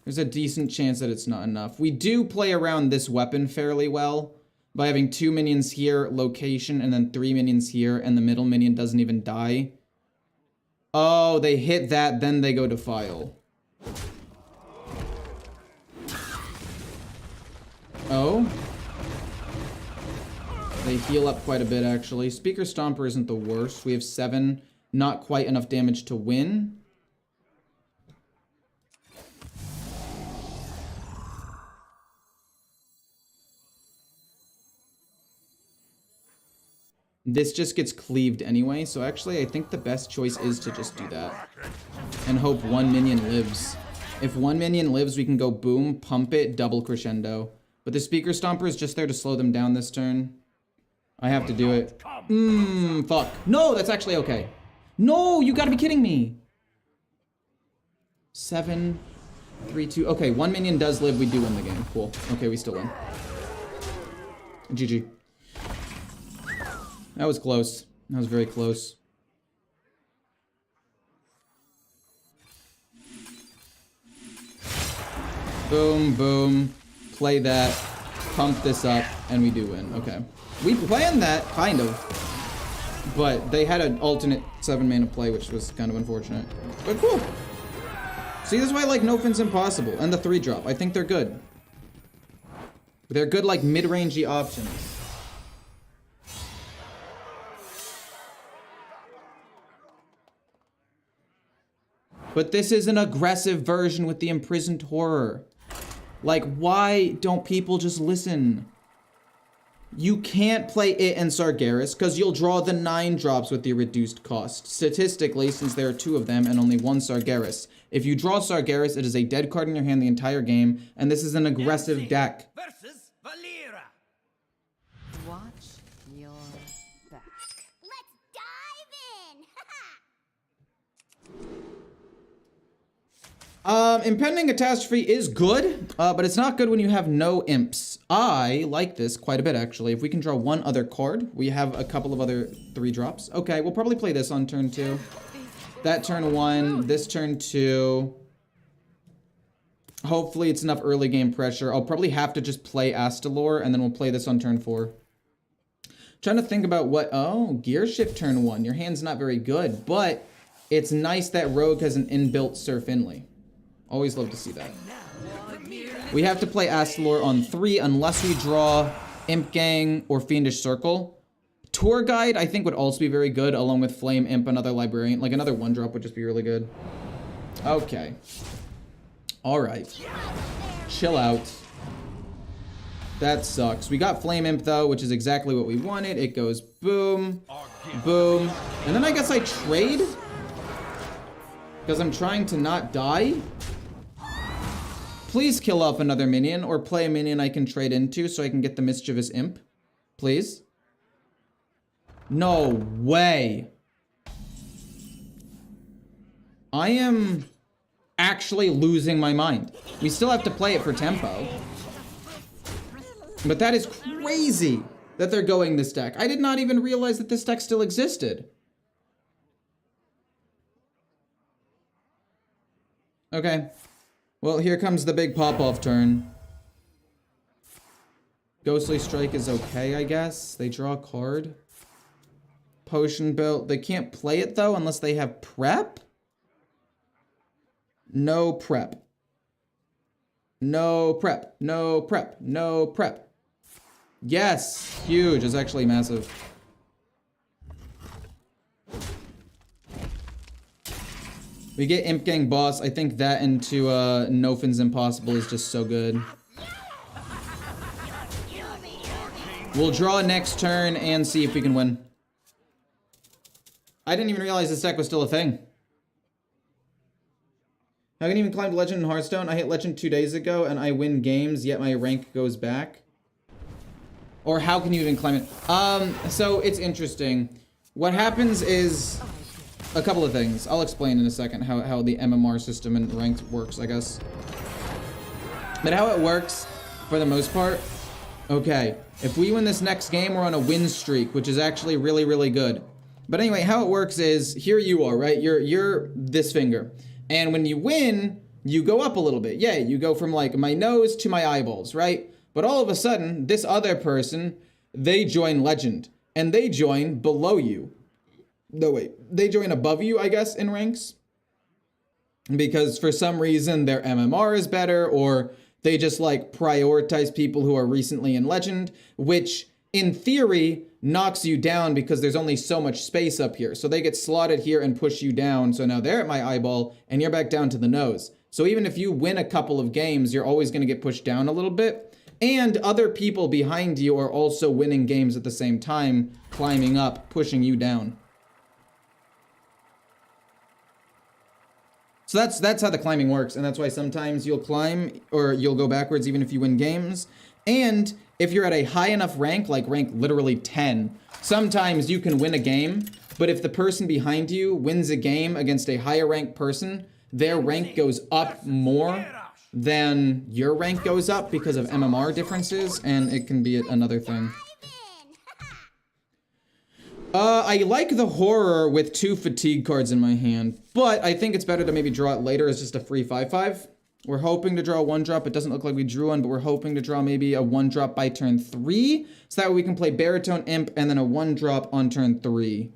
there's a decent chance that it's not enough. We do play around this weapon fairly well, by having 2 minions here, location, and then 3 minions here, and the middle minion doesn't even die. Oh, they hit that, then they go Defile. Oh. They heal up quite a bit, actually. Speaker Stomper isn't the worst. We have 7, not quite enough damage to win. This just gets cleaved anyway, so actually I think the best choice is to just do that. And hope 1 minion lives. If 1 minion lives, we can go boom, pump it, double crescendo. But the Speaker Stomper is just there to slow them down this turn. I have to do it. Fuck. No, that's actually okay. No, you gotta be kidding me. 7, 3, 2. Okay, 1 minion does live, we do win the game. Cool. Okay, we still win. GG. That was close. That was very close. Boom, boom. Play that. Pump this up, and we do win. Okay. We planned that, kind of. But they had an alternate 7 mana play, which was kind of unfortunate. But cool. See, this is why I like Nerfs and Impossible. And the 3-drop. I think they're good. They're good, like, mid-rangey options. But this is an aggressive version with the Imprisoned Horror. Like, why don't people just listen? You can't play it and Sargeras, because you'll draw the 9 drops with the reduced cost. Statistically, since there are 2 of them and only 1 Sargeras. If you draw Sargeras, it is a dead card in your hand the entire game, and this is an aggressive deck. Versus Valera. Watch your back. Let's dive in! Impending Catastrophe is good, but it's not good when you have no imps. I like this quite a bit, actually. If we can draw 1 other card, we have a couple of other 3-drops. Okay, we'll probably play this on turn 2. That turn 1, this turn 2. Hopefully it's enough early game pressure. I'll probably have to just play Astalor, and then we'll play this on turn 4. Trying to think about what... Oh, Gear Shift turn 1. Your hand's not very good, but it's nice that Rogue has an inbuilt Surf Inlay. Always love to see that. We have to play Astalor on 3 unless we draw Imp Gang or Fiendish Circle. Tour Guide, I think, would also be very good, along with Flame Imp, another Librarian. Like, another 1-drop would just be really good. Okay. Alright. Chill out. That sucks. We got Flame Imp, though, which is exactly what we wanted. It goes boom, boom. And then I guess I trade? Because I'm trying to not die? Please kill off another minion, or play a minion I can trade into so I can get the Mischievous Imp. Please. No way. I am actually losing my mind. We still have to play it for tempo. But that is crazy that they're going this deck. I did not even realize that this deck still existed. Okay. Well, here comes the big pop-off turn. Ghostly Strike is okay, I guess. They draw a card. Potion Built. They can't play it, though, unless they have prep? No prep. No prep. No prep. No prep. Yes! Huge. It's actually massive. We get Imp Gang Boss. I think that into Nerfs Impossible is just so good. We'll draw next turn and see if we can win. I didn't even realize this deck was still a thing. How can you even climb to Legend in Hearthstone? I hit Legend 2 days ago and I win games, yet my rank goes back. Or how can you even climb it? So it's interesting. What happens is... a couple of things. I'll explain in a second how the MMR system and ranked works, I guess. But how it works, for the most part, okay, if we win this next game, we're on a win streak, which is actually really, really good. But anyway, how it works is, here you are, right? You're this finger. And when you win, you go up a little bit. Yay, you go from like my nose to my eyeballs, right? But all of a sudden, this other person, they join Legend. And they join below you. No, wait. They join above you, I guess, in ranks. Because for some reason, their MMR is better, or they just like prioritize people who are recently in Legend, which in theory knocks you down because there's only so much space up here. So they get slotted here and push you down. So now they're at my eyeball and you're back down to the nose. So even if you win a couple of games, you're always going to get pushed down a little bit. And other people behind you are also winning games at the same time, climbing up, pushing you down. So that's how the climbing works, and that's why sometimes you'll climb or you'll go backwards even if you win games. And if you're at a high enough rank, like rank literally 10, sometimes you can win a game, but if the person behind you wins a game against a higher ranked person, their rank goes up more than your rank goes up because of MMR differences, and it can be another thing. I like the horror with 2 fatigue cards in my hand, but I think it's better to maybe draw it later as just a free 5/5. We're hoping to draw a 1-drop. It doesn't look like we drew one, but we're hoping to draw maybe a 1-drop by turn 3, so that way we can play Baritone Imp and then a 1-drop on turn 3.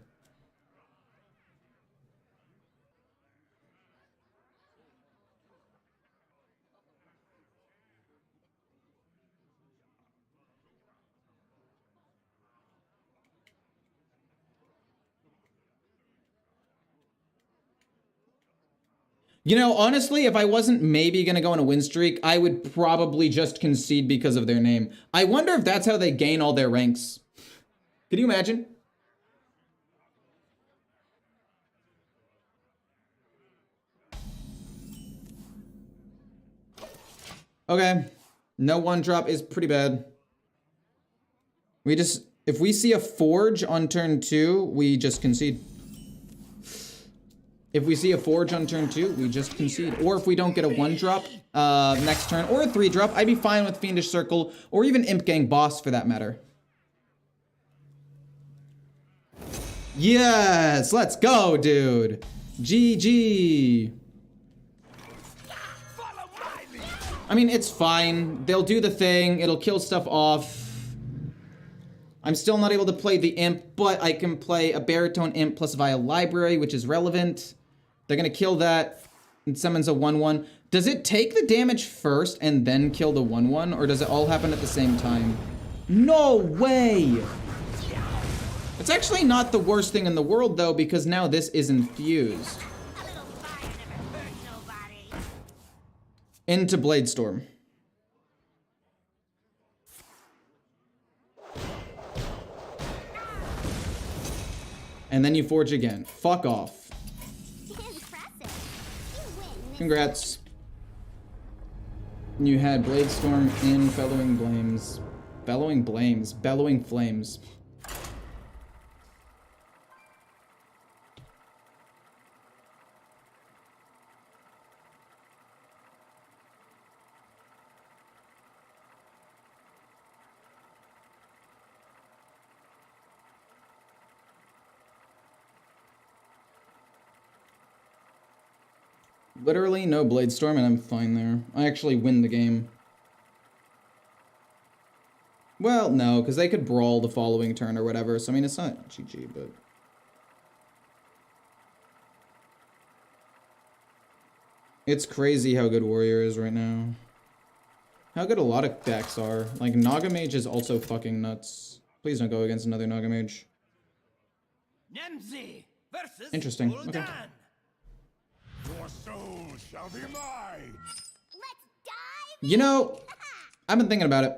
You know, honestly, if I wasn't maybe going to go on a win streak, I would probably just concede because of their name. I wonder if that's how they gain all their ranks. Could you imagine? Okay. No 1-drop is pretty bad. If we see a Forge on turn 2, we just concede. If we see a Forge on turn 2, we just concede. Or if we don't get a 1-drop next turn, or a 3-drop, I'd be fine with Fiendish Circle, or even Imp Gang Boss for that matter. Yes, let's go, dude. GG. I mean, it's fine. They'll do the thing. It'll kill stuff off. I'm still not able to play the Imp, but I can play a Baritone Imp plus Vile Library, which is relevant. They're going to kill that. It summons a 1/1. Does it take the damage first and then kill the 1/1? Or does it all happen at the same time? No way! It's actually not the worst thing in the world, though, because now this is infused. Into Bladestorm. And then you Forge again. Fuck off. Congrats. You had Bladestorm in Bellowing Flames. Bellowing Flames. Literally no Bladestorm, and I'm fine there. I actually win the game. Well, no, because they could brawl the following turn or whatever, so I mean, it's not GG, but... It's crazy how good Warrior is right now. How good a lot of decks are. Like, Nagamage is also fucking nuts. Please don't go against another Nagamage. Interesting, okay. Your soul shall be mine. Let's dive. You know, I've been thinking about it.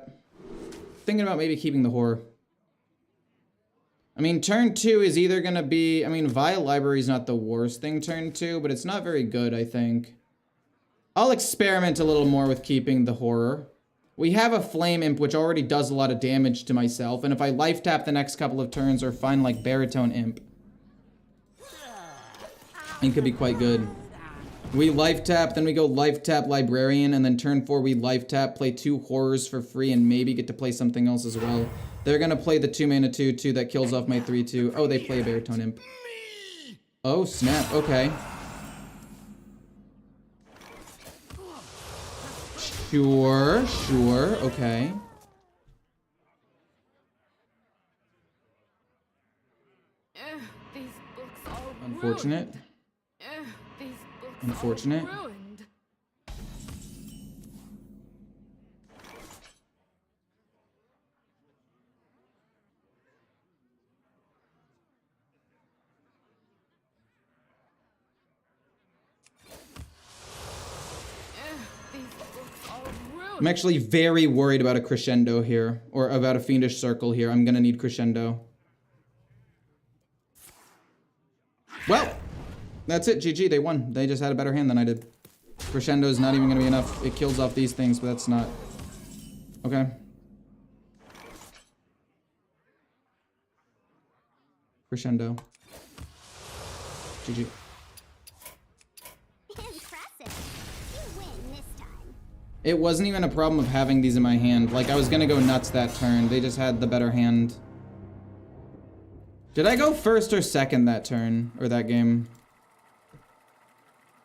Thinking about maybe keeping the Horror. I mean, turn 2 is either gonna be... I mean, Vile Library is not the worst thing turn 2, but it's not very good, I think. I'll experiment a little more with keeping the Horror. We have a Flame Imp, which already does a lot of damage to myself, and if I life tap the next couple of turns or find, like, Baritone Imp, it could be quite good. We life tap, then we go life tap Librarian, and then turn 4 we life tap, play 2 Horrors for free, and maybe get to play something else as well. They're gonna play the 2-mana 2/2 that kills off my 3/2. Oh, they play a Baritone Imp. Oh, snap. Okay. Sure. Okay. Unfortunate. These books Unfortunate. are ruined. These books are ruined. I'm actually very worried about a crescendo here, or about a fiendish circle here. I'm gonna need crescendo. Well, that's it. GG, they won. They just had a better hand than I did. Crescendo's not even gonna be enough. It kills off these things, but that's not. Okay. Crescendo. GG. Impressive. You win this time. It wasn't even a problem of having these in my hand. Like, I was gonna go nuts that turn. They just had the better hand. Did I go first or second that turn? Or that game?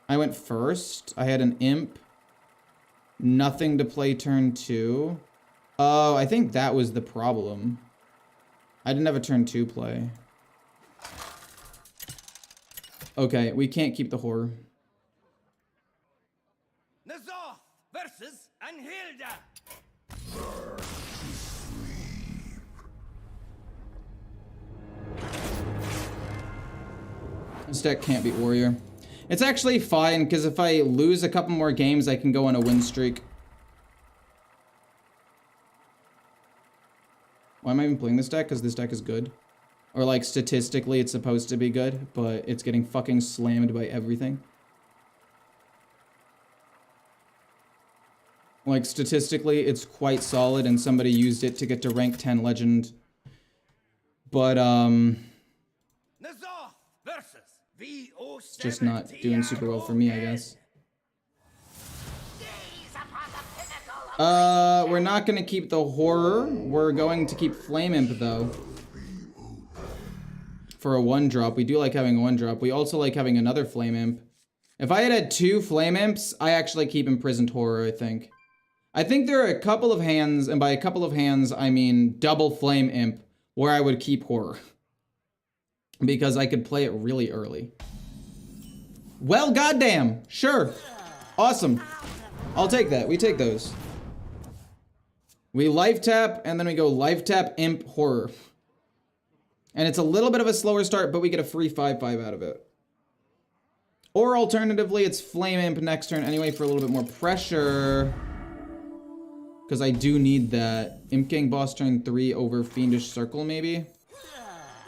I went first. I had an imp. Nothing to play turn 2. Oh, I think that was the problem. I didn't have a turn 2 play. Okay, we can't keep the horror. Nazoth versus Anhilda. This deck can't beat Warrior. It's actually fine, because if I lose a couple more games, I can go on a win streak. Why am I even playing this deck? Because this deck is good. Or, like, statistically, it's supposed to be good, but it's getting fucking slammed by everything. Like, statistically, it's quite solid, and somebody used it to get to rank 10 legend. But, Nazoth versus it's just not doing super well for me, I guess. We're not gonna keep the horror. We're going to keep Flame Imp, though. For a 1-drop. We do like having a 1-drop. We also like having another Flame Imp. If I had 2 Flame Imps, I actually keep Imprisoned Horror, I think. I think there are a couple of hands, and by a couple of hands, I mean double Flame Imp, where I would keep Horror. Because I could play it really early. Well, goddamn. Sure. Awesome. I'll take that. We take those. We life tap, and then we go life tap, Imp, Horror. And it's a little bit of a slower start, but we get a free 5/5 out of it. Or alternatively, it's Flame Imp next turn anyway for a little bit more pressure. Because I do need that. Imp Gang boss turn 3 over Fiendish Circle, maybe?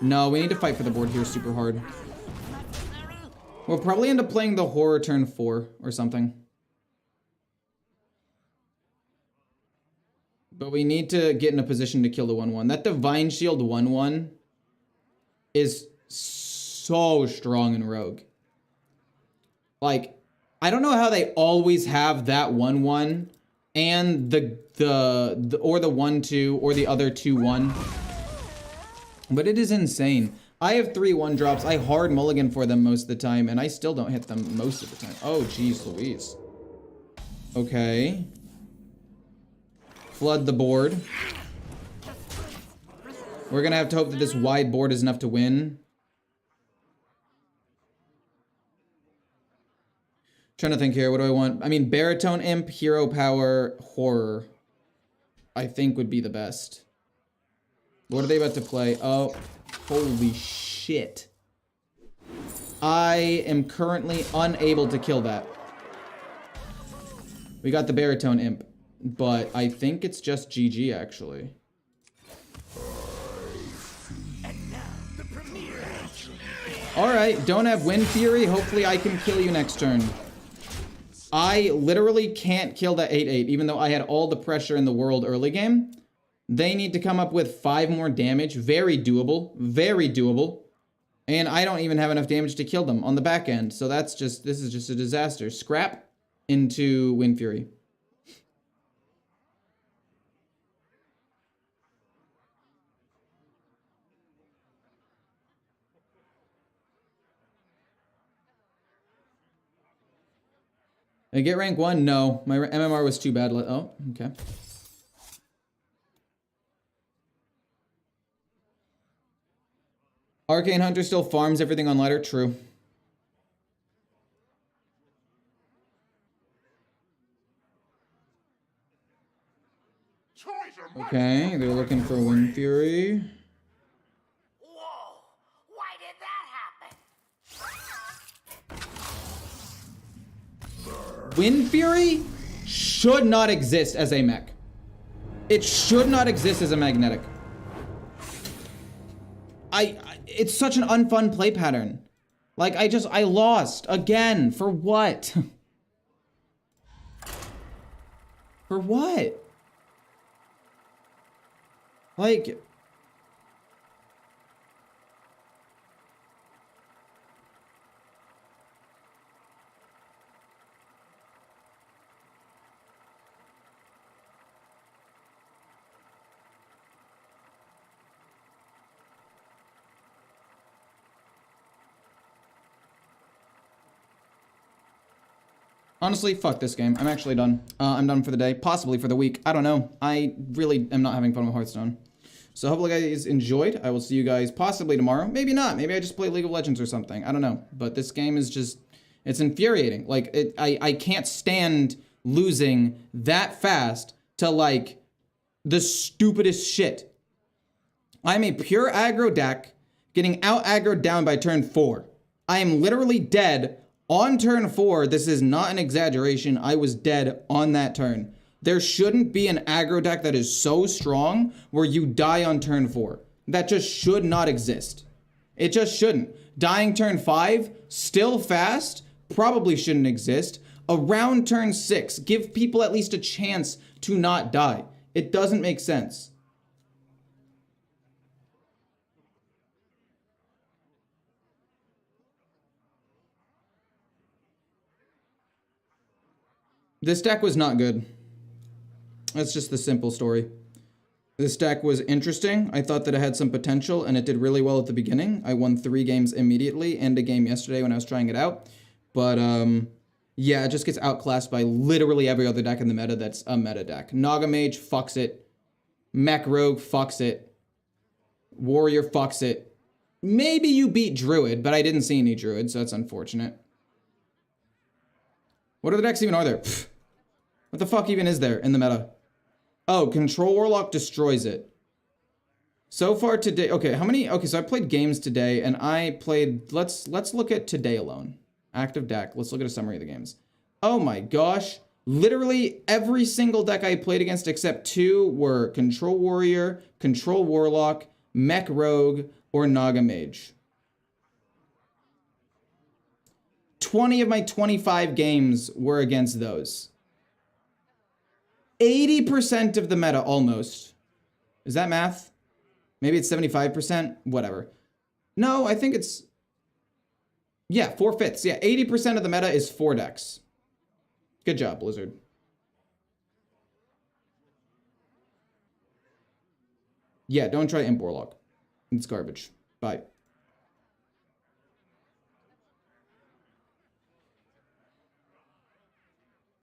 No, we need to fight for the board here super hard. We'll probably end up playing the Horror turn 4 or something. But we need to get in a position to kill the 1/1. That Divine Shield 1/1 is so strong in Rogue. Like, I don't know how they always have that 1/1 and the 1/2 or the other 2/1. But it is insane. I have 3 1-drops. I hard mulligan for them most of the time, and I still don't hit them most of the time. Oh, jeez Louise. Okay. Flood the board. We're gonna have to hope that this wide board is enough to win. Trying to think here, what do I want? I mean, Baritone Imp, Hero Power, Horror, I think would be the best. What are they about to play? Oh, holy shit. I am currently unable to kill that. We got the Baritone Imp, but I think it's just GG actually. Alright, don't have Wind Fury. Hopefully I can kill you next turn. I literally can't kill that 8/8, even though I had all the pressure in the world early game. They need to come up with 5 more damage. Very doable. Very doable. And I don't even have enough damage to kill them on the back end. So that's just, this is just a disaster. Scrap into Wind Fury. I get rank 1? No. My MMR was too bad. Oh, okay. Arcane Hunter still farms everything on ladder? True. toys are much Okay, they're looking for Wind Fury. Whoa! Why did that happen? Wind Fury should not exist as a mech. It should not exist as a magnetic. It's such an unfun play pattern. Like, I lost again. For what? For what? Like, honestly, fuck this game. I'm actually done. I'm done for the day, possibly for the week. I don't know. I really am not having fun with Hearthstone. So hopefully you guys enjoyed. I will see you guys possibly tomorrow. Maybe not. Maybe I just play League of Legends or something. I don't know. But this game is just, it's infuriating. Like, I can't stand losing that fast to, like, the stupidest shit. I'm a pure aggro deck getting out aggroed down by turn 4. I am literally dead on turn 4. This is not an exaggeration. I was dead on that turn. There shouldn't be an aggro deck that is so strong where you die on turn 4. That just should not exist. It just shouldn't. Dying turn 5, still fast, probably shouldn't exist. Around turn 6, give people at least a chance to not die. It doesn't make sense. This deck was not good. That's just the simple story. This deck was interesting. I thought that it had some potential, and it did really well at the beginning. I won 3 games immediately, and a game yesterday when I was trying it out. But, yeah, it just gets outclassed by literally every other deck in the meta that's a meta deck. Naga Mage fucks it. Mech Rogue fucks it. Warrior fucks it. Maybe you beat Druid, but I didn't see any Druid, so that's unfortunate. What other decks even are there? Pfft. What the fuck even is there in the meta? Oh, Control Warlock destroys it. So far today, okay, how many? Okay, so I played games today, and I played, let's look at today alone. Active deck, let's look at a summary of the games. Oh my gosh, literally every single deck I played against except 2 were Control Warrior, Control Warlock, Mech Rogue, or Naga Mage. 20 of my 25 games were against those. 80% of the meta, almost. Is that math? Maybe it's 75%? Whatever. No, I think it's... Yeah, 4/5. Yeah, 80% of the meta is 4 decks. Good job, Blizzard. Yeah, don't try Imp Warlock. It's garbage. Bye.